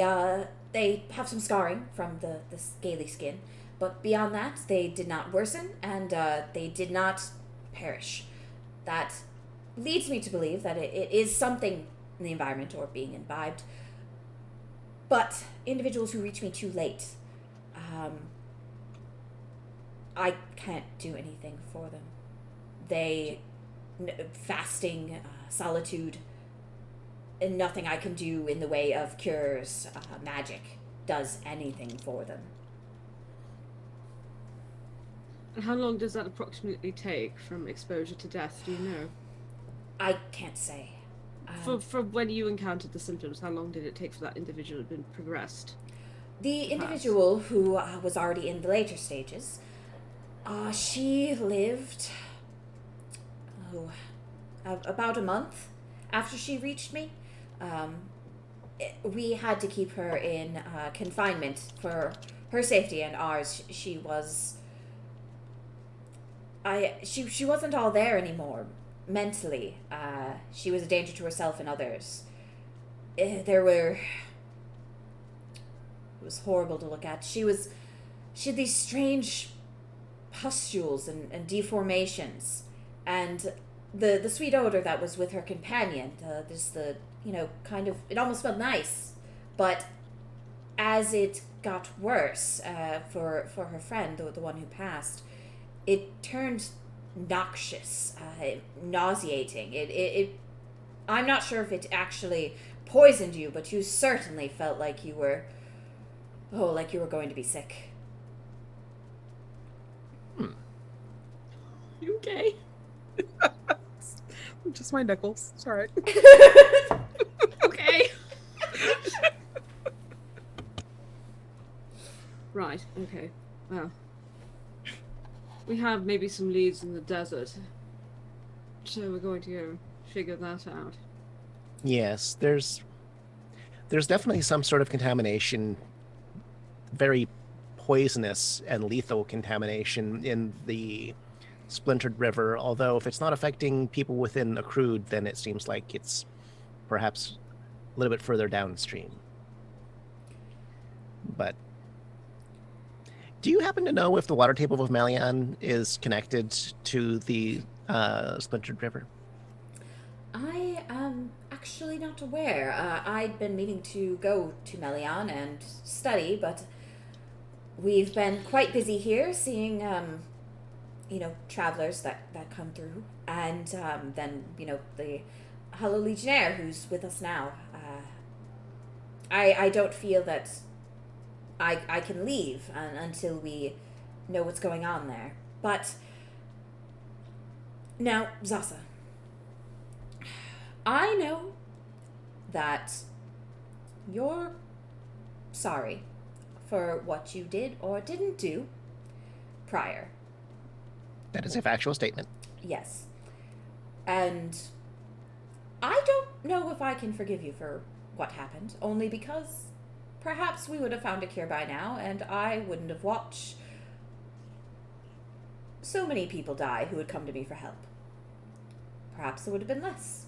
[SPEAKER 3] have some scarring from the scaly skin, but beyond that, they did not worsen, and they did not perish. That leads me to believe that it is something in the environment or being imbibed. But individuals who reach me too late, I can't do anything for them. Fasting, solitude, and nothing I can do in the way of cures, magic, does anything for them.
[SPEAKER 2] And how long does that approximately take from exposure to death, do you know?
[SPEAKER 3] I can't say.
[SPEAKER 2] For when you encountered the symptoms, how long did it take for that individual to have been progressed?
[SPEAKER 3] The individual who was already in the later stages, she lived... about a month after she reached me. We had to keep her in confinement for her safety and ours. She wasn't all there anymore mentally. She was a danger to herself and others. It was horrible to look at. She had these strange pustules and deformations, and the sweet odor that was with her companion, kind of, it almost smelled nice, but as it got worse for her friend, the one who passed, it turned noxious, nauseating. I'm not sure if it actually poisoned you, but you certainly felt like you were going to be sick.
[SPEAKER 2] You okay?
[SPEAKER 5] Just my knuckles. It's all right.
[SPEAKER 2] Okay. Right, okay. Well, we have maybe some leads in the desert, so we're going to go figure that out.
[SPEAKER 4] Yes, there's definitely some sort of contamination, very poisonous and lethal contamination in the Splintered River, although if it's not affecting people within a crude, then it seems like it's perhaps a little bit further downstream. But do you happen to know if the water table of Malian is connected to the Splintered River?
[SPEAKER 3] I am actually not aware. I'd been meaning to go to Melian and study, but we've been quite busy here seeing, travelers that come through. And then, the Hollow Legionnaire who's with us now. I don't feel that I can leave until we know what's going on there. But now, Zasa, I know that you're sorry for what you did or didn't do prior.
[SPEAKER 4] That is a factual statement.
[SPEAKER 3] Yes. And I don't know if I can forgive you for what happened, only because perhaps we would have found a cure by now, and I wouldn't have watched so many people die who would come to me for help. Perhaps there would have been less.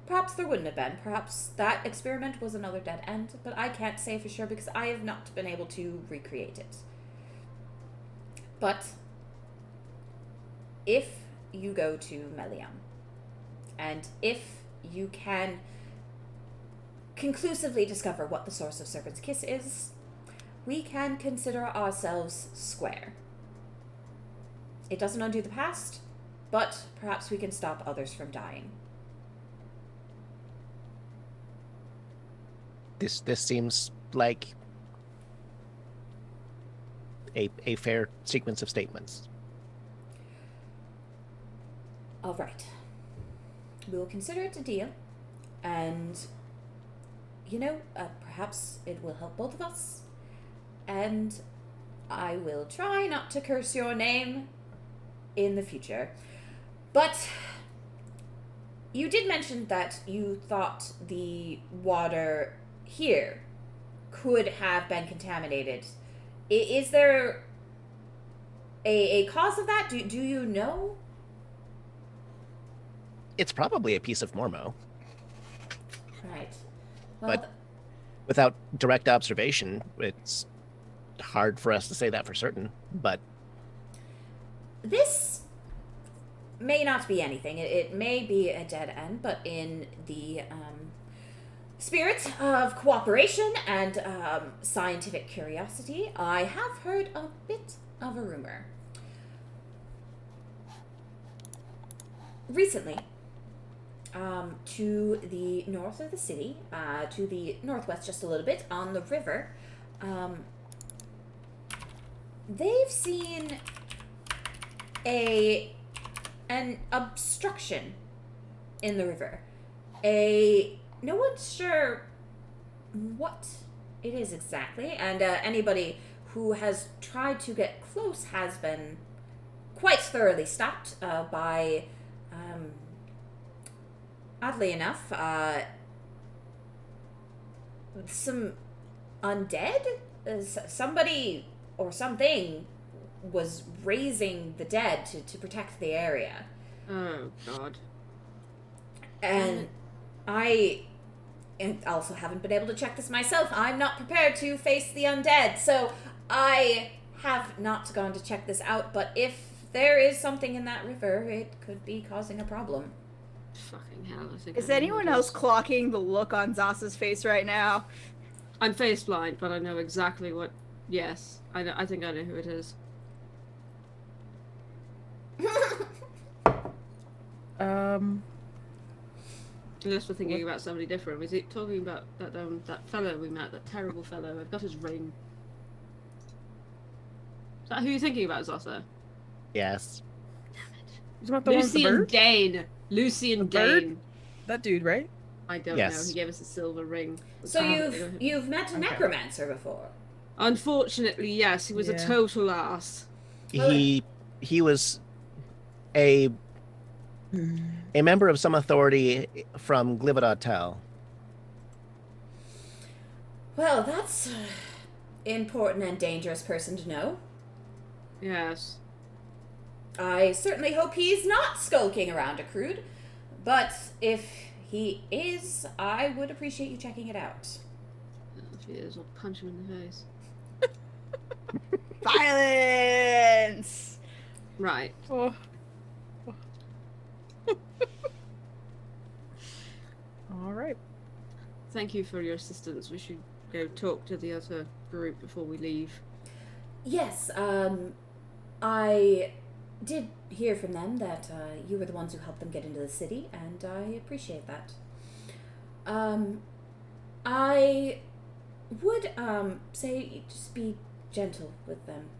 [SPEAKER 3] Perhaps there wouldn't have been. Perhaps that experiment was another dead end, but I can't say for sure because I have not been able to recreate it. But if you go to Meliam, and if you can conclusively discover what the source of Serpent's Kiss is, we can consider ourselves square. It doesn't undo the past, but perhaps we can stop others from dying.
[SPEAKER 4] This seems like a fair sequence of statements.
[SPEAKER 3] All right. We'll consider it a deal, and perhaps it will help both of us, and I will try not to curse your name in the future. But you did mention that you thought the water here could have been contaminated. Is there a cause of that? Do you know?
[SPEAKER 4] It's probably a piece of Mormo.
[SPEAKER 3] Right. Well,
[SPEAKER 4] But without direct observation, it's hard for us to say that for certain. But
[SPEAKER 3] this may not be anything. It may be a dead end, but in the spirit of cooperation and scientific curiosity, I have heard a bit of a rumor. Recently, to the north of the city, to the northwest just a little bit, on the river, they've seen an obstruction in the river. No one's sure what it is exactly, and anybody who has tried to get close has been quite thoroughly stopped by Oddly enough, some undead? Somebody or something was raising the dead to protect the area.
[SPEAKER 2] Oh, God.
[SPEAKER 3] And I also haven't been able to check this myself. I'm not prepared to face the undead, so I have not gone to check this out, but if there is something in that river, it could be causing a problem.
[SPEAKER 2] Fucking hell, I think
[SPEAKER 1] Is
[SPEAKER 2] I know
[SPEAKER 1] anyone
[SPEAKER 2] who it
[SPEAKER 1] else
[SPEAKER 2] is.
[SPEAKER 1] clocking the look on Zasa's face right now?
[SPEAKER 2] I'm face blind, but I know exactly what... Yes, I think I know who it is. Unless we're thinking about somebody different. Was he talking about that fellow we met, that terrible fellow? I've got his ring. Is that who you're thinking about, Zossa?
[SPEAKER 4] Yes.
[SPEAKER 5] He's about the one with the
[SPEAKER 2] Lucian
[SPEAKER 5] bird?
[SPEAKER 2] Dane. Lucian
[SPEAKER 5] The bird?
[SPEAKER 2] Dane.
[SPEAKER 5] That dude, right?
[SPEAKER 2] I don't
[SPEAKER 4] Yes.
[SPEAKER 2] know. He gave us a silver ring.
[SPEAKER 3] So
[SPEAKER 2] Ah,
[SPEAKER 3] you've met a
[SPEAKER 5] Okay.
[SPEAKER 3] necromancer before?
[SPEAKER 2] Unfortunately, yes. He was a
[SPEAKER 5] Yeah.
[SPEAKER 2] total ass.
[SPEAKER 4] He was a member of some authority from Glividatel.
[SPEAKER 3] Well, that's an important and dangerous person to know.
[SPEAKER 2] Yes.
[SPEAKER 3] I certainly hope he's not skulking around a crude, but if he is, I would appreciate you checking it out.
[SPEAKER 2] If he is, I'll punch him in the face.
[SPEAKER 1] Violence!
[SPEAKER 2] Right.
[SPEAKER 5] Oh. All right.
[SPEAKER 2] Thank you for your assistance. We should go talk to the other group before we leave.
[SPEAKER 3] Yes, I did hear from them that you were the ones who helped them get into the city, and I appreciate that. I would say just be gentle with them.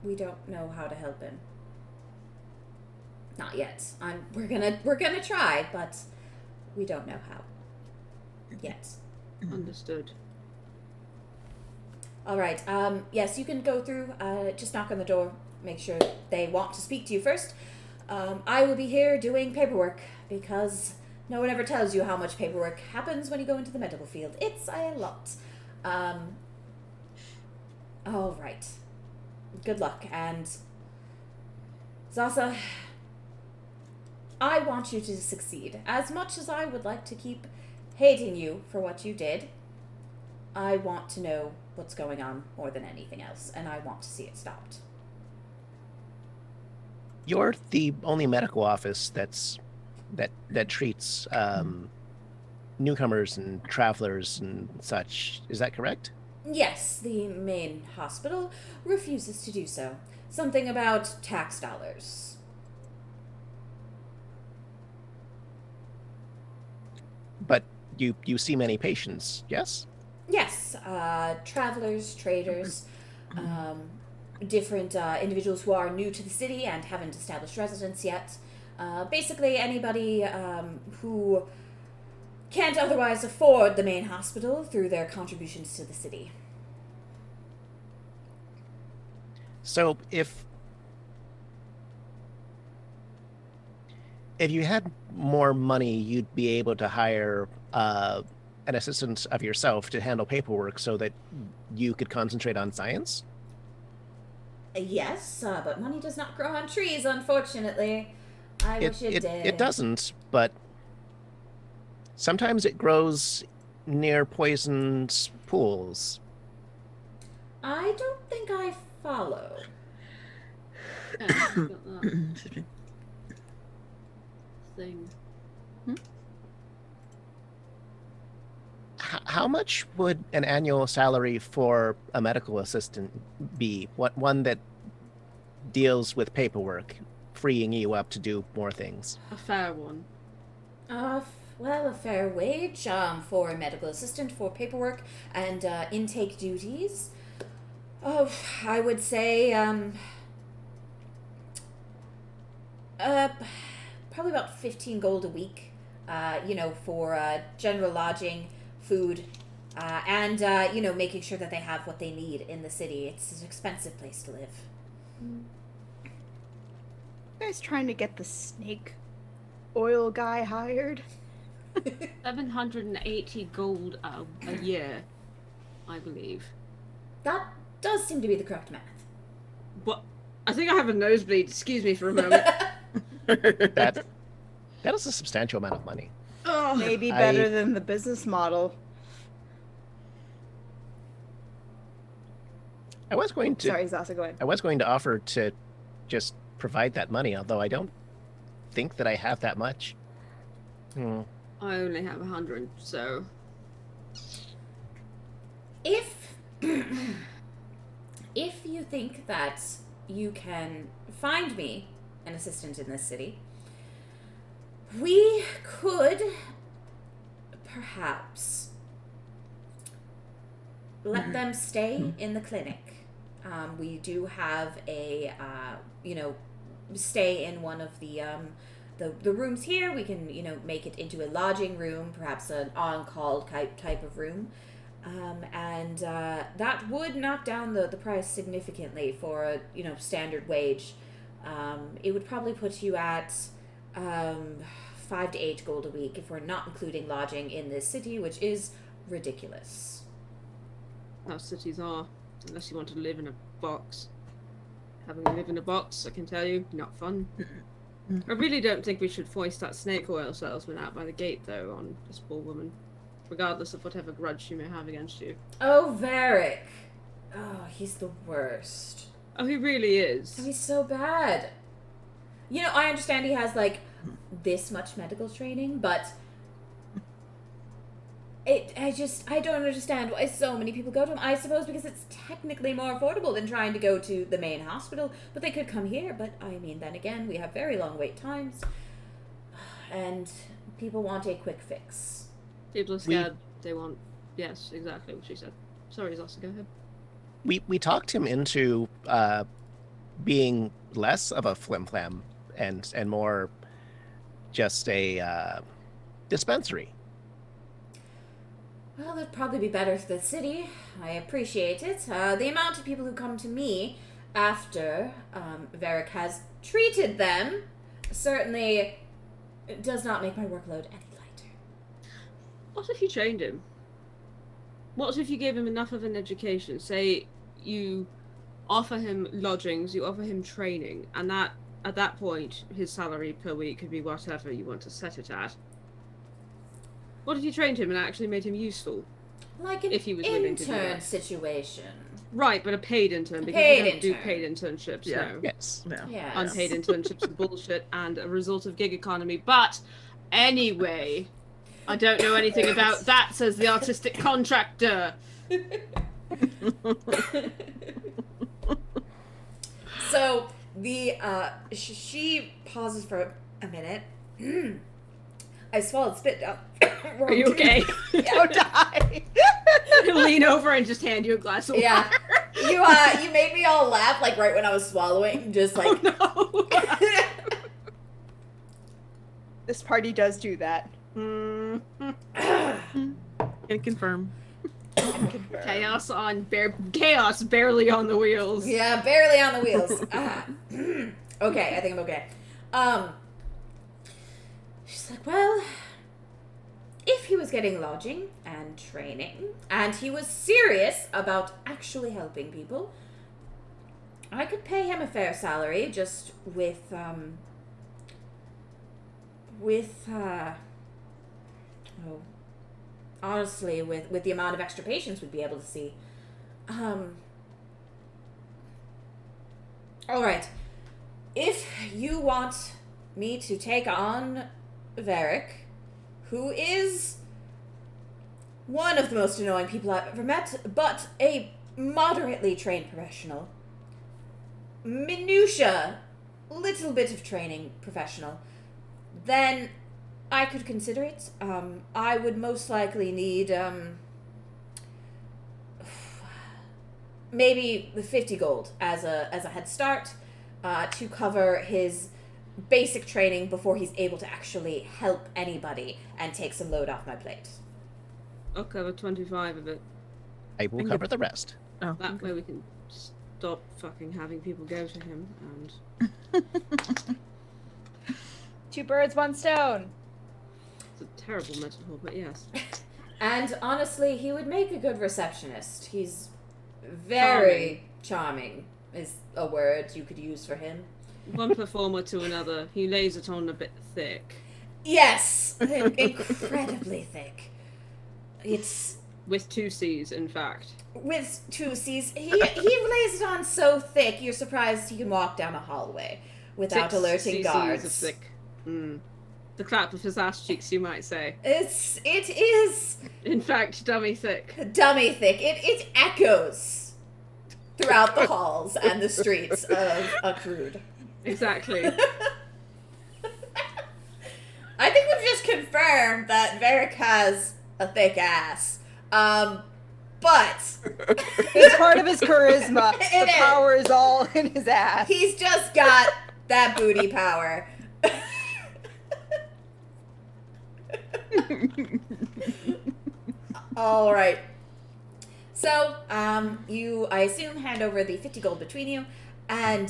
[SPEAKER 3] We don't know how to help him. Not yet. We're gonna try, but we don't know how yet.
[SPEAKER 2] Understood.
[SPEAKER 3] All right. Yes, you can go through. Just knock on the door. Make sure they want to speak to you first. I will be here doing paperwork because no one ever tells you how much paperwork happens when you go into the medical field. It's a lot. All right. Good luck. And Zasa, I want you to succeed. As much as I would like to keep hating you for what you did, I want to know what's going on more than anything else, and I want to see it stopped.
[SPEAKER 4] You're the only medical office that treats newcomers and travelers and such. Is that correct?
[SPEAKER 3] Yes, the main hospital refuses to do so. Something about tax dollars.
[SPEAKER 4] But you see many patients, yes?
[SPEAKER 3] Yes, travelers, traders, different individuals who are new to the city and haven't established residence yet. Basically, anybody who can't otherwise afford the main hospital through their contributions to the city.
[SPEAKER 4] So if you had more money, you'd be able to hire an assistant of yourself to handle paperwork so that you could concentrate on science?
[SPEAKER 3] Yes, but money does not grow on trees, unfortunately. I wish it did.
[SPEAKER 4] It doesn't, but sometimes it grows near poisoned pools.
[SPEAKER 3] I don't think I follow.
[SPEAKER 2] Yeah, I've got that
[SPEAKER 5] Excuse me.
[SPEAKER 2] thing.
[SPEAKER 4] How much would an annual salary for a medical assistant be? One that deals with paperwork, freeing you up to do more things?
[SPEAKER 2] A fair one.
[SPEAKER 3] Well, a fair wage for a medical assistant for paperwork and intake duties. Oh, I would say probably about 15 gold a week. For general lodging, food, and making sure that they have what they need in the city. It's an expensive place to live.
[SPEAKER 1] guys trying to get the snake oil guy hired?
[SPEAKER 2] 780 gold a year, I believe.
[SPEAKER 3] That does seem to be the correct math.
[SPEAKER 2] What? I think I have a nosebleed. Excuse me for a moment.
[SPEAKER 4] That is a substantial amount of money.
[SPEAKER 2] Oh,
[SPEAKER 1] Maybe better than the business model.
[SPEAKER 4] I was going to.
[SPEAKER 1] Sorry, Zasa, go ahead.
[SPEAKER 4] I was going to offer to just provide that money, although I don't think that I have that much.
[SPEAKER 2] I only have 100, so.
[SPEAKER 3] If if you think that you can find me an assistant in this city, we could perhaps let them stay in the clinic. We do have a stay in one of the rooms here. We can make it into a lodging room, perhaps an on-call type of room. And that would knock down the price significantly for a standard wage. It would probably put you at 5 to 8 gold a week if we're not including lodging in this city, which is ridiculous.
[SPEAKER 2] How cities are, unless you want to live in a box. Having to live in a box, I can tell you, not fun. I really don't think we should foist that snake oil salesman out by the gate, though, on this poor woman. Regardless of whatever grudge she may have against you.
[SPEAKER 3] Oh, Varric. Oh, he's the worst.
[SPEAKER 2] Oh, he really is.
[SPEAKER 3] Oh, he's so bad. I understand he has, this much medical training, but I don't understand why so many people go to him. I suppose because it's technically more affordable than trying to go to the main hospital, but they could come here. But, then again, we have very long wait times, and people want a quick fix.
[SPEAKER 2] People are scared. They want... Yes, exactly what she said. Sorry, Zossa, go ahead.
[SPEAKER 4] We talked him into being less of a flim-flam and more just a dispensary.
[SPEAKER 3] Well, that'd probably be better for the city. I appreciate it. The amount of people who come to me after Varric has treated them certainly does not make my workload any lighter.
[SPEAKER 2] What if you trained him? What if you gave him enough of an education? Say you offer him lodgings, you offer him training, and that at that point his salary per week could be whatever you want to set it at. What if you trained him and actually made him useful?
[SPEAKER 3] Like an
[SPEAKER 2] if he was willing to do
[SPEAKER 3] intern
[SPEAKER 2] that.
[SPEAKER 3] situation.
[SPEAKER 2] Right, but a paid intern, because
[SPEAKER 3] paid
[SPEAKER 2] we don't do
[SPEAKER 3] intern.
[SPEAKER 2] paid internships,
[SPEAKER 5] Yeah.
[SPEAKER 2] no.
[SPEAKER 4] Yes.
[SPEAKER 5] No.
[SPEAKER 3] Yes.
[SPEAKER 2] Unpaid internships are bullshit and a result of gig economy. But anyway, I don't know anything about that, says the artistic contractor.
[SPEAKER 3] So the she pauses for a minute. I swallowed spit down.
[SPEAKER 2] Are you okay?
[SPEAKER 1] Don't die.
[SPEAKER 2] Lean over and just hand you a glass of
[SPEAKER 3] Yeah.
[SPEAKER 2] water.
[SPEAKER 3] You made me all laugh right when I was swallowing, just like
[SPEAKER 2] Oh no.
[SPEAKER 1] This party does do that.
[SPEAKER 5] Can confirm.
[SPEAKER 2] Chaos barely on the wheels.
[SPEAKER 3] Yeah, barely on the wheels. Okay, I think I'm okay. She's like, well, if he was getting lodging and training, and he was serious about actually helping people, I could pay him a fair salary just with honestly, with the amount of extra patients we'd be able to see. All right. If you want me to take on Varric, who is one of the most annoying people I've ever met, but a moderately trained professional, minutia, little bit of training professional, then I could consider it. I would most likely need maybe the 50 gold as a head start to cover his basic training before he's able to actually help anybody and take some load off my plate.
[SPEAKER 2] I'll cover 25 of it.
[SPEAKER 4] I will cover the rest.
[SPEAKER 5] Oh,
[SPEAKER 2] That way we can stop fucking having people go to him, and
[SPEAKER 1] 2 birds, 1 stone.
[SPEAKER 2] it's a terrible metaphor, but yes.
[SPEAKER 3] And honestly, he would make a good receptionist. He's very charming is a word you could use for him.
[SPEAKER 2] One performer to another, he lays it on a bit thick.
[SPEAKER 3] Yes! Incredibly thick. It's...
[SPEAKER 2] With 2 C's, in fact.
[SPEAKER 3] With 2 C's. He lays it on so thick, you're surprised he can walk down a hallway without
[SPEAKER 2] 6
[SPEAKER 3] alerting
[SPEAKER 2] cc's
[SPEAKER 3] guards.
[SPEAKER 2] of thick. The clap of his ass cheeks, you might say.
[SPEAKER 3] It is
[SPEAKER 2] In fact, dummy thick.
[SPEAKER 3] dummy thick. It echoes throughout the halls and the streets of Accrued.
[SPEAKER 2] Exactly.
[SPEAKER 3] I think we've just confirmed that Varric has a thick ass. But
[SPEAKER 1] It's part of his charisma.
[SPEAKER 3] It
[SPEAKER 1] The
[SPEAKER 3] is.
[SPEAKER 1] power is all in his ass.
[SPEAKER 3] he's just got that booty power. All right. So, you, I assume, hand over the 50 gold between you, and,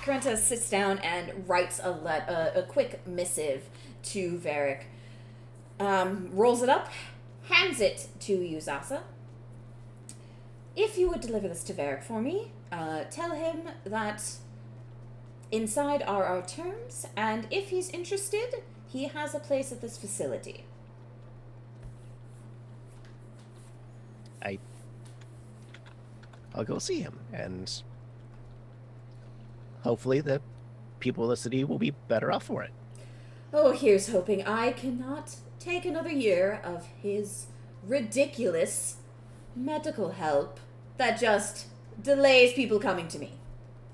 [SPEAKER 3] Carenta sits down and writes a quick missive to Varric, rolls it up, hands it to Yuzasa. If you would deliver this to Varric for me, tell him that inside are our terms, and if he's interested, he has a place at this facility.
[SPEAKER 4] I'll go see him, and hopefully the people of the city will be better off for it.
[SPEAKER 3] Oh, here's hoping. I cannot take another year of his ridiculous medical help that just delays people coming to me.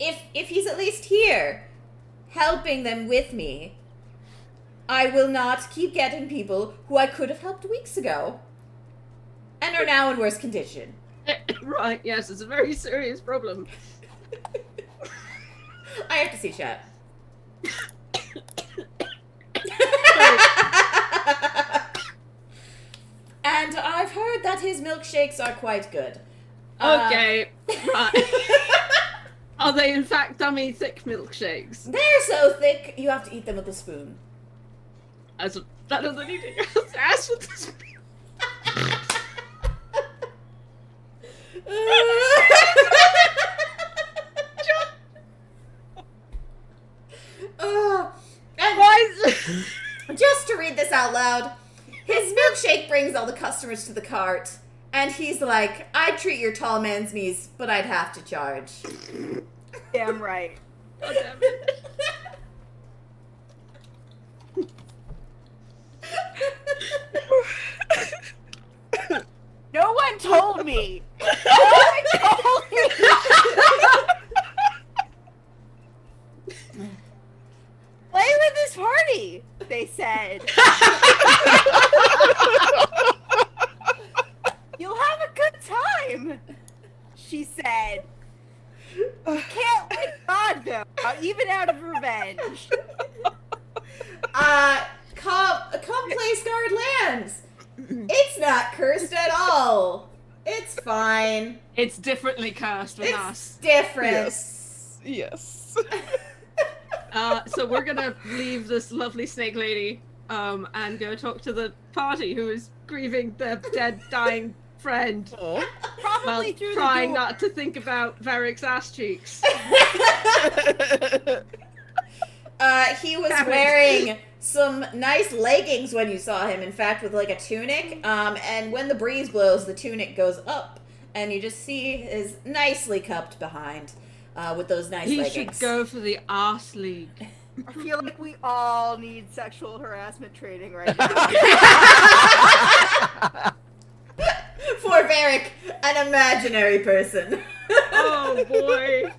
[SPEAKER 3] If he's at least here, helping them with me, I will not keep getting people who I could have helped weeks ago and are now in worse condition.
[SPEAKER 2] Right, yes, it's a very serious problem.
[SPEAKER 3] I have to see chat. And I've heard that his milkshakes are quite good.
[SPEAKER 2] Okay, right. Are they in fact dummy thick milkshakes?
[SPEAKER 3] They're so thick, you have to eat them with a spoon.
[SPEAKER 2] As better than eating ass with this. And
[SPEAKER 1] Why is
[SPEAKER 3] just to read this out loud, his milkshake brings all the customers to the cart, and he's like, I'd treat your tall man's knees, but I'd have to charge.
[SPEAKER 1] Damn right.
[SPEAKER 2] Oh, damn it.
[SPEAKER 1] No one told me. No one told me. Play with this party, they said. You'll have a good time, she said. You can't let God though, even out of revenge.
[SPEAKER 3] Come play Scarred Lands. It's not cursed at all. It's fine.
[SPEAKER 2] It's differently cursed with
[SPEAKER 3] It's
[SPEAKER 2] us.
[SPEAKER 3] different.
[SPEAKER 5] Yes.
[SPEAKER 2] So we're gonna leave this lovely snake lady and go talk to the party who is grieving their dead, dying friend.
[SPEAKER 5] Oh.
[SPEAKER 1] Probably
[SPEAKER 2] While
[SPEAKER 1] through
[SPEAKER 2] trying
[SPEAKER 1] the door.
[SPEAKER 2] not to think about Varric's ass cheeks.
[SPEAKER 3] He was
[SPEAKER 2] Damn it.
[SPEAKER 3] wearing some nice leggings when you saw him, in fact, with like a tunic. And when the breeze blows, the tunic goes up, and you just see his nicely cupped behind with those nice
[SPEAKER 2] He
[SPEAKER 3] leggings.
[SPEAKER 2] should go for the arse league.
[SPEAKER 1] I feel like we all need sexual harassment training right now.
[SPEAKER 3] For Varric, an imaginary person.
[SPEAKER 2] Oh boy.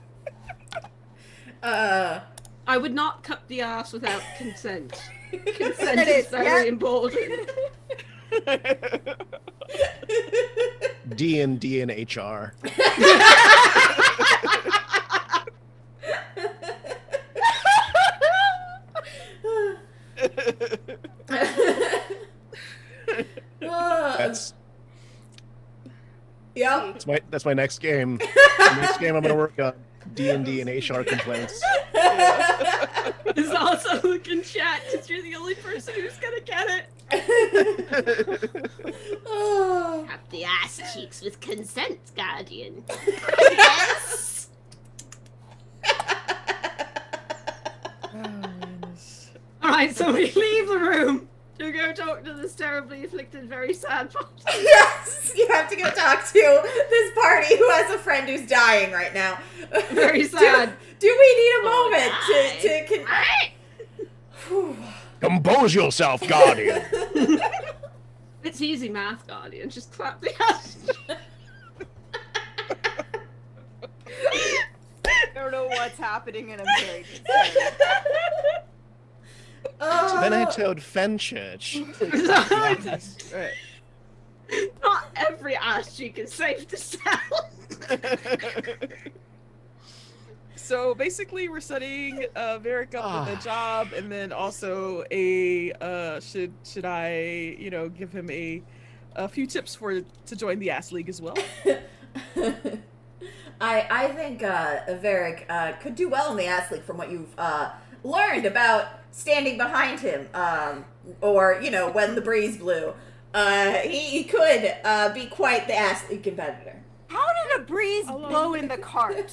[SPEAKER 3] I
[SPEAKER 2] I would not cup the ass without consent. Consent
[SPEAKER 1] It
[SPEAKER 2] is
[SPEAKER 1] is,
[SPEAKER 2] very
[SPEAKER 1] yeah.
[SPEAKER 2] important.
[SPEAKER 4] D&D and HR. That's That's my next game. The next game I'm gonna work on D&D and HR complaints.
[SPEAKER 2] It's also look in chat because you're the only person who's gonna get it.
[SPEAKER 3] Oh.
[SPEAKER 2] Have the ass cheeks with consent, Guardian.
[SPEAKER 3] Yes.
[SPEAKER 2] Alright, so we leave the room to go talk to this terribly afflicted, very sad party.
[SPEAKER 3] Yes, you have to go talk to this party who has a friend who's dying right now.
[SPEAKER 2] Very sad.
[SPEAKER 3] Do we need a moment to
[SPEAKER 4] Compose yourself, Guardian.
[SPEAKER 2] It's easy math, Guardian. Just clap the ass.
[SPEAKER 1] I don't know what's happening, and I'm very concerned.
[SPEAKER 4] Then I told Fenchurch.
[SPEAKER 5] Right.
[SPEAKER 2] Not every ass cheek is safe to sell.
[SPEAKER 5] So basically, we're setting Varric up with a job, and then also a should I give him a few tips to join the Ass League as well.
[SPEAKER 3] I think Varric could do well in the Ass League from what you've learned about standing behind him, or when the breeze blew. He could be quite the Ass League competitor.
[SPEAKER 1] How did a breeze blow in the cart?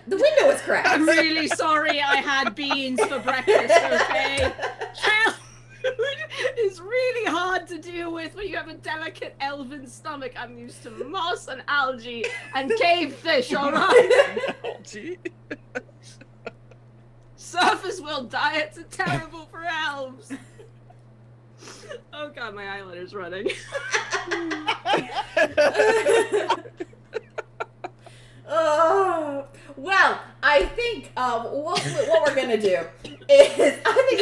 [SPEAKER 3] The window was cracked.
[SPEAKER 2] I'm really sorry I had beans for breakfast, okay? Childhood is really hard to deal with when you have a delicate elven stomach. I'm used to moss and algae and cave fish, alright?
[SPEAKER 5] Algae.
[SPEAKER 2] Surface world diets are terrible for elves. Oh god, my eyeliner's running.
[SPEAKER 3] Oh, well, I think what we're gonna do is I think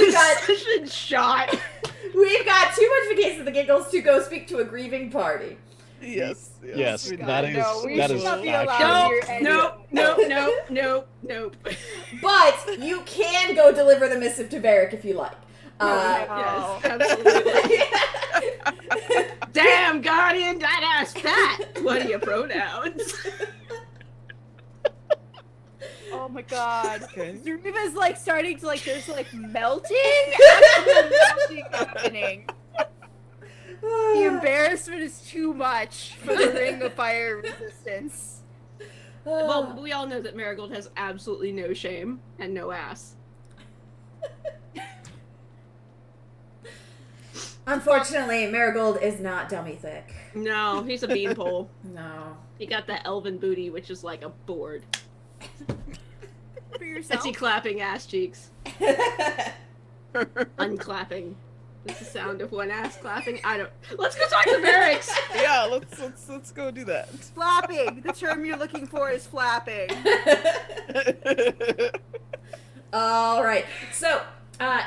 [SPEAKER 3] we've got too much of a case of the giggles to go speak to a grieving party.
[SPEAKER 4] Yes,
[SPEAKER 5] we
[SPEAKER 4] that is
[SPEAKER 1] No, we
[SPEAKER 4] that
[SPEAKER 1] should
[SPEAKER 4] is
[SPEAKER 1] not be
[SPEAKER 4] actually-
[SPEAKER 1] allowed here.
[SPEAKER 2] Nope.
[SPEAKER 3] But you can go deliver the missive to Varric if you like.
[SPEAKER 2] Yes, absolutely. Damn, Guardian, that ass fat. What are your pronouns?
[SPEAKER 1] Oh my god.
[SPEAKER 5] Okay.
[SPEAKER 1] Zuriva's starting to there's melting? Actual melting happening. The embarrassment is too much for the ring of fire resistance.
[SPEAKER 2] Well, we all know that Marigold has absolutely no shame and no ass.
[SPEAKER 3] Unfortunately, Marigold is not dummy thick.
[SPEAKER 2] No, he's a beanpole.
[SPEAKER 3] No.
[SPEAKER 2] He got the elven booty, which is like a board.
[SPEAKER 1] For yourself.
[SPEAKER 2] That's he clapping ass cheeks. Unclapping. That's the sound of one ass clapping. Let's go talk to Barracks!
[SPEAKER 5] Yeah, let's go do that.
[SPEAKER 1] Flapping. The term you're looking for is flapping.
[SPEAKER 3] All right. So,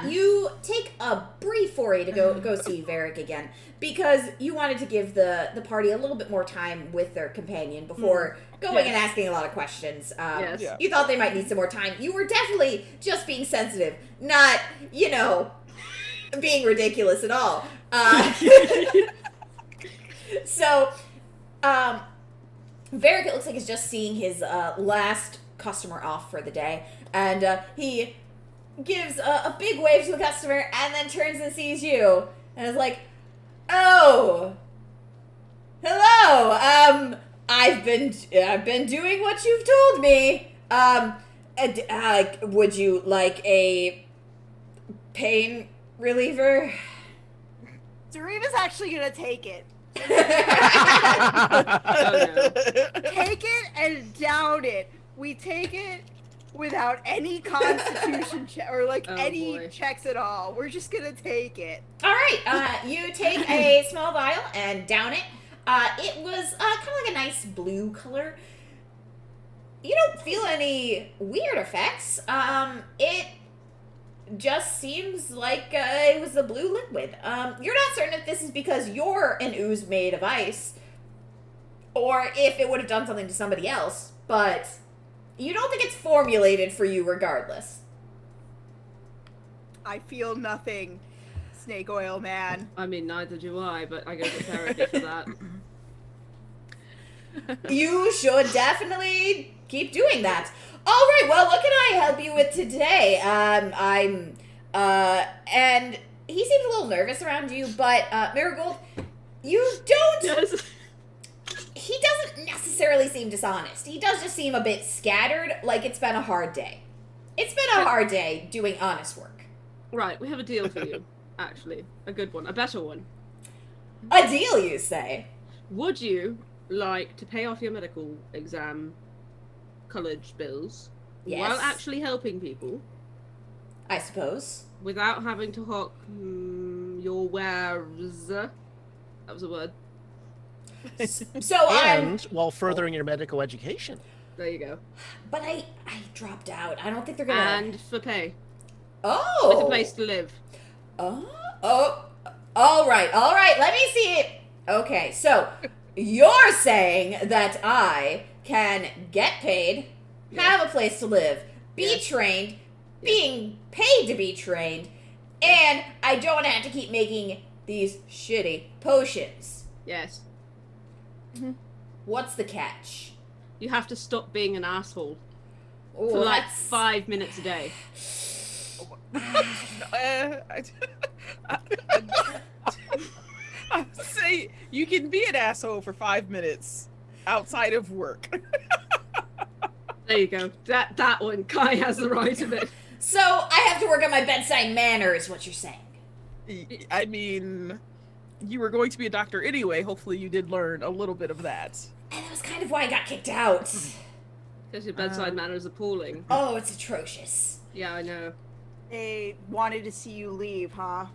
[SPEAKER 3] you take a brief foray to go see Varric again because you wanted to give the party a little bit more time with their companion before going and asking a lot of questions.
[SPEAKER 2] Yes.
[SPEAKER 5] Yeah.
[SPEAKER 3] You thought they might need some more time. You were definitely just being sensitive, not, being ridiculous at all. So, Varric, it looks like, is just seeing his last customer off for the day, and he gives a big wave to the customer and then turns and sees you and is like, "Oh, hello. I've been doing what you've told me. Would you like a pain reliever?"
[SPEAKER 1] Zuriva's actually gonna take it.
[SPEAKER 2] Oh, no.
[SPEAKER 1] Take it and down it. We take it without any constitution check or any
[SPEAKER 2] boy.
[SPEAKER 1] checks at all. We're just gonna take it.
[SPEAKER 3] All right, you take a small vial and down it. It was kind of like a nice blue color. You don't feel any weird effects. It just seems like it was a blue liquid. You're not certain if this is because you're an ooze made of ice, or if it would have done something to somebody else, but you don't think it's formulated for you regardless.
[SPEAKER 1] I feel nothing, snake oil man.
[SPEAKER 2] I mean, neither do I, but I go to therapy for that.
[SPEAKER 3] You should definitely keep doing that. All right, well, what can I help you with today? And he seems a little nervous around you, but, Marigold, you don't...
[SPEAKER 2] Yes.
[SPEAKER 3] He doesn't necessarily seem dishonest. He does just seem a bit scattered, like it's been a hard day. It's been a hard day doing honest work.
[SPEAKER 2] Right, we have a deal for you, actually. A good one, a better one.
[SPEAKER 3] A deal, you say?
[SPEAKER 2] Would you like to pay off your medical exam college bills
[SPEAKER 3] Yes.
[SPEAKER 2] while actually helping people
[SPEAKER 3] I suppose.
[SPEAKER 2] without having to hawk your wares? That was a word.
[SPEAKER 3] So I'm...
[SPEAKER 4] And while furthering your medical education.
[SPEAKER 2] There you go.
[SPEAKER 3] But I dropped out. I don't think they're gonna...
[SPEAKER 2] And for pay.
[SPEAKER 3] Oh!
[SPEAKER 2] With a place to live.
[SPEAKER 3] Oh, all right, let me see it. Okay, so you're saying that I can get paid, have a place to live, be trained, being paid to be trained, and I don't have to keep making these shitty potions.
[SPEAKER 2] Yes.
[SPEAKER 3] What's the catch?
[SPEAKER 2] You have to stop being an asshole
[SPEAKER 3] Oh,
[SPEAKER 2] for like
[SPEAKER 3] that's...
[SPEAKER 2] 5 minutes a day.
[SPEAKER 5] I say you can be an asshole for 5 minutes outside of work.
[SPEAKER 2] There you go. That one. Kai has the right of it.
[SPEAKER 3] So I have to work on my bedside manner, is what you're saying.
[SPEAKER 5] I mean, you were going to be a doctor anyway. Hopefully you did learn a little bit of that.
[SPEAKER 3] And that was kind of why I got kicked out.
[SPEAKER 2] Because your bedside manner is appalling.
[SPEAKER 3] Oh, it's atrocious.
[SPEAKER 2] Yeah, I know.
[SPEAKER 6] They wanted to see you leave, huh?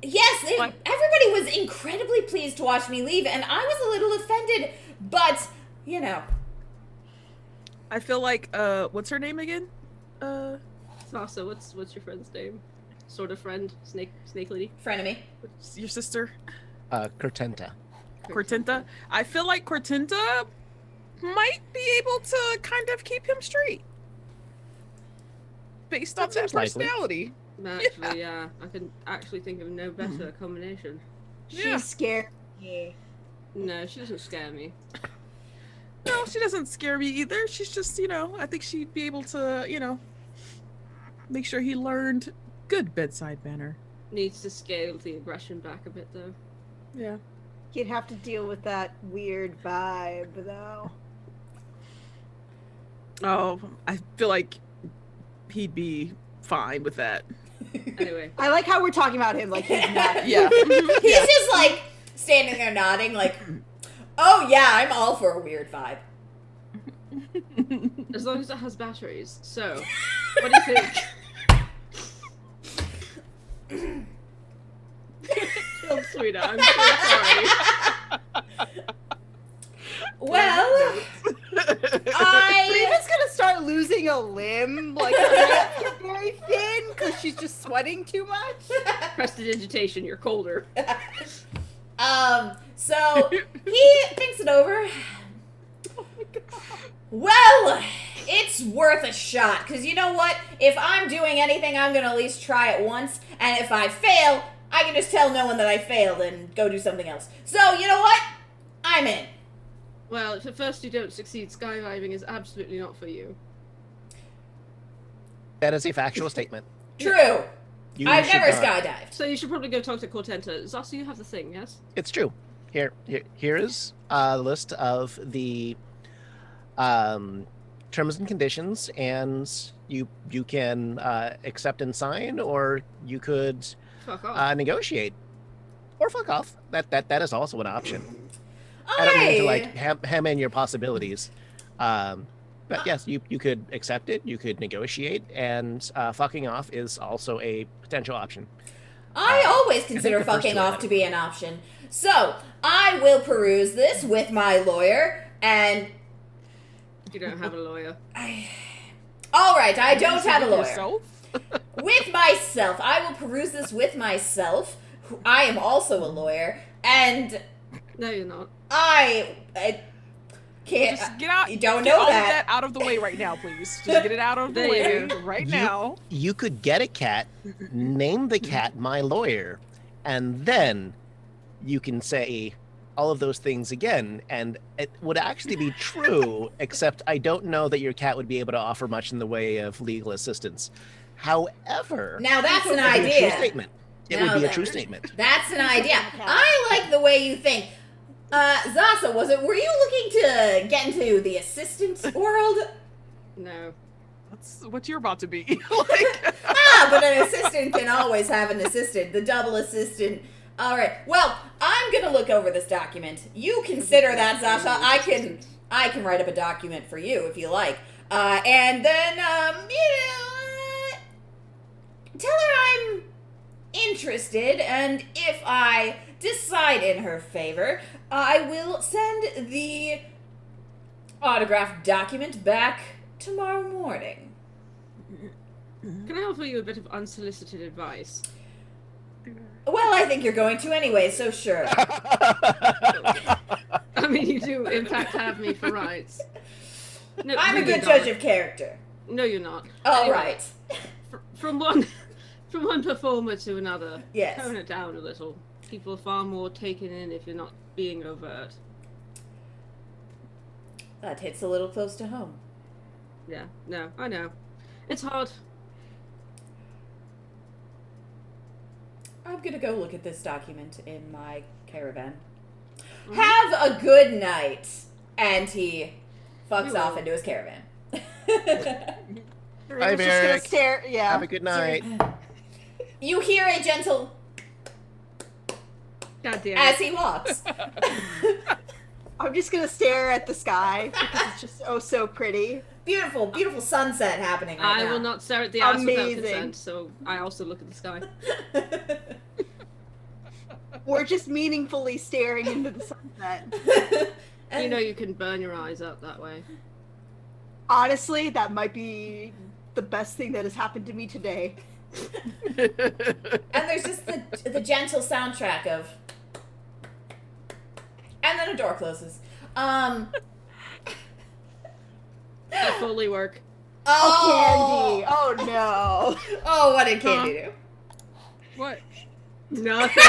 [SPEAKER 3] Yes, everybody was incredibly pleased to watch me leave, and I was a little offended, but, you know.
[SPEAKER 5] I feel like, what's her name again?
[SPEAKER 2] Sasa, what's your friend's name? Sort of friend? Snake lady?
[SPEAKER 3] Frenemy.
[SPEAKER 5] What's your sister?
[SPEAKER 4] Cortenta.
[SPEAKER 5] Cortenta. I feel like Cortenta might be able to kind of keep him straight. Based on that
[SPEAKER 4] seems likely.
[SPEAKER 5] personality.
[SPEAKER 2] Actually, yeah. I can actually think of no better combination.
[SPEAKER 5] Yeah.
[SPEAKER 6] She scared me.
[SPEAKER 2] No, she doesn't scare me.
[SPEAKER 5] No, she doesn't scare me either. She's just, I think she'd be able to, make sure he learned good bedside manner.
[SPEAKER 2] Needs to scale the aggression back a bit, though.
[SPEAKER 5] Yeah.
[SPEAKER 6] You'd have to deal with that weird vibe, though.
[SPEAKER 5] Oh, I feel like he'd be fine with that.
[SPEAKER 2] Anyway.
[SPEAKER 6] I like how we're talking about him like he's not.
[SPEAKER 5] Yeah.
[SPEAKER 3] He's just, like, standing there nodding, like, oh, yeah, I'm all for a weird vibe.
[SPEAKER 2] As long as it has batteries. So, what do you think? Killed Sweeter, I'm so sorry.
[SPEAKER 3] Well,
[SPEAKER 6] Riven's gonna start losing a limb, like her hands get very thin because she's just sweating too much.
[SPEAKER 2] Prestidigitation, you're colder.
[SPEAKER 3] So he thinks it over.
[SPEAKER 6] Oh my god.
[SPEAKER 3] Well, it's worth a shot, because you know what? If I'm doing anything, I'm going to at least try it once, and if I fail, I can just tell no one that I failed and go do something else. So, you know what? I'm in.
[SPEAKER 2] Well, if at first you don't succeed, skydiving is absolutely not for you.
[SPEAKER 4] That is a factual statement.
[SPEAKER 3] True. I've
[SPEAKER 4] should
[SPEAKER 3] never
[SPEAKER 4] not.
[SPEAKER 3] skydived.
[SPEAKER 2] So you should probably go talk to Cortenta. Zasa, you have the thing, yes?
[SPEAKER 4] It's true. Here is a list of the terms and conditions, and you can accept and sign, or you could
[SPEAKER 2] Fuck off.
[SPEAKER 4] negotiate, or fuck off. That is also an option.
[SPEAKER 3] All
[SPEAKER 4] I don't mean to
[SPEAKER 3] right.
[SPEAKER 4] like hem in your possibilities, but yes, you could accept it. You could negotiate, and fucking off is also a potential option.
[SPEAKER 3] I always consider
[SPEAKER 4] the first
[SPEAKER 3] fucking
[SPEAKER 4] two
[SPEAKER 3] off
[SPEAKER 4] are
[SPEAKER 3] to be an option. So, I will peruse this with my lawyer, and...
[SPEAKER 2] You don't have a lawyer.
[SPEAKER 3] All right, I don't have a lawyer.
[SPEAKER 5] Yourself?
[SPEAKER 3] With myself. I will peruse this with myself. I am also a lawyer, and
[SPEAKER 2] No, you're not.
[SPEAKER 3] I can't...
[SPEAKER 5] Just get out.
[SPEAKER 3] You don't
[SPEAKER 5] get
[SPEAKER 3] know
[SPEAKER 5] all of
[SPEAKER 3] that.
[SPEAKER 5] that out of the way right now, please. Just get it out of the
[SPEAKER 2] There
[SPEAKER 5] way
[SPEAKER 2] you go.
[SPEAKER 5] right now.
[SPEAKER 4] You could get a cat, name the cat my lawyer, and then you can say, all of those things again, and it would actually be true, except I don't know that your cat would be able to offer much in the way of legal assistance. However,
[SPEAKER 3] Now that's an
[SPEAKER 4] it would be a true
[SPEAKER 3] idea.
[SPEAKER 4] statement. It would be a true statement.
[SPEAKER 3] That's an idea. I like the way you think. Zasa, were you looking to get into the assistance world?
[SPEAKER 2] No.
[SPEAKER 5] That's what you're about to be.
[SPEAKER 3] But an assistant can always have an assistant. The double assistant. All right. Well, I'm gonna look over this document. You consider that, Zasha. I can write up a document for you if you like. And then tell her I'm interested, and if I decide in her favor, I will send the autographed document back tomorrow morning.
[SPEAKER 2] Can I offer you a bit of unsolicited advice?
[SPEAKER 3] Well, I think you're going to anyway, so sure.
[SPEAKER 2] I mean, you do, in fact, have me for rights. No,
[SPEAKER 3] I'm a
[SPEAKER 2] really
[SPEAKER 3] good
[SPEAKER 2] not.
[SPEAKER 3] judge of character.
[SPEAKER 2] No, you're not.
[SPEAKER 3] All
[SPEAKER 2] Anyway,
[SPEAKER 3] right.
[SPEAKER 2] From one performer to another,
[SPEAKER 3] Yes.
[SPEAKER 2] tone it down a little. People are far more taken in if you're not being overt.
[SPEAKER 3] That hits a little close to home.
[SPEAKER 2] Yeah, no, I know. It's hard.
[SPEAKER 3] I'm gonna go look at this document in my caravan.
[SPEAKER 2] Mhm.
[SPEAKER 3] Have a good night. And he fucks
[SPEAKER 2] You
[SPEAKER 3] off
[SPEAKER 2] will.
[SPEAKER 3] into his caravan.
[SPEAKER 4] Bye,
[SPEAKER 6] Just gonna
[SPEAKER 4] Varric.
[SPEAKER 6] stare. Yeah.
[SPEAKER 4] Have a good night.
[SPEAKER 3] You hear a gentle
[SPEAKER 2] God damn
[SPEAKER 3] as
[SPEAKER 2] it.
[SPEAKER 3] he walks.
[SPEAKER 6] I'm just gonna stare at the sky because it's just so pretty.
[SPEAKER 3] Beautiful, beautiful sunset happening right
[SPEAKER 2] I
[SPEAKER 3] now.
[SPEAKER 2] will not stare at the ass without
[SPEAKER 6] Amazing.
[SPEAKER 2] consent, so I also look at the sky.
[SPEAKER 6] We're just meaningfully staring into the sunset.
[SPEAKER 3] And
[SPEAKER 2] You know you can burn your eyes out that way.
[SPEAKER 6] Honestly, that might be the best thing that has happened to me today.
[SPEAKER 3] and there's just the gentle soundtrack of, and then a door closes.
[SPEAKER 2] I fully work.
[SPEAKER 6] Oh, Candy! Oh no!
[SPEAKER 3] Oh, what did Candy do?
[SPEAKER 5] What?
[SPEAKER 2] Nothing.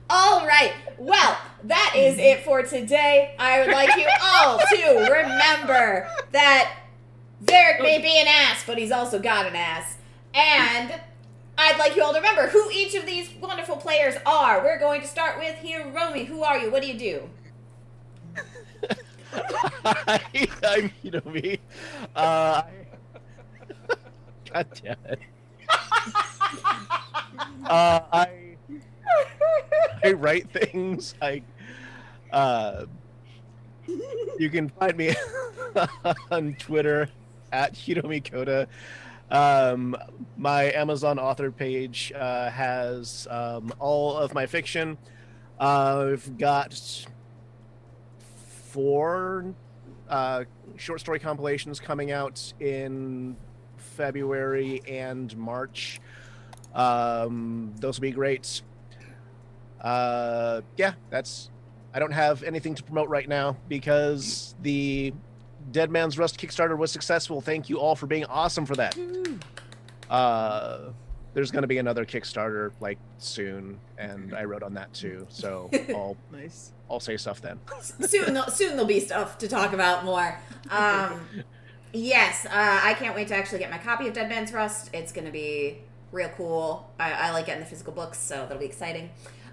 [SPEAKER 3] All right. Well, that is it for today. I would like you all to remember that Varric may be an ass, but he's also got an ass. And I'd like you all to remember who each of these wonderful players are. We're going to start with Hiromi. Who are you? What do you do?
[SPEAKER 4] I'm Hiromi. God damn it. I write things. You can find me on Twitter at Hiromi Koda. My Amazon author page has all of my fiction. I've got 4 short story compilations coming out in February and March. Those will be great. Yeah, I don't have anything to promote right now because the Dead Man's Rust Kickstarter was successful. Thank you all for being awesome for that. There's going to be another Kickstarter like soon, and I wrote on that too. So
[SPEAKER 5] Nice.
[SPEAKER 4] I'll say stuff then.
[SPEAKER 3] Soon there'll be stuff to talk about more. Yes, I can't wait to actually get my copy of Dead Man's Rust. It's going to be real cool. I like getting the physical books, so that'll be exciting.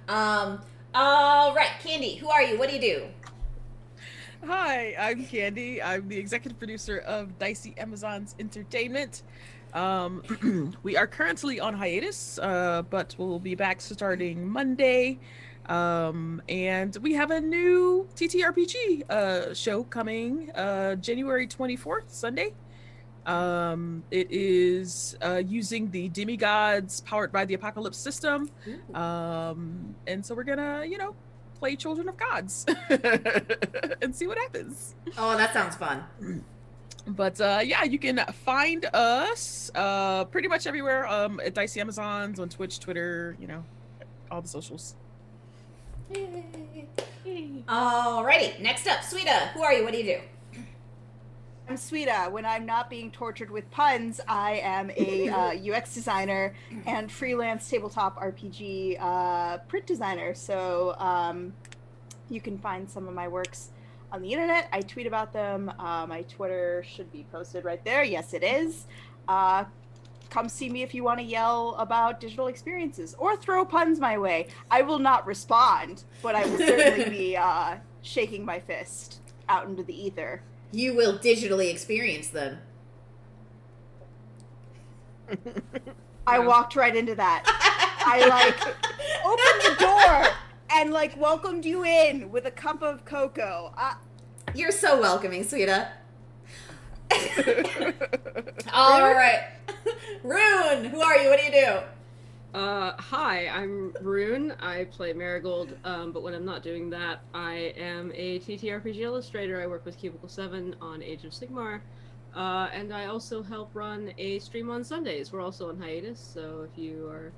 [SPEAKER 3] All right, Candy, who are you? What do you do?
[SPEAKER 5] Hi, I'm Candy. I'm the executive producer of Dicey Amazons Entertainment. We are currently on hiatus, but we'll be back starting Monday. And we have a new TTRPG show coming January 24th, Sunday. It is using the demigods powered by the apocalypse system. And so we're gonna, play Children of Gods and see what happens.
[SPEAKER 3] Oh, that sounds fun.
[SPEAKER 5] But yeah, you can find us pretty much everywhere at Dicey Amazons on Twitch, Twitter, all the socials.
[SPEAKER 3] Alrighty, next up, Sweeta, who are you? What do you do?
[SPEAKER 1] I'm Sweeta. When I'm not being tortured with puns, I am a UX designer and freelance tabletop RPG print designer. So you can find some of my works on the internet. I tweet about them. My Twitter should be posted right there. Yes, it is. Come see me if you want to yell about digital experiences or throw puns my way. I will not respond, but I will certainly be shaking my fist out into the ether.
[SPEAKER 3] You will digitally experience them.
[SPEAKER 1] I walked right into that. I opened the door and welcomed you in with a cup of cocoa.
[SPEAKER 3] You're so welcoming, Sweeta. All right. Rune, who are you? What do you do?
[SPEAKER 2] Hi, I'm Rune. I play Marigold, but when I'm not doing that, I am a TTRPG illustrator. I work with Cubicle 7 on Age of Sigmar, and I also help run a stream on Sundays. We're also on hiatus, so if you are...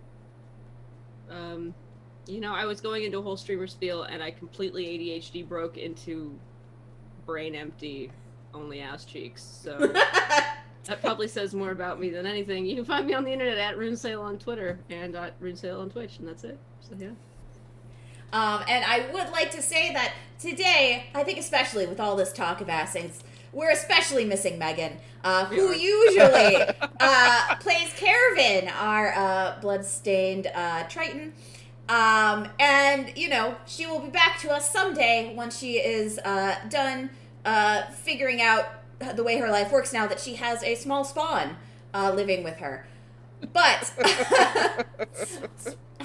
[SPEAKER 2] I was going into a whole streamer spiel, and I completely ADHD broke into brain empty, only ass cheeks, so... That probably says more about me than anything. You can find me on the internet at RuneSale on Twitter and at RuneSale on Twitch, and that's it. So yeah.
[SPEAKER 3] And I would like to say that today, I think especially with all this talk of assings, we're especially missing Megan, who usually plays Caravan, our blood-stained Triton. And, she will be back to us someday once she is done figuring out the way her life works now that she has a small spawn living with her. But a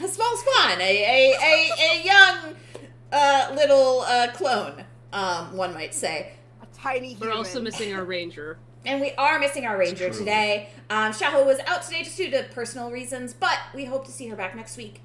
[SPEAKER 3] small spawn, a young little clone, one might say.
[SPEAKER 1] A tiny human.
[SPEAKER 2] We're also missing our ranger.
[SPEAKER 3] And we are missing our ranger today. Shaho was out today just due to personal reasons, but we hope to see her back next week.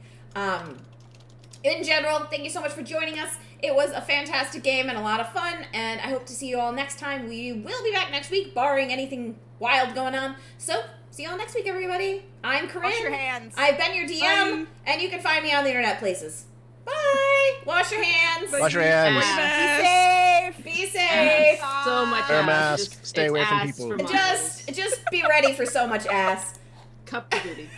[SPEAKER 3] In general, thank you so much for joining us. It was a fantastic game and a lot of fun, and I hope to see you all next time. We will be back next week, barring anything wild going on. So, see you all next week, everybody. I'm Corinne.
[SPEAKER 1] Wash your hands.
[SPEAKER 3] I've been your DM, and you can find me on the internet places. Bye! Wash your hands.
[SPEAKER 4] Wash your hands.
[SPEAKER 3] Be safe.
[SPEAKER 2] So much
[SPEAKER 4] Wear a
[SPEAKER 2] ass.
[SPEAKER 4] mask.
[SPEAKER 2] Just-
[SPEAKER 4] Stay
[SPEAKER 2] it's
[SPEAKER 4] away from
[SPEAKER 2] ass
[SPEAKER 4] people.
[SPEAKER 2] for miles.
[SPEAKER 3] Just be ready for so much ass.
[SPEAKER 2] Cup of duty.